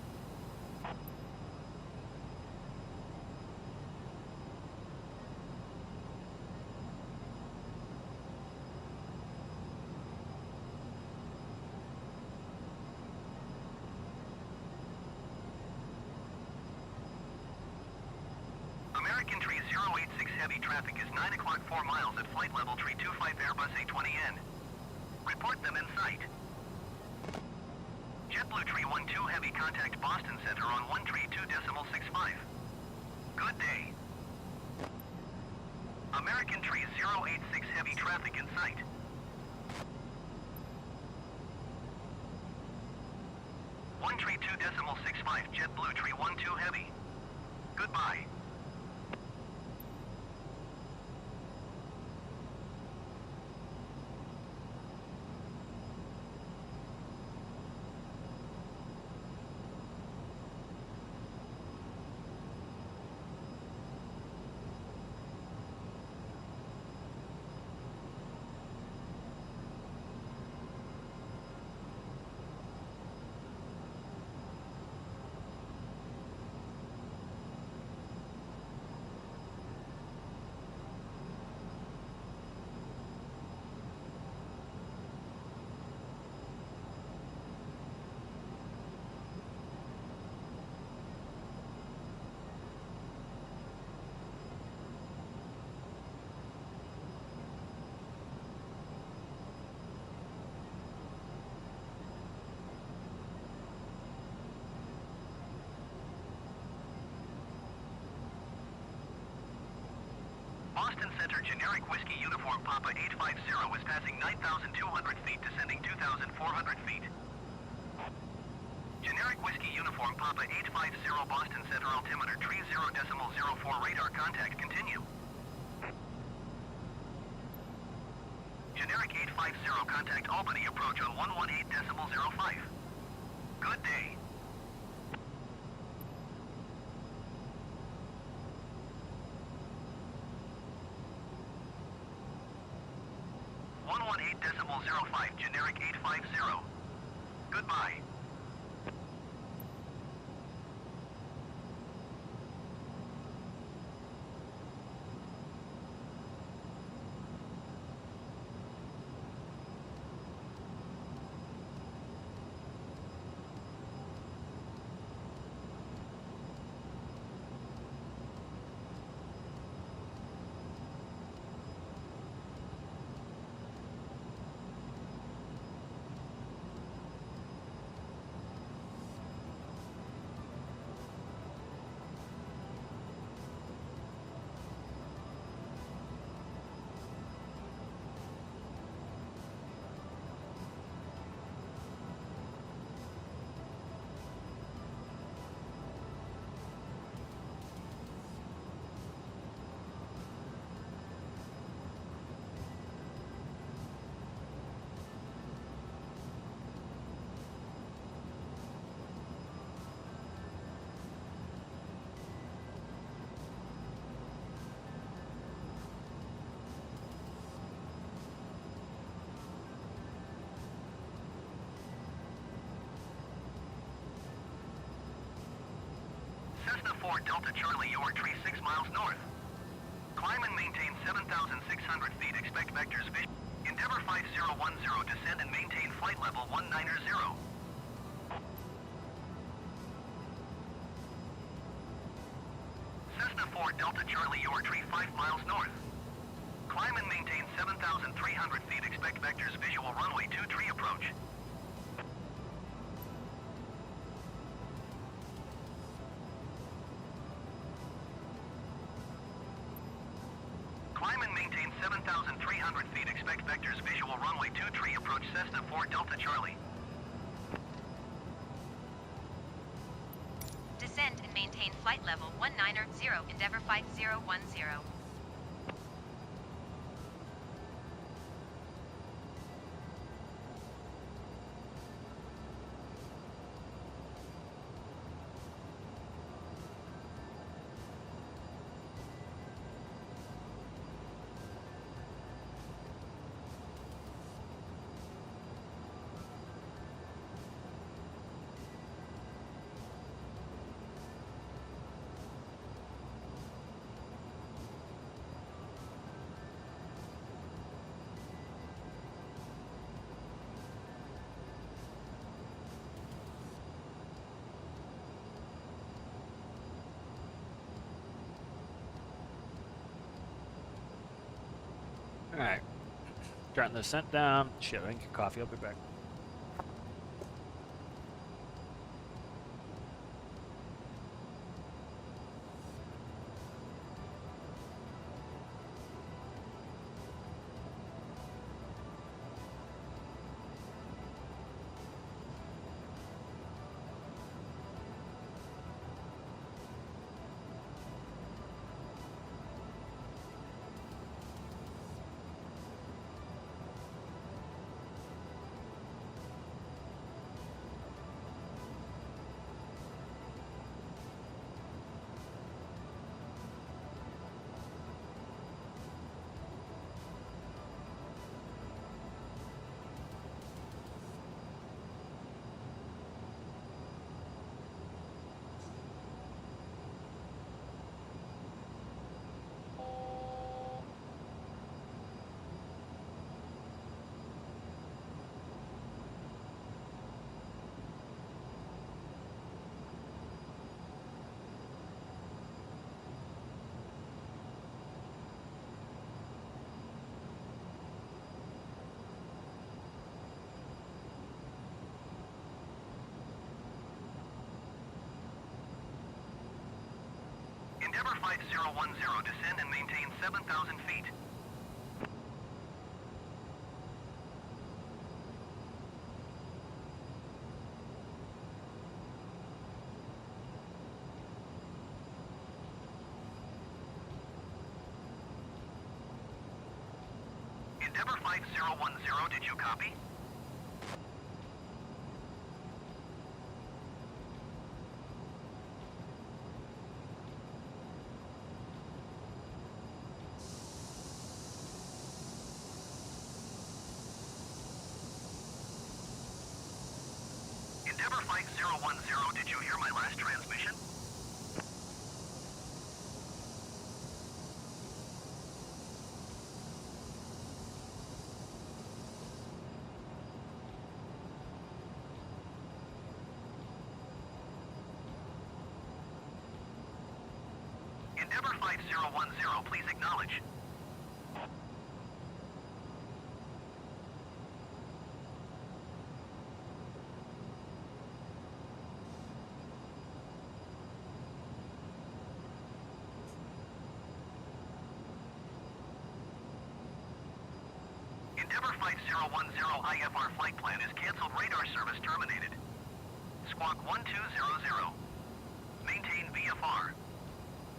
American Tree 086 heavy traffic is 9 o'clock 4 miles at flight level tree 25 Airbus A20N. Report them in sight. JetBlue Tree 12 Heavy contact Boston Center on 132.65. Good day. American Tree 086 Heavy traffic in sight. One Tree 2.65 JetBlue Tree 12 Heavy. Goodbye. Boston Center Generic Whiskey Uniform Papa 850 is passing 9,200 feet, descending 2,400 feet. Generic Whiskey Uniform Papa 850 Boston Center altimeter tree 0.04 radar contact continue. Generic 850 contact Albany approach on 118.05. Good day. Generic 850. Goodbye. Cessna 4 Delta Charlie, your tree 6 miles north. Climb and maintain 7,600 feet. Expect vectors vision. Endeavor 5010, descend and maintain flight level 190. Cessna 4 Delta Charlie, your tree 5 miles north. Climb and maintain 7,300 feet. Expect vectors visual runway 2 tree approach. Climb and maintain 7,300 feet. Expect vectors visual runway 2 tree approach. Cessna 4 Delta Charlie. Descend and maintain flight level 190, Endeavor 5010. Alright. Starting the scent down. Shit, I didn't get coffee. I'll be back. Endeavor 5010, descend and maintain 7,000 feet. Endeavor 5010, did you copy? Endeavor 5010, did you hear my last transmission? Endeavor 5010, please acknowledge. Endeavor 5010 IFR flight plan is canceled. Radar service terminated. Squawk 1200. Maintain VFR.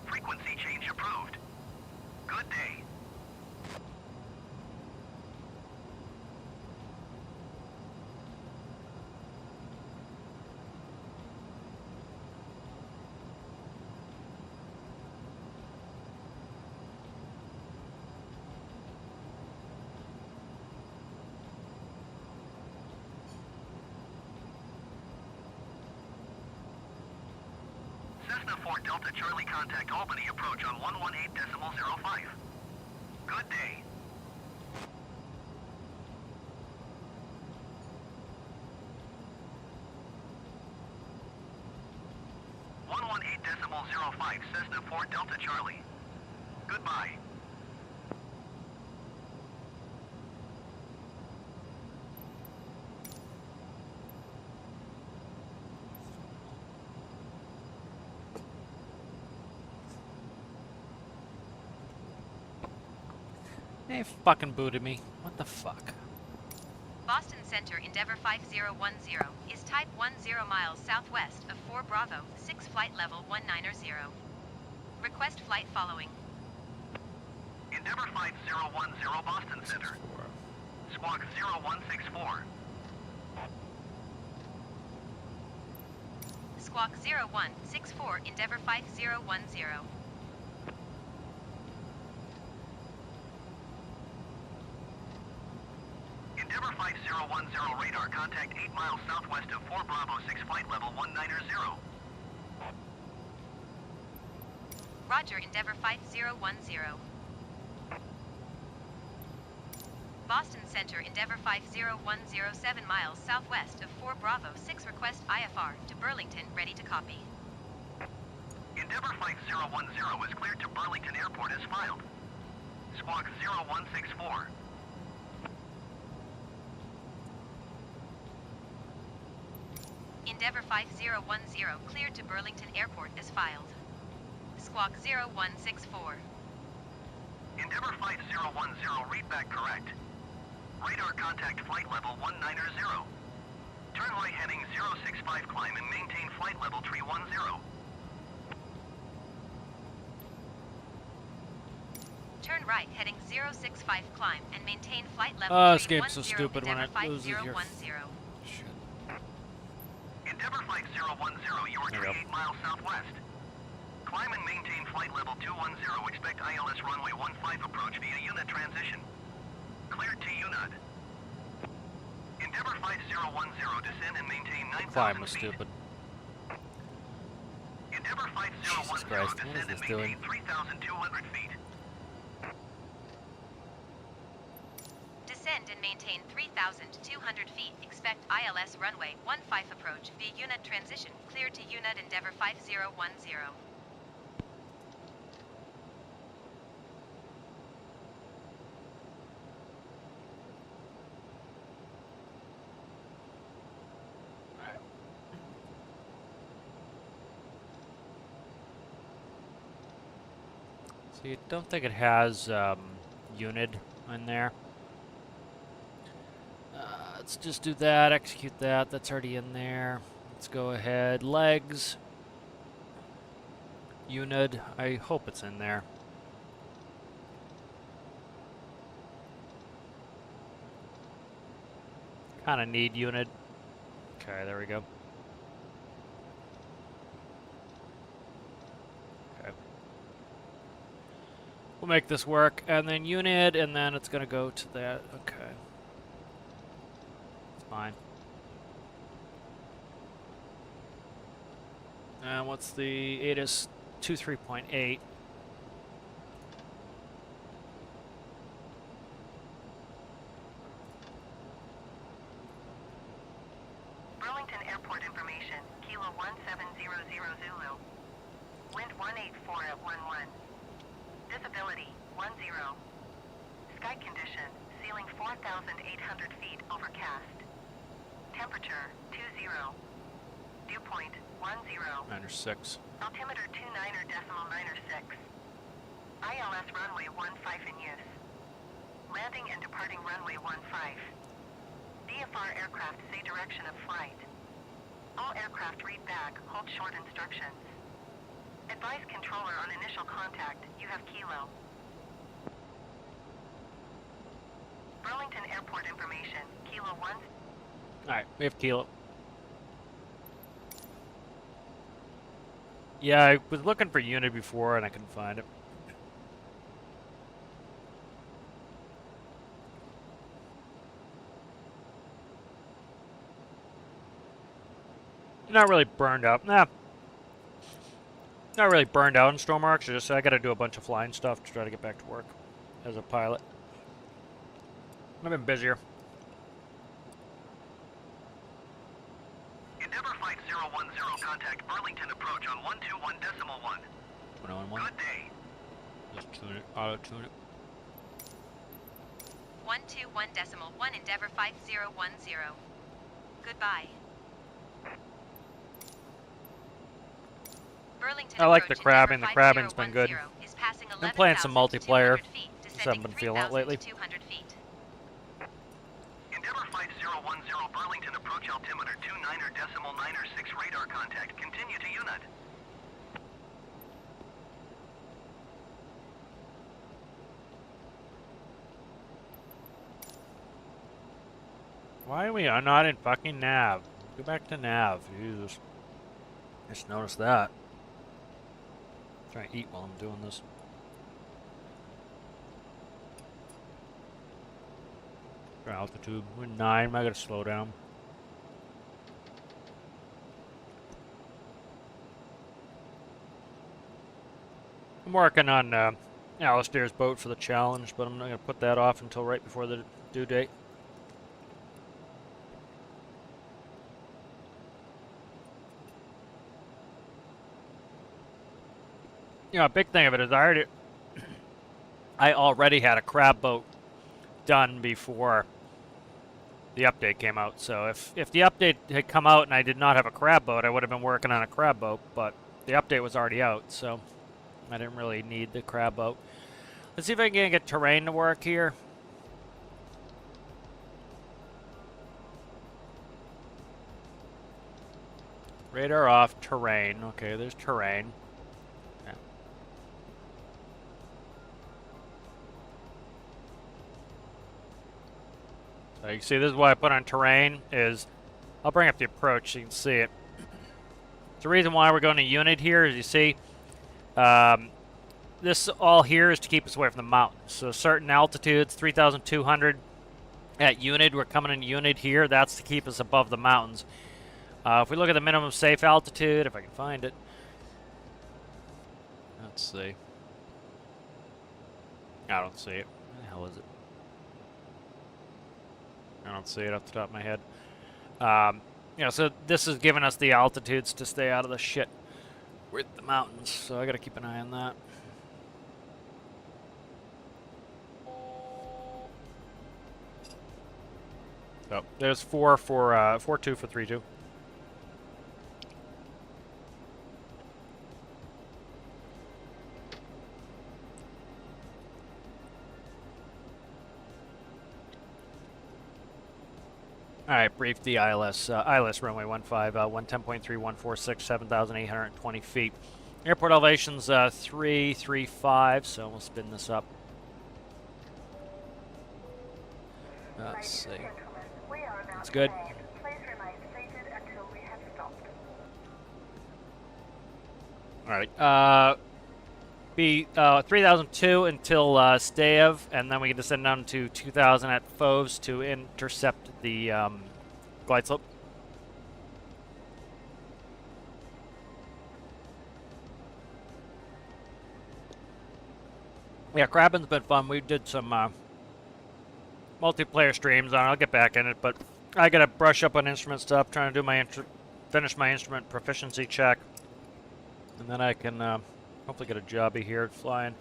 Frequency change approved. Good day. Cessna 4 Delta Charlie, contact Albany, approach on 118.05. Good day. .05, Cessna 4 Delta Charlie. Goodbye. They fucking booted me. What the fuck? Boston Center Endeavor 5010 is type 10 miles southwest of 4 Bravo, 6 flight level 190. Request flight following. Endeavor 5010, Boston Center. Squawk 0164. Squawk 0164 Endeavor 5010. Endeavor 5010 radar, contact 8 miles southwest of 4 Bravo 6 flight level 190. Roger, Endeavor 5010. Boston Center Endeavor 5010, 7 miles southwest of 4 Bravo 6, request IFR to Burlington, ready to copy. Endeavor 5010 is cleared to Burlington Airport as filed. Squawk 0164. Endeavour 5010 cleared to Burlington Airport as filed. Squawk 0164. Endeavour 5010, read back correct. Radar contact flight level 190. Turn right heading 065 climb and maintain flight level 310. Turn right heading 065 climb and maintain flight level Oh, this 310. game's so stupid when Endeavour it loses your... 5010. Shit. Endeavour 5010, you are There you go. 38 miles southwest. Climb and maintain flight level 210. Expect ILS runway 15 approach via unit transition. Cleared to UNUD. Endeavour 5010, descend and maintain 9,000 Climb was feet. stupid. Endeavour 5010, Jesus Christ, what is descend this and doing? maintain 3,200 feet. Descend and maintain 3,200 feet. Expect ILS runway 15 approach via unit transition. Cleared to UNUD Endeavour 5010. See, I don't think it has UNID in there. Let's just do that, execute that. That's already in there. Let's go ahead. Legs. UNID. I hope it's in there. Kind of need UNID. Okay, there we go. Okay. We'll make this work, and then UNID, and then it's going to go to that. Okay. It's fine. And what's the ATIS 23.8? Burlington Airport information, Kilo 1700 Zulu. Wind 184 at 11. Visibility 10. Sky condition, ceiling 4,800 feet overcast. Temperature 20. Dew point 10. 906. Altimeter 29.96. ILS runway 15 in use. Landing and departing runway 15. DFR aircraft say direction of flight. All aircraft read back, hold short instructions. Advise controller on initial contact, you have Kilo. Burlington Airport information, Kilo 1. Alright, we have Kilo. Yeah, I was looking for UNID before and I couldn't find it. Not really burned out. Nah. Not really burned out in Storm Arcs. Just I got to do a bunch of flying stuff to try to get back to work as a pilot. I've been busier. Endeavour 5010, contact Burlington approach on 121.1. 101. Good day. Just tune it. Auto tune it. 121.1 Endeavour 5010. Goodbye. Burlington I like the approach, crabbing. The Endeavour crabbing's been good. 5010 is passing Been playing some multiplayer. 11,200 feet, Just haven't been feeling it lately. 3,200 feet. Endeavour 5010, Burlington approach altimeter 29.96 radar contact. Continue to UNUD. Why are we not in fucking nav? Go back to nav. Jesus. Just noticed that. Trying to eat while I'm doing this. For altitude. We're 9. I gotta slow down. I'm working on Alistair's boat for the challenge, but I'm not gonna put that off until right before the due date. You know, a big thing of it is I already had a crab boat done before the update came out. So if the update had come out and I did not have a crab boat, I would have been working on a crab boat, but the update was already out, so I didn't really need the crab boat. Let's see if I can get terrain to work here. Radar off, terrain. Okay, there's terrain. Yeah. So you can see this is why I put on terrain is, I'll bring up the approach so you can see it. The reason why we're going to unit here is you see, this all here is to keep us away from the mountains. So certain altitudes, 3,200 at unit, we're coming in unit here, that's to keep us above the mountains. If we look at the minimum safe altitude, if I can find it, let's see. I don't see it. Where the hell is it? I don't see it off the top of my head. You know, so this is giving us the altitudes to stay out of the shit with the mountains. So I got to keep an eye on that. So there's 4 for 4-2 for 3-2. All right, brief the ILS. ILS runway 15, 110.3, 146, 7,820 feet. Airport elevation's 335, so we'll spin this up. Let's see. That's good. Please remain seated until we have stopped. All right. Be 3002 until stay of, and then we can descend down to 2000 at Foves to intercept the glide slope. Yeah, crabbing's been fun. We did some multiplayer streams on it. I'll get back in it, but I gotta brush up on instrument stuff, trying to do my finish my instrument proficiency check, and then I can hopefully get a jobby here flying.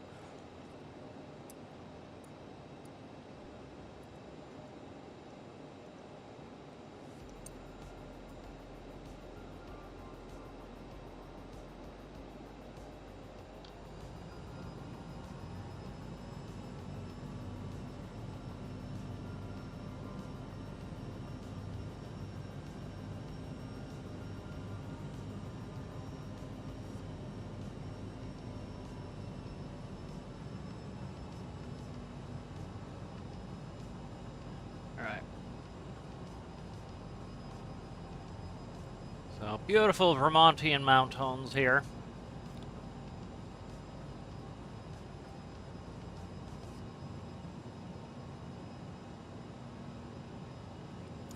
So beautiful Vermontian mountains here.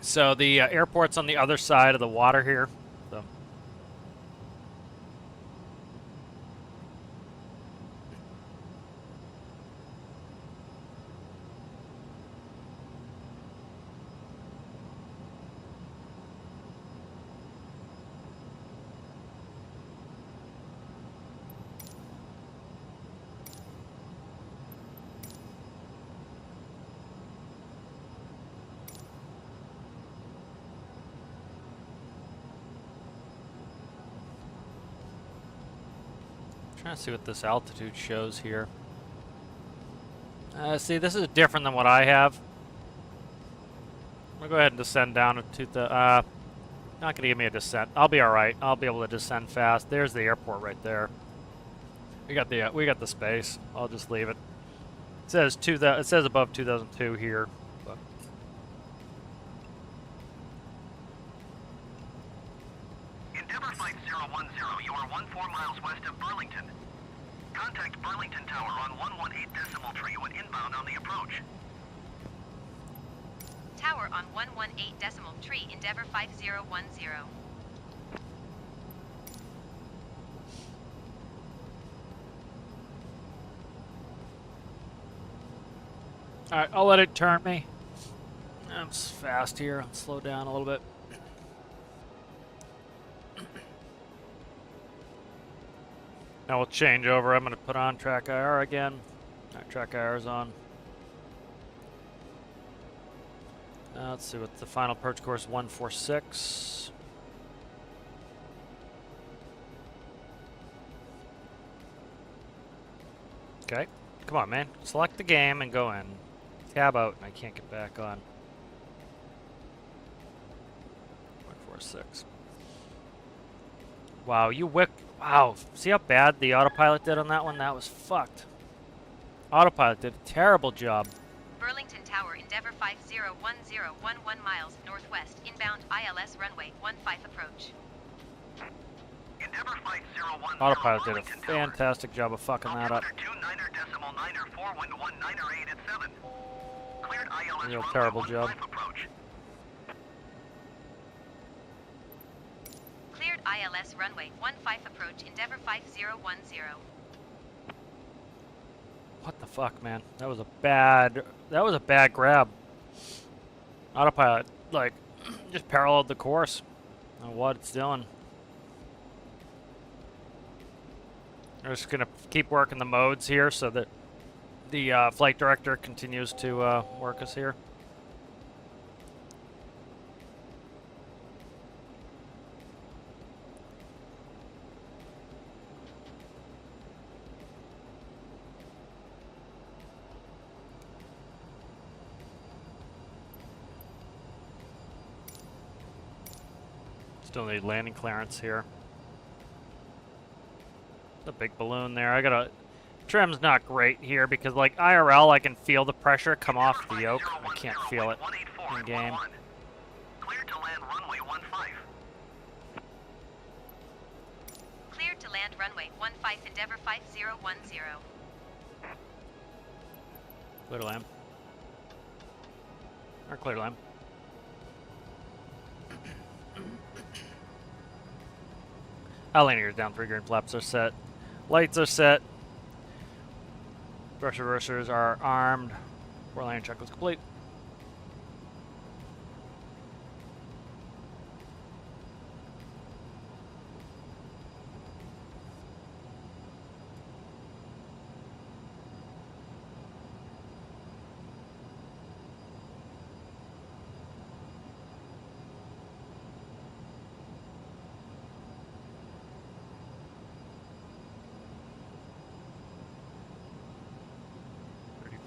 So the airport's on the other side of the water here. So. Trying to see what this altitude shows here. See, this is different than what I have. I'm gonna go ahead and descend down to the. Not gonna give me a descent. I'll be all right. I'll be able to descend fast. There's the airport right there. We got the space. I'll just leave it. It says above 2002 here. But. Endeavour Flight 010, you are 14 miles west of Burlington. Contact Burlington Tower on 118 decimal tree when inbound on the approach. Tower on 118 decimal tree, Endeavour 5010. Alright, I'll let it turn me. I'm fast here. I'll slow down a little bit. Now we'll change over. I'm going to put on track IR again. Track IR is on. Let's see what's the final approach course 146. Okay, come on, man. Select the game and go in. Tab out, and I can't get back on. 146. Wow, you wick. Wow, see how bad the autopilot did on that one? That was fucked. Autopilot did a terrible job. Burlington Tower, Endeavour 501011 miles northwest, inbound ILS runway 15 approach. Endeavour 5010 Autopilot did a Burlington Tower. fantastic job of fucking that up. Altimeter 29.9er, forwind 19er 8 at 7. Cleared ILS Real runway terrible 15 job. approach. Cleared ILS runway 15 approach, Endeavour 5010. What the fuck, man? That was a bad grab. Autopilot, like, just paralleled the course. I don't know what it's doing. I'm just gonna keep working the modes here so that the flight director continues to work us here. Still need landing clearance here. The big balloon there. I gotta. Trim's not great here because, like, IRL, I can feel the pressure come off the yoke. I can't feel it in game. Cleared to land runway 15. Cleared to land runway 15, Endeavour 5010. Clear to land. Or clear to land. Linear's down, 3 green flaps are set. Lights are set. Brush reversers are armed. 4 landing check was complete.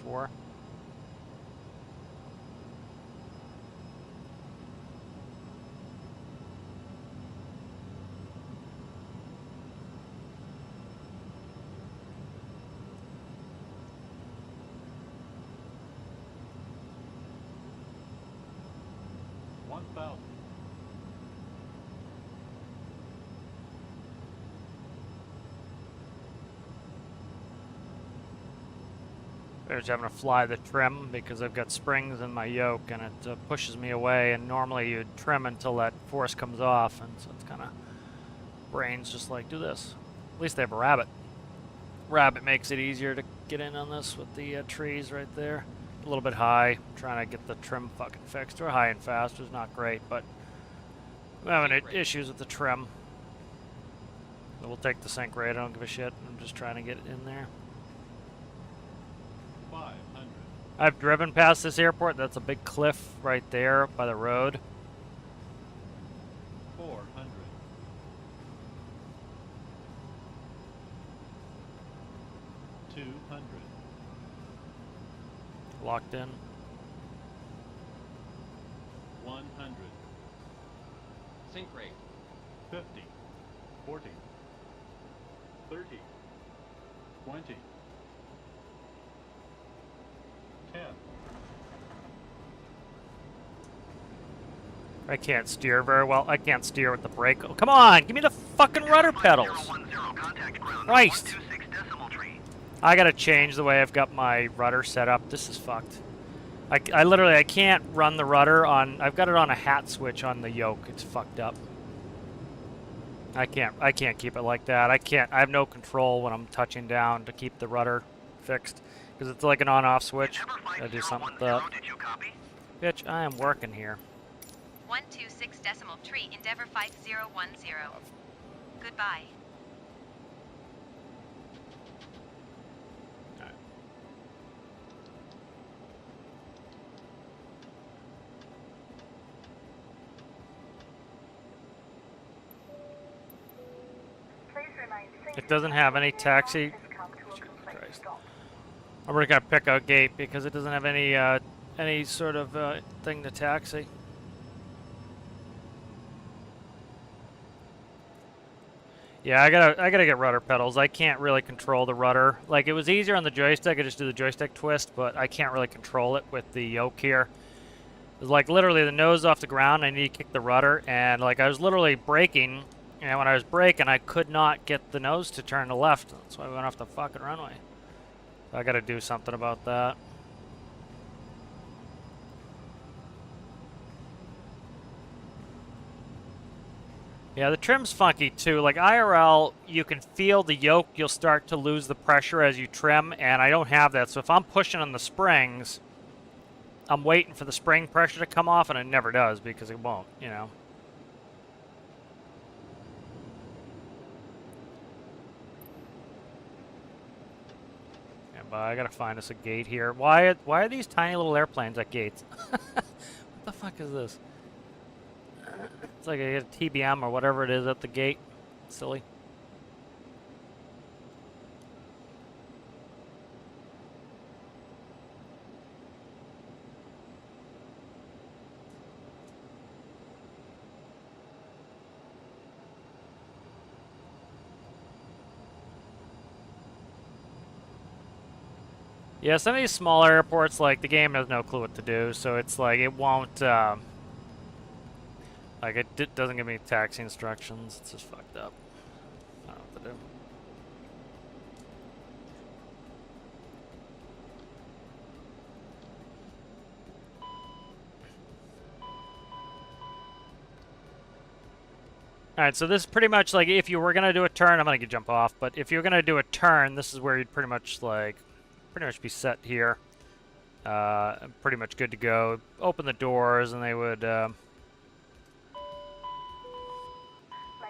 Four. I'm just having to fly the trim because I've got springs in my yoke and it pushes me away, and normally you'd trim until that force comes off, and so it's kind of, brains just like, do this. At least they have a rabbit. Rabbit makes it easier to get in on this with the trees right there. A little bit high, trying to get the trim fucking fixed. Or high and fast is not great, but I'm having issues with the trim. So we'll take the sink rate, I don't give a shit. I'm just trying to get it in there. 500. I've driven past this airport. That's a big cliff right there by the road. 400. 200. Locked in. 100. Sink rate. 50. 40. 30. 20. 10. I can't steer very well. I can't steer with the brake. Oh, come on, give me the fucking rudder pedals. 5010 contact ground Christ. 126 decimal tree. I gotta change the way I've got my rudder set up. This is fucked. I literally, I can't run the rudder on, I've got it on a hat switch on the yoke. It's fucked up. I can't keep it like that. I have no control when I'm touching down to keep the rudder fixed. Because it's like an on-off switch. I do something with that. Did you copy? Bitch, I am working here. 126 decimal tree, Endeavour 5010. Goodbye. It doesn't have any taxi. Christ. I'm really gonna pick out gate because it doesn't have any sort of thing to taxi. Yeah, I gotta get rudder pedals. I can't really control the rudder. Like, it was easier on the joystick. I just do the joystick twist, but I can't really control it with the yoke here. It's like literally the nose off the ground. I need to kick the rudder, and like I was literally braking, and when I was braking, I could not get the nose to turn to left. That's why we went off the fucking runway. So I gotta do something about that. Yeah, the trim's funky too. Like IRL, you can feel the yoke, you'll start to lose the pressure as you trim, and I don't have that. So if I'm pushing on the springs, I'm waiting for the spring pressure to come off, and it never does because it won't, you know. Yeah, but I gotta find us a gate here. Why are these tiny little airplanes at gates? What the fuck is this? It's like a TBM or whatever it is at the gate. Silly. Yeah, some of these smaller airports, like, the game has no clue what to do, so it's like, it won't, like, it doesn't give me taxi instructions. It's just fucked up. I don't know what to do. Alright, so this is pretty much like if you were going to do a turn, I'm going to jump off, but if you're going to do a turn, this is where you'd pretty much be set here. Pretty much good to go. Open the doors and they would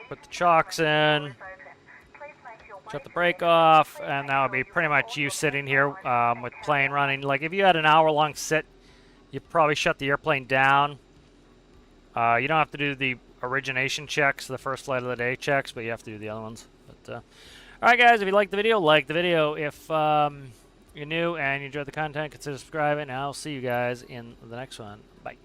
put the chocks in, shut the brake off, and that would be pretty much you sitting here with plane running. Like if you had an hour-long sit, you'd probably shut the airplane down. You don't have to do the origination checks, the first flight of the day checks, but you have to do the other ones. But alright guys, if you liked the video, like the video. If you're new and you enjoyed the content, consider subscribing, and I'll see you guys in the next one. Bye.